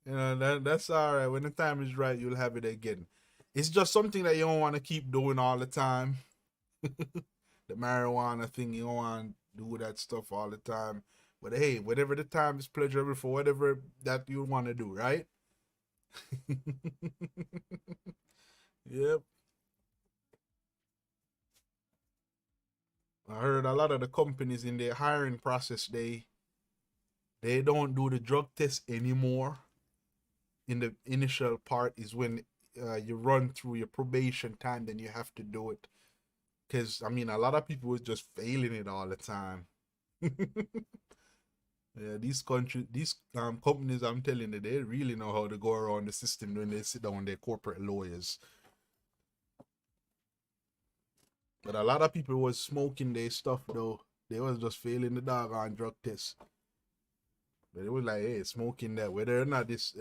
That's all right. When the time is right, you'll have it again. It's just something that you don't want to keep doing all the time. The marijuana thing, you don't want do that stuff all the time. But hey, whatever the time is pleasurable for whatever that you want to do, right? Yep. I heard a lot of the companies in their hiring process, they don't do the drug test anymore. In the initial part is when you run through your probation time, then you have to do it. Because I mean, a lot of people was just failing it all the time. Yeah, these companies, I'm telling you, they really know how to go around the system when they sit down with their corporate lawyers. But a lot of people was smoking their stuff though. They was just failing the doggone drug test. But it was like, hey, smoking that, whether or not this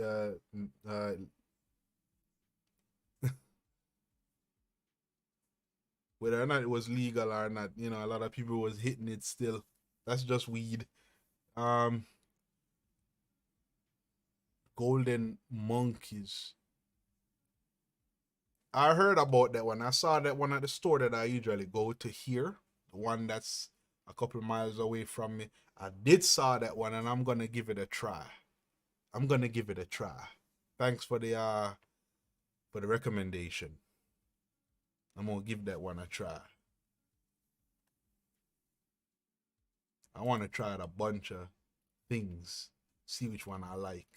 whether or not it was legal or not, you know, a lot of people was hitting it still. That's just weed. Um, Golden monkeys. I heard about that one. I saw that one at the store that I usually go to here, the one that's a couple miles away from me. I did saw that one, and I'm gonna give it a try. I'm gonna give it a try. Thanks for the recommendation. I'm gonna give that one a try. I want to try out a bunch of things, see which one I like.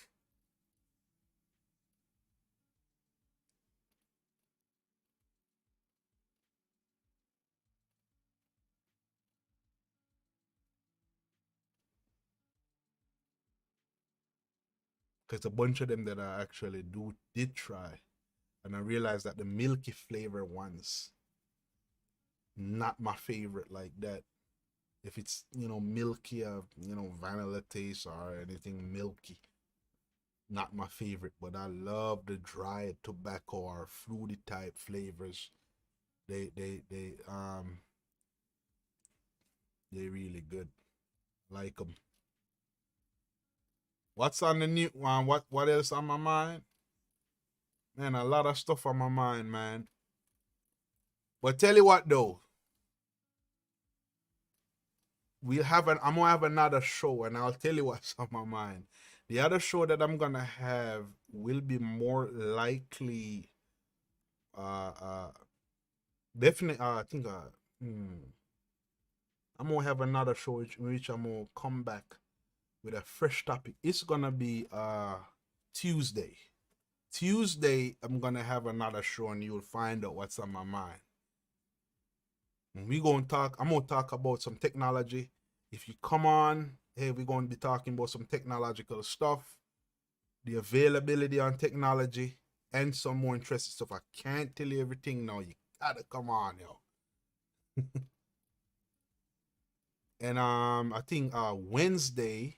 Because a bunch of them that I actually did try, and I realized that the milky flavor ones, not my favorite like that. If it's, you know, milky, you know, vanilla taste or anything milky, not my favorite. But I love the dried tobacco or fruity type flavors. They they really good. Like them. What's on the new one? What else on my mind? Man, a lot of stuff on my mind, man. But tell you what though, I'm gonna have another show, and I'll tell you what's on my mind. The other show that I'm gonna have will be more likely, uh, definitely. I think, I'm gonna have another show which I'm gonna come back with a fresh topic. It's gonna be Tuesday. Tuesday, I'm gonna have another show, and you'll find out what's on my mind. When we gonna talk, I'm gonna talk about some technology. If you come on, hey, we're gonna be talking about some technological stuff, the availability on technology, and some more interesting stuff. I can't tell you everything now. You gotta come on, yo. And I think Wednesday,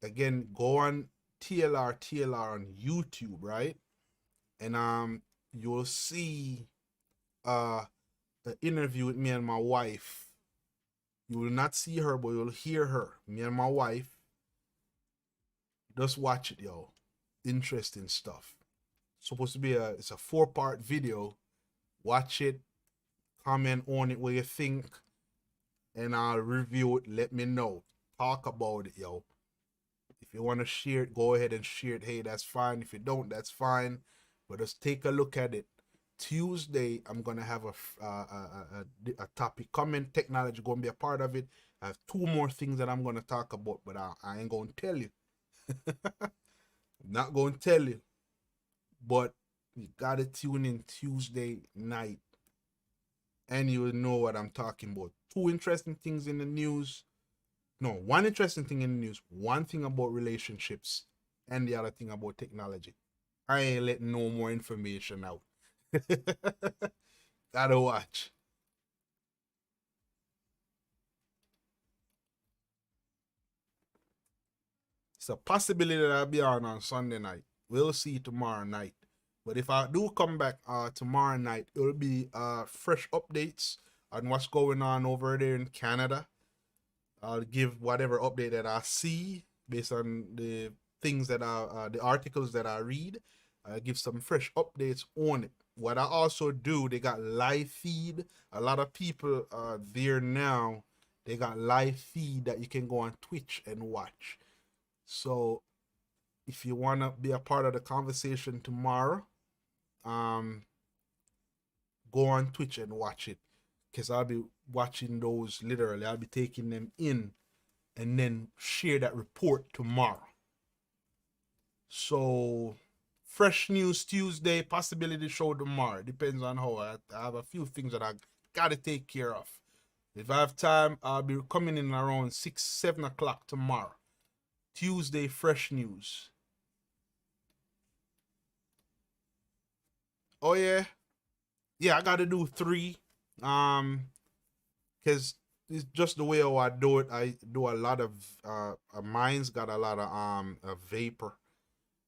again, go on TLR on YouTube, right? And you'll see an interview with me and my wife. You will not see her, but you'll hear her. Me and my wife. Just watch it, yo. Interesting stuff. Supposed to be it's a 4-part video. Watch it, comment on it what you think, and I'll review it. Let me know. Talk about it, yo. If you want to share it, go ahead and share it. Hey, that's fine. If you don't, that's fine. But just take a look at it. Tuesday, I'm gonna have a topic. Comment technology gonna be a part of it. I have 2 more things that I'm gonna talk about, but I ain't gonna tell you. Not gonna tell you. But you gotta tune in Tuesday night, and you will know what I'm talking about. 2 interesting things in the news. No, 1 interesting thing in the news. 1 thing about relationships, and the other thing about technology. I ain't letting no more information out. Gotta watch. It's a possibility that I'll be on Sunday night. We'll see tomorrow night. But if I do come back tomorrow night, it'll be fresh updates on what's going on over there in Canada. I'll give whatever update that I see based on the things that the articles that I read. I'll give some fresh updates on it. What I also do, they got live feed. A lot of people are there now They got live feed that you can go on Twitch and watch. So if you want to be a part of the conversation tomorrow, um, go on Twitch and watch it, because I'll be watching those literally. I'll be taking them in and then share that report tomorrow. So, Fresh News Tuesday, possibility show tomorrow. Depends on how I have a few things that I gotta take care of. If I have time, I'll be coming in around 6, 7 o'clock tomorrow. Tuesday, Fresh News. Oh yeah, yeah. I gotta do 3, because it's just the way how I do it. I do a lot of mine's got a lot of vapor.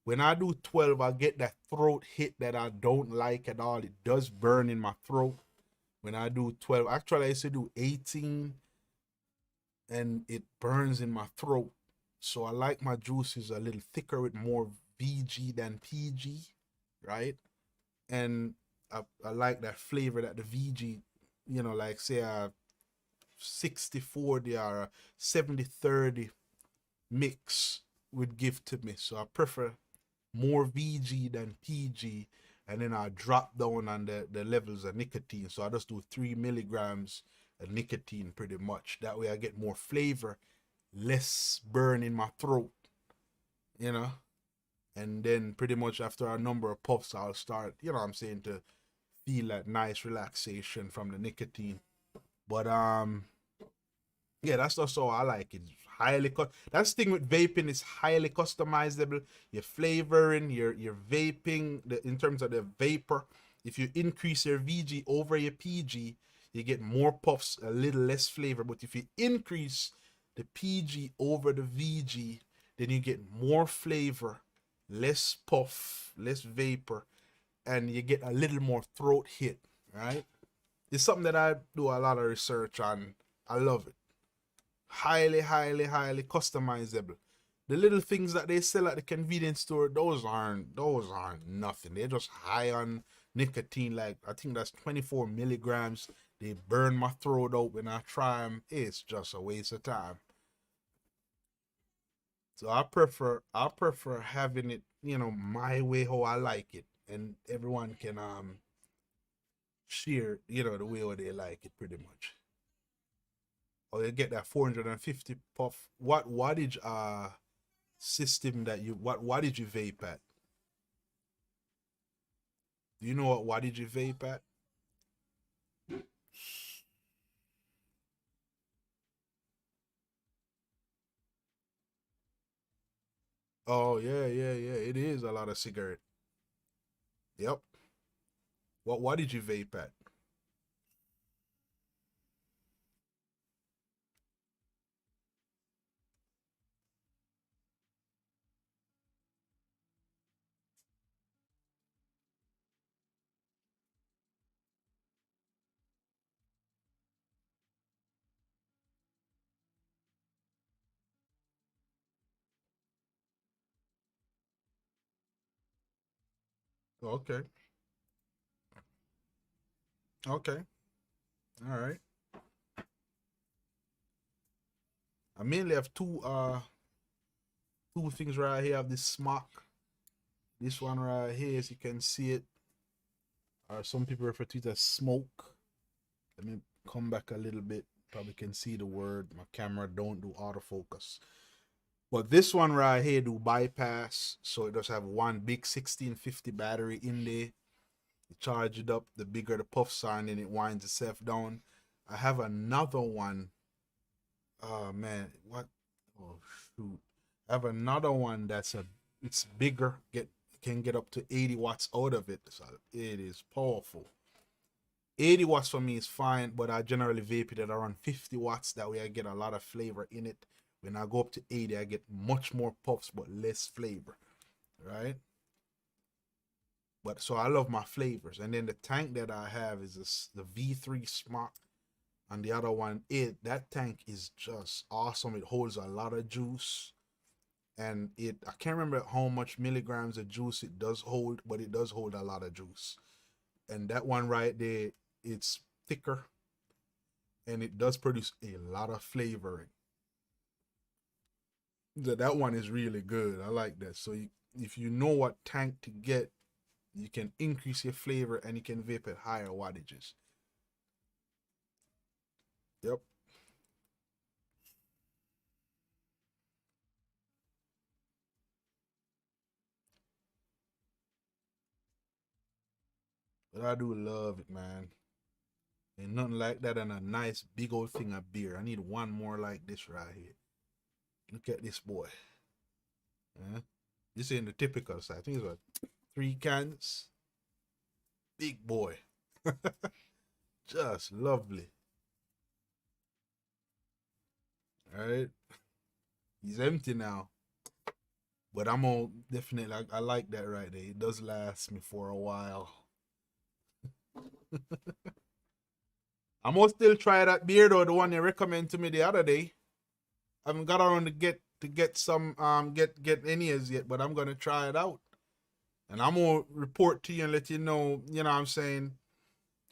When I do 12, I get that throat hit that I don't like at all. It does burn in my throat when I do 12. Actually, I used to do 18 and it burns in my throat. So I like my juices a little thicker with more VG than PG, right? And I like that flavor that the VG, like say a 60-40 or a 70-30 mix would give to me. So I prefer more VG than PG, and then I drop down on the levels of nicotine. So I just do 3 milligrams of nicotine pretty much. That way I get more flavor, less burn in my throat, you know. And then pretty much after a number of puffs, I'll start, to feel that nice relaxation from the nicotine. But yeah, that's just how I like it. That's the thing with vaping, is highly customizable. Your flavoring, your vaping, in terms of the vapor. If you increase your VG over your PG, you get more puffs, a little less flavor. But if you increase the PG over the VG, then you get more flavor, less puff, less vapor, and you get a little more throat hit, right? It's something that I do a lot of research on. I love it. Highly, highly, highly customizable. The little things that they sell at the convenience store, those aren't nothing. They're just high on nicotine. Like, I think that's 24 milligrams. They burn my throat out when I try them. It's just a waste of time. So I prefer having it, my way, how I like it, and everyone can share, the way how they like it pretty much. Or you get that 450 puff. What wattage system that what did you vape at? Do you know what wattage you vape at? Oh yeah, yeah, yeah. It is a lot of cigarette. Yep. What did you vape at? Okay. Okay. All right. I mainly have two things right here. I have this smock. This one right here, as you can see it, or some people refer to it as smoke. Let me come back a little bit. Probably can see the word. My camera don't do autofocus. But this one right here do bypass. So it does have one big 1650 battery in there. You charge it up, the bigger the puffs are, and then it winds itself down. I have another one. Oh man, what? Oh shoot! I have another one it's bigger. Can get up to 80 watts out of it. So it is powerful. 80 watts for me is fine, but I generally vape it at around 50 watts. That way I get a lot of flavor in it. When I go up to 80, I get much more puffs but less flavor, right? But so I love my flavors. And then the tank that I have is the V3 Smock. And the other one, that tank is just awesome. It holds a lot of juice. And I can't remember how much milligrams of juice it does hold, but it does hold a lot of juice. And that one right there, it's thicker. and it does produce a lot of flavoring. That one is really good. I like that. So if you know what tank to get, you can increase your flavor and you can vape at higher wattages. Yep. But I do love it, man. Ain't nothing like that and a nice big old thing of beer. I need one more like this right here. Look at this boy. This ain't the typical size. I think it's what, 3 cans. Big boy. Just lovely. All right. He's empty now. But I'm gonna definitely, I like that right there. It does last me for a while. I'm gonna still try that beer though, the one you recommended to me the other day. I haven't got around to get some get any as yet, but I'm gonna try it out. And I'm gonna report to you and let you know, you know what I'm saying,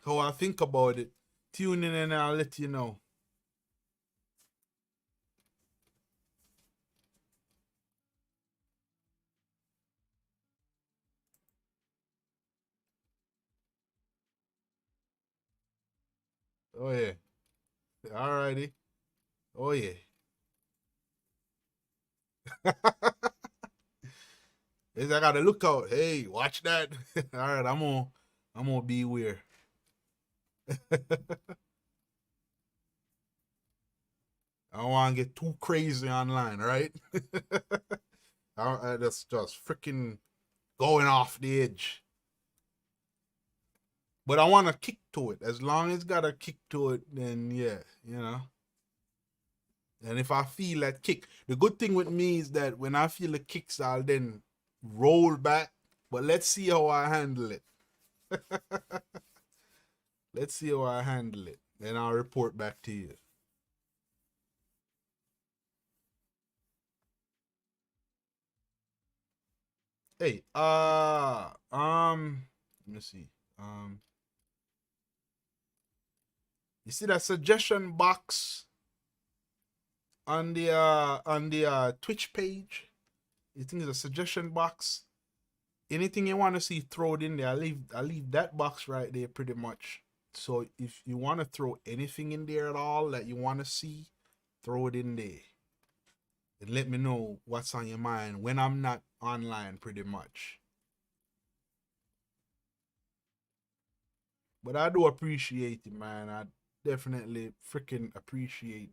how I think about it. Tune in and I'll let you know. Oh yeah. Alrighty. Oh yeah. I gotta look out. Hey, watch that. Alright, I'm gonna beware. I don't wanna get too crazy online, right? That's just freaking going off the edge. But I want to kick to it. As long as it's got a kick to it, then yeah, you know. And if I feel that kick, the good thing with me is that when I feel the kicks, I'll then roll back. But let's see how I handle it. Let's see how I handle it. Then I'll report back to you. Hey, let me see. You see that suggestion box on the Twitch page? You think it's a suggestion box? Anything you want to see, throw it in there. I leave that box right there pretty much. So if you want to throw anything in there at all that you want to see, throw it in there. And let me know what's on your mind when I'm not online pretty much. But I do appreciate it, man. I definitely freaking appreciate,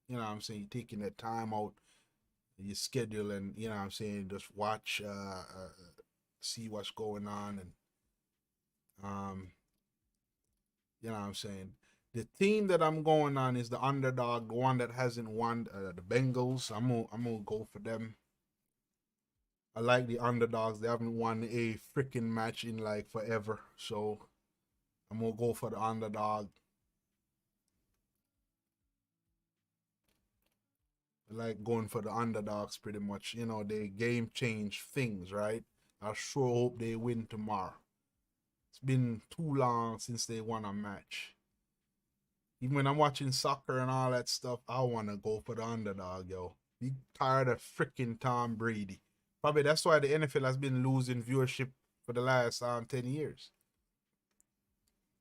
you know what I'm saying, taking that time out, your schedule, and, you know what I'm saying, just watch, see what's going on. And, you know what I'm saying. The team that I'm going on is the underdog, the one that hasn't won, the Bengals. I'm gonna go for them. I like the underdogs. They haven't won a freaking match in like forever, so I'm gonna go for the underdog. I like going for the underdogs pretty much. You know, they game change things, right? I sure hope they win tomorrow. It's been too long since they won a match. Even when I'm watching soccer and all that stuff, I want to go for the underdog, yo. Be tired of freaking Tom Brady. Probably that's why the NFL has been losing viewership for the last 10 years.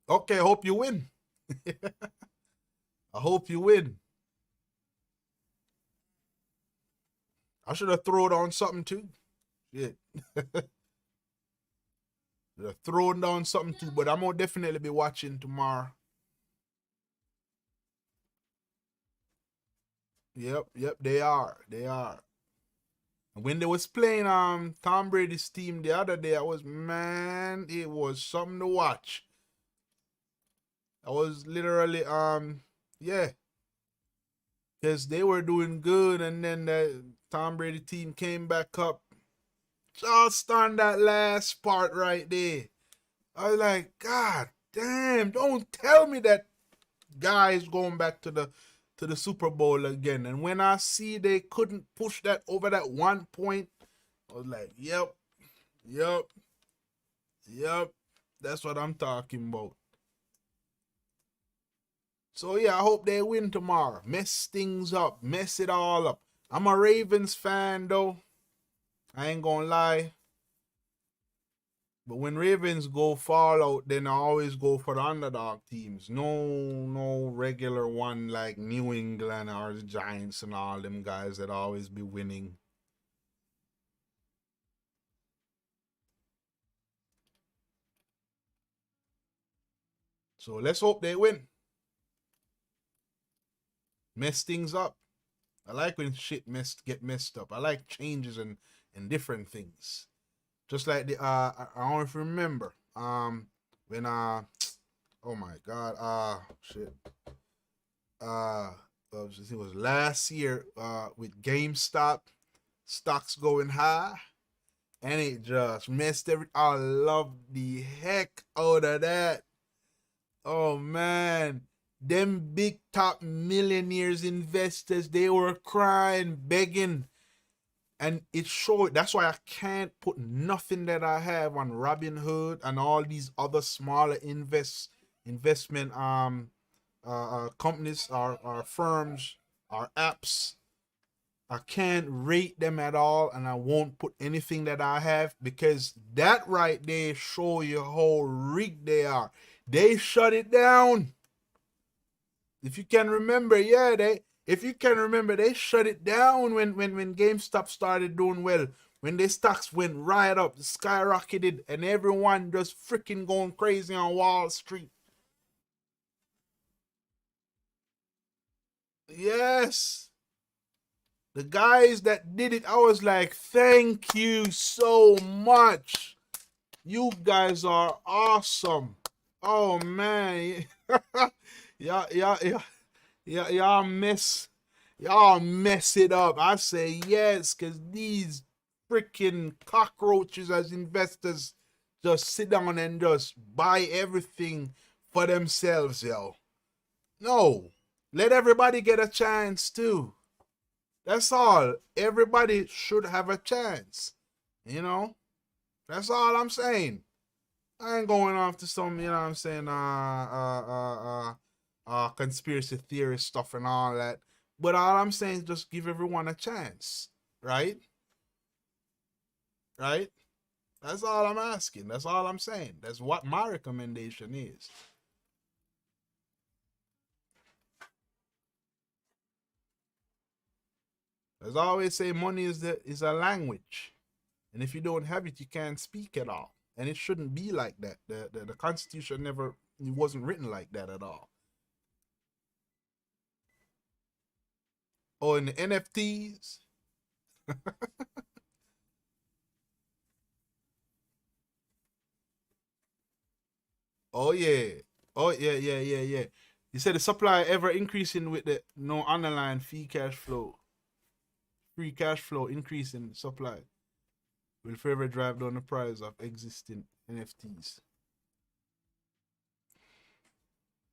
Okay, I hope you win. I hope you win. I should have thrown on something too. Shit. Thrown down something too, but I'm gonna definitely be watching tomorrow. Yep, they are. They are. When they was playing Tom Brady's team the other day, I was, man, it was something to watch. I was literally yeah, because they were doing good, and then the Tom Brady team came back up just on that last part right there. I was like, God damn, don't tell me that guy is going back to the Super Bowl again. And when I see they couldn't push that over that 1 point, I was like, yep, yep, yep. That's what I'm talking about. So yeah, I hope they win tomorrow. Mess things up, mess it all up. I'm a Ravens fan though. I ain't gonna lie. But when Ravens go fall out, then I always go for the underdog teams. No regular one like New England or the Giants and all them guys that always be winning. So let's hope they win. Mess things up. I like when shit get messed up. I like changes and different things. Just like the I don't know if you remember when oh my god shit it was last year with GameStop stocks going high and it just messed every. I love the heck out of that. Oh man, them big top millionaires investors, they were crying, begging, and it showed. That's why I can't put nothing that I have on Robinhood and all these other smaller investment companies or firms or apps. I can't rate them at all, and I won't put anything that I have because that right there show you how rigged they are. They shut it down. If you can remember, yeah, if you can remember, they shut it down when GameStop started doing well. When their stocks went right up, skyrocketed, and everyone just freaking going crazy on Wall Street. Yes. The guys that did it, I was like, thank you so much. You guys are awesome. Oh man. Y'all mess it up. I say yes, cause these freaking cockroaches as investors just sit down and just buy everything for themselves, yo. No. Let everybody get a chance too. That's all. Everybody should have a chance. You know? That's all I'm saying. I ain't going off to some, you know what I'm saying, conspiracy theory stuff and all that. But all I'm saying is just give everyone a chance. Right? Right? That's all I'm asking. That's all I'm saying. That's what my recommendation is. As I always say, money is a language. And if you don't have it, you can't speak at all. And it shouldn't be like that. The Constitution never, it wasn't written like that at all. Oh, in the NFTs. Oh yeah. Oh yeah. You said the supply ever increasing with the no underlying free cash flow increasing supply will further drive down the price of existing NFTs.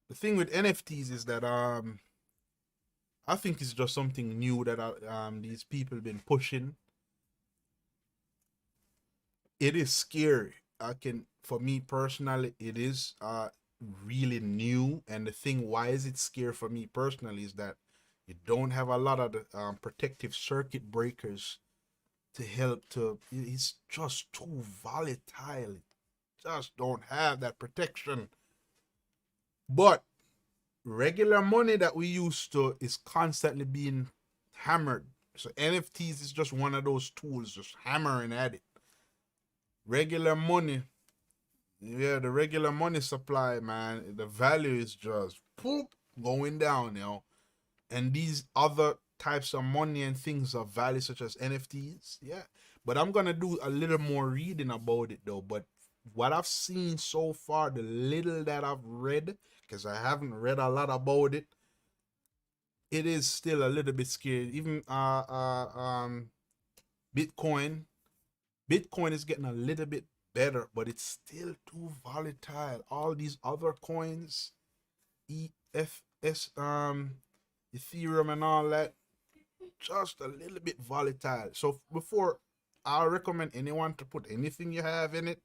The thing with NFTs is that I think it's just something new that these people been pushing. It is scary. I can, for me personally, it is really new. And the thing, why is it scary for me personally, is that you don't have a lot of the protective circuit breakers to help to. It's just too volatile. Just don't have that protection. But regular money that we used to is constantly being hammered. So NFTs is just one of those tools, just hammering at it. Regular money, yeah, the regular money supply, man, the value is just poop going down, you know. And these other types of money and things of value, such as NFTs, yeah. But I'm gonna do a little more reading about it though. But what I've seen so far, the little that I've read, because I haven't read a lot about it, it is still a little bit scary. Even Bitcoin, Bitcoin is getting a little bit better, but it's still too volatile. All these other coins, EFS, Ethereum, and all that, just a little bit volatile. So before I recommend anyone to put anything you have in it,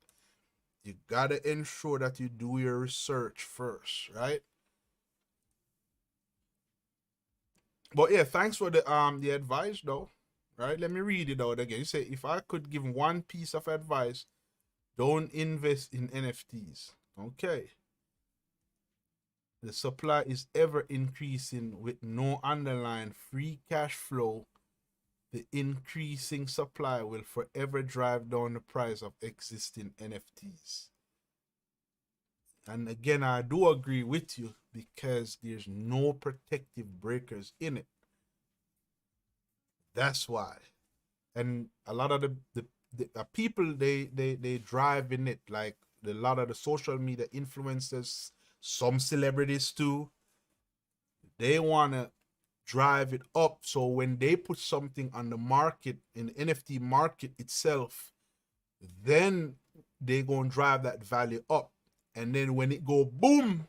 you gotta ensure that you do your research first, right? But yeah, thanks for the advice though. Right? Let me read it out again. You say if I could give one piece of advice, don't invest in NFTs. Okay. The supply is ever increasing with no underlying free cash flow. The increasing supply will forever drive down the price of existing NFTs. And again, I do agree with you because there's no protective breakers in it. That's why. And a lot of the people they drive in it, like a lot of the social media influencers, some celebrities too, they want to drive it up. So when they put something on the market, in the NFT market itself, then they gonna drive that value up. And then when it go boom,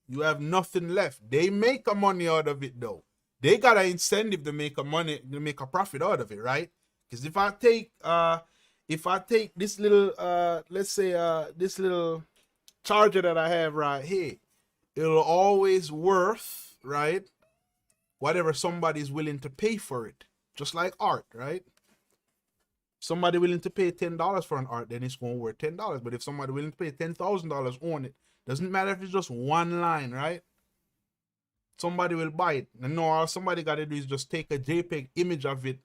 you have nothing left. They make a money out of it though. They got an incentive to make a money, to make a profit out of it, right? Because if I take this little let's say this little charger that I have right here, it'll always worth, right, whatever somebody's willing to pay for it. Just like art, right? Somebody willing to pay $10 for an art, then it's going to worth $10. But if somebody willing to pay $10,000 on it, doesn't matter if it's just one line, right? Somebody will buy it. And no, all somebody got to do is just take a JPEG image of it,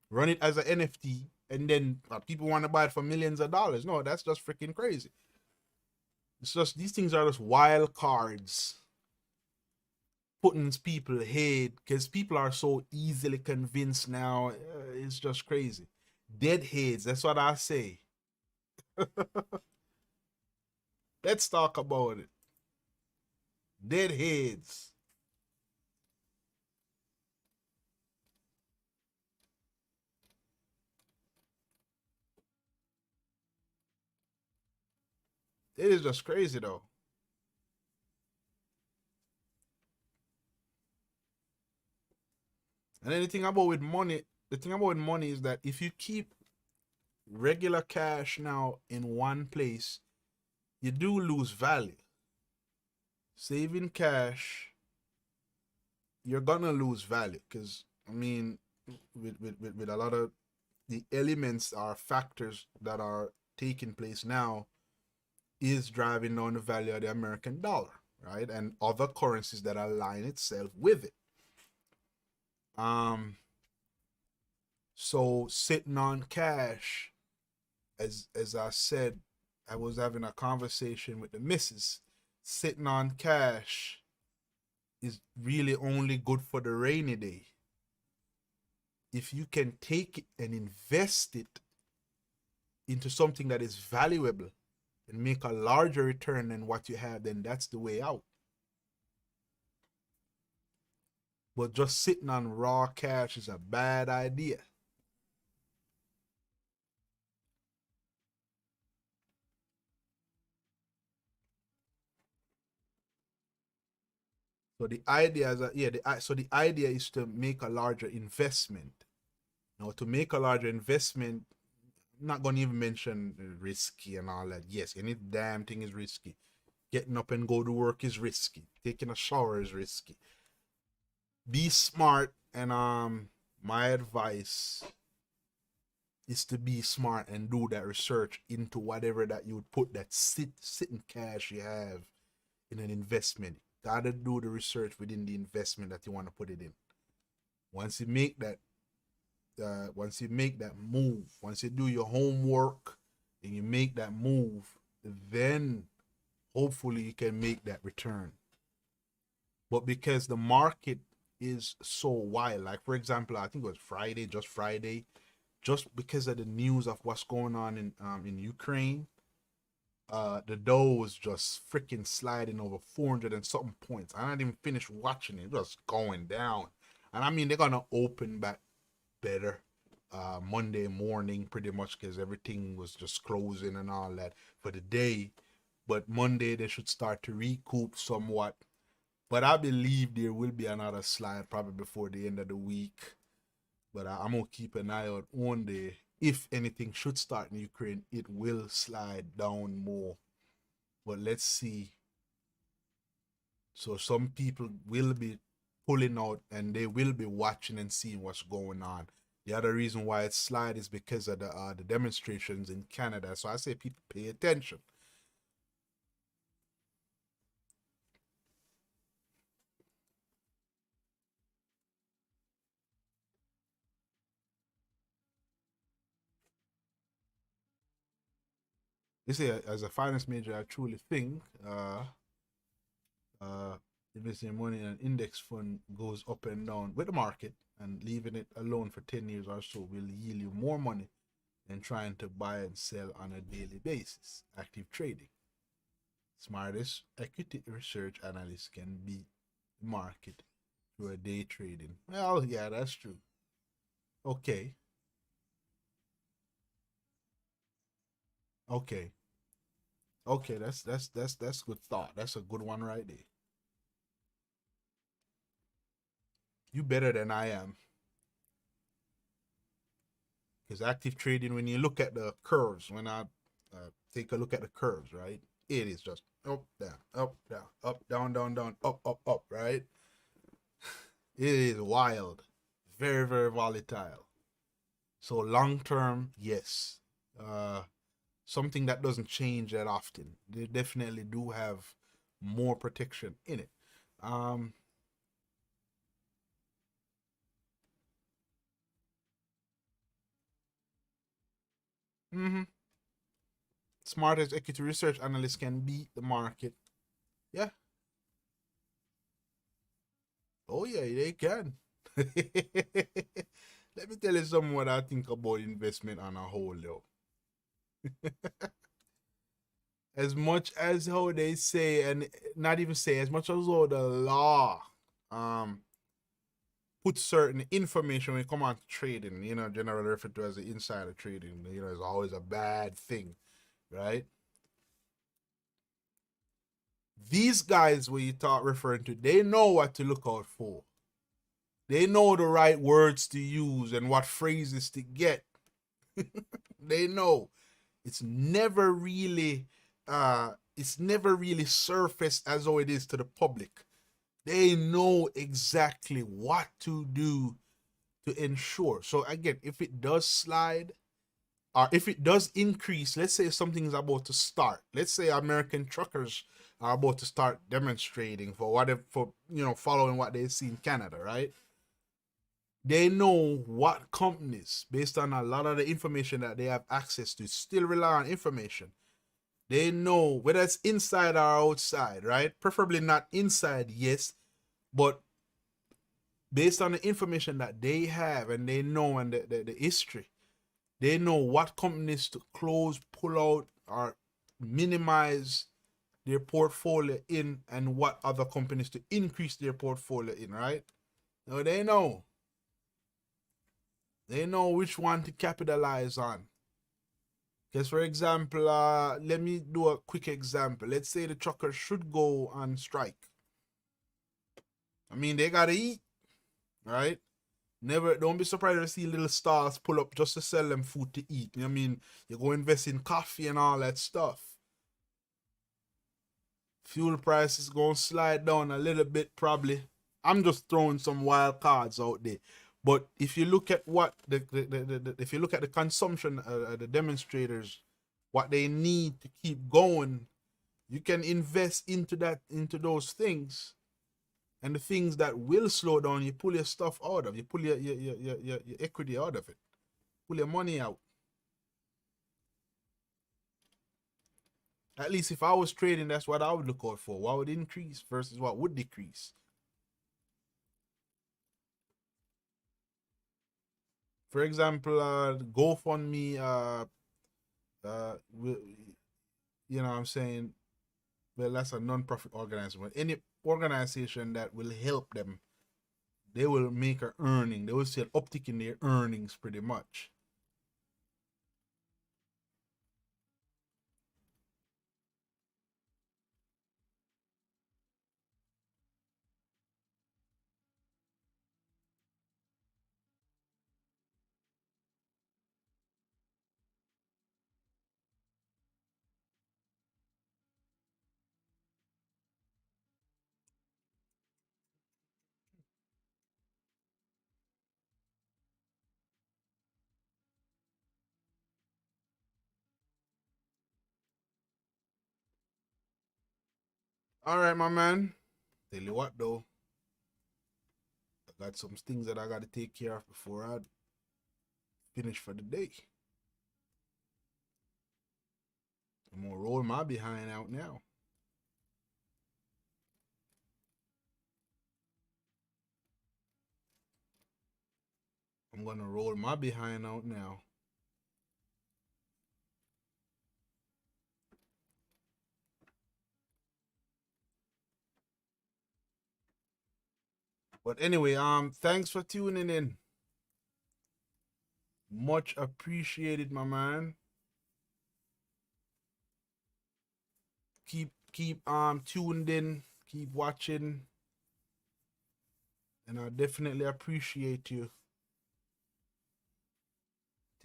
run it as an NFT, and then people want to buy it for millions of dollars. No, that's just freaking crazy. It's just, these things are just wild cards putting people ahead because people are so easily convinced now. It's just crazy. Deadheads, that's what I say. Let's talk about it. Deadheads. It is just crazy though. And then the thing about with money is that if you keep regular cash now in one place, you do lose value. Saving cash, you're gonna lose value because I mean, with a lot of the elements are factors that are taking place now is driving down the value of the American dollar, right? And other currencies that align itself with it. Um, so sitting on cash, as I said, I was having a conversation with the missus. Sitting on cash is really only good for the rainy day. If you can take it and invest it into something that is valuable and make a larger return than what you have, then that's the way out. But just sitting on raw cash is a bad idea. So the idea is that, so the idea is to make a larger investment. Now, to make a larger investment, I'm not going to even mention risky and all that. Yes, any damn thing is risky. Getting up and go to work is risky. Taking a shower is risky. Be smart, and my advice is to be smart and do that research into whatever that you would put that sitting cash you have in an investment. Gotta do the research within the investment that you want to put it in. Once you make that, once you make that move, once you do your homework and you make that move, then hopefully you can make that return. But because the market is so wild, like for example, I think it was Friday, just because of the news of what's going on in Ukraine, the Dow was just freaking sliding over 400 and something points. I didn't even finish watching it; just going down. And I mean, they're gonna open back better Monday morning, pretty much, because everything was just closing and all that for the day. But Monday they should start to recoup somewhat. But I believe there will be another slide probably before the end of the week. But I'm gonna keep an eye out on the, if anything should start in Ukraine, it will slide down more. But let's see. So some people will be pulling out, and they will be watching and seeing what's going on. The other reason why it's slide is because of the demonstrations in Canada. So I say people pay attention. You see, as a finance major, I truly think uh, investing money in an index fund goes up and down with the market, and leaving it alone for 10 years or so will yield you more money than trying to buy and sell on a daily basis. Active trading. Smartest equity research analysts can beat the market through a day trading. Well, yeah, that's true. Okay. Okay. Okay, that's good thought. That's a good one right there. You better than I am. Because active trading, when you look at the curves, when I take a look at the curves, right? It is just up, down, up, down, up, down, down, down, up, up, up, right? It is wild, very, very volatile. So long term, yes, something that doesn't change that often. They definitely do have more protection in it. Um, mm-hmm. Smartest equity research analysts can beat the market. Yeah. Oh yeah, they can. Let me tell you something what I think about investment on a whole though. As much as how they say, and not even say, as much as how the law um put certain information when it come on to trading, generally referred to as the insider trading, is always a bad thing, right? These guys where you talk referring to, they know what to look out for. They know the right words to use and what phrases to get. They know. It's never really surfaced as though it is to the public. They know exactly what to do to ensure. So again, if it does slide, or if it does increase, let's say something's about to start. Let's say American truckers are about to start demonstrating for whatever, for following what they see in Canada, right? They know what companies, based on a lot of the information that they have access to, still rely on information. They know whether it's inside or outside, right? Preferably not inside, yes, but based on the information that they have and they know, and the history, they know what companies to close, pull out, or minimize their portfolio in, and what other companies to increase their portfolio in, right? No, they know. They know which one to capitalize on. Because, for example, let me do a quick example. Let's say the truckers should go on strike. I mean, they gotta eat, right? Never, don't be surprised to see little stars pull up just to sell them food to eat. You know what I mean? You go invest in coffee and all that stuff. Fuel prices gonna slide down a little bit probably. I'm just throwing some wild cards out there. But if you look at what if you look at the consumption, the demonstrators, what they need to keep going, you can invest into those things, and the things that will slow down, you pull your stuff out of, you pull your equity out of it, pull your money out. At least if I was trading, that's what I would look out for. What would increase versus what would decrease. For example, GoFundMe, you know what I'm saying? Well, that's a non-profit organization. But any organization that will help them, they will make an earning. They will see an uptick in their earnings pretty much. All right, my man. Tell you what though, I got some things that I got to take care of before I finish for the day. I'm gonna roll my behind out now. I'm gonna roll my behind out now. But anyway, thanks for tuning in. Much appreciated, my man. Keep tuned in, keep watching, and I definitely appreciate you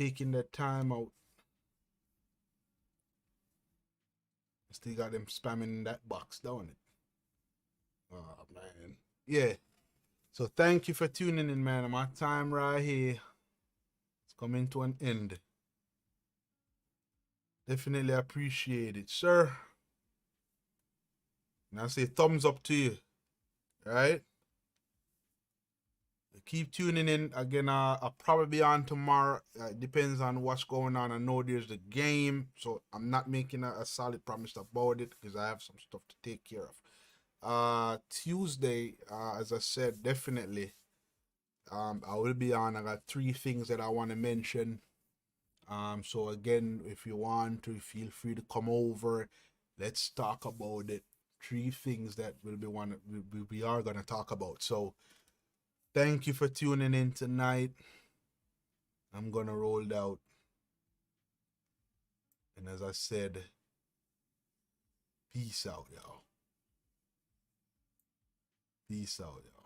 taking that time out. Still got them spamming in that box, don't it? Oh man. Yeah. So thank you for tuning in, man. My time right here is coming to an end. Definitely appreciate it, sir. And I say thumbs up to you. Right? Keep tuning in. Again, I'll probably be on tomorrow. It depends on what's going on. I know there's the game, so I'm not making a solid promise about it because I have some stuff to take care of. Tuesday, as I said, definitely. I will be on. I got 3 things that I want to mention. So again, if you want to, feel free to come over. Let's talk about it. 3 things that we are gonna talk about. So thank you for tuning in tonight. I'm gonna roll out. And as I said, peace out, y'all. Peace out, y'all.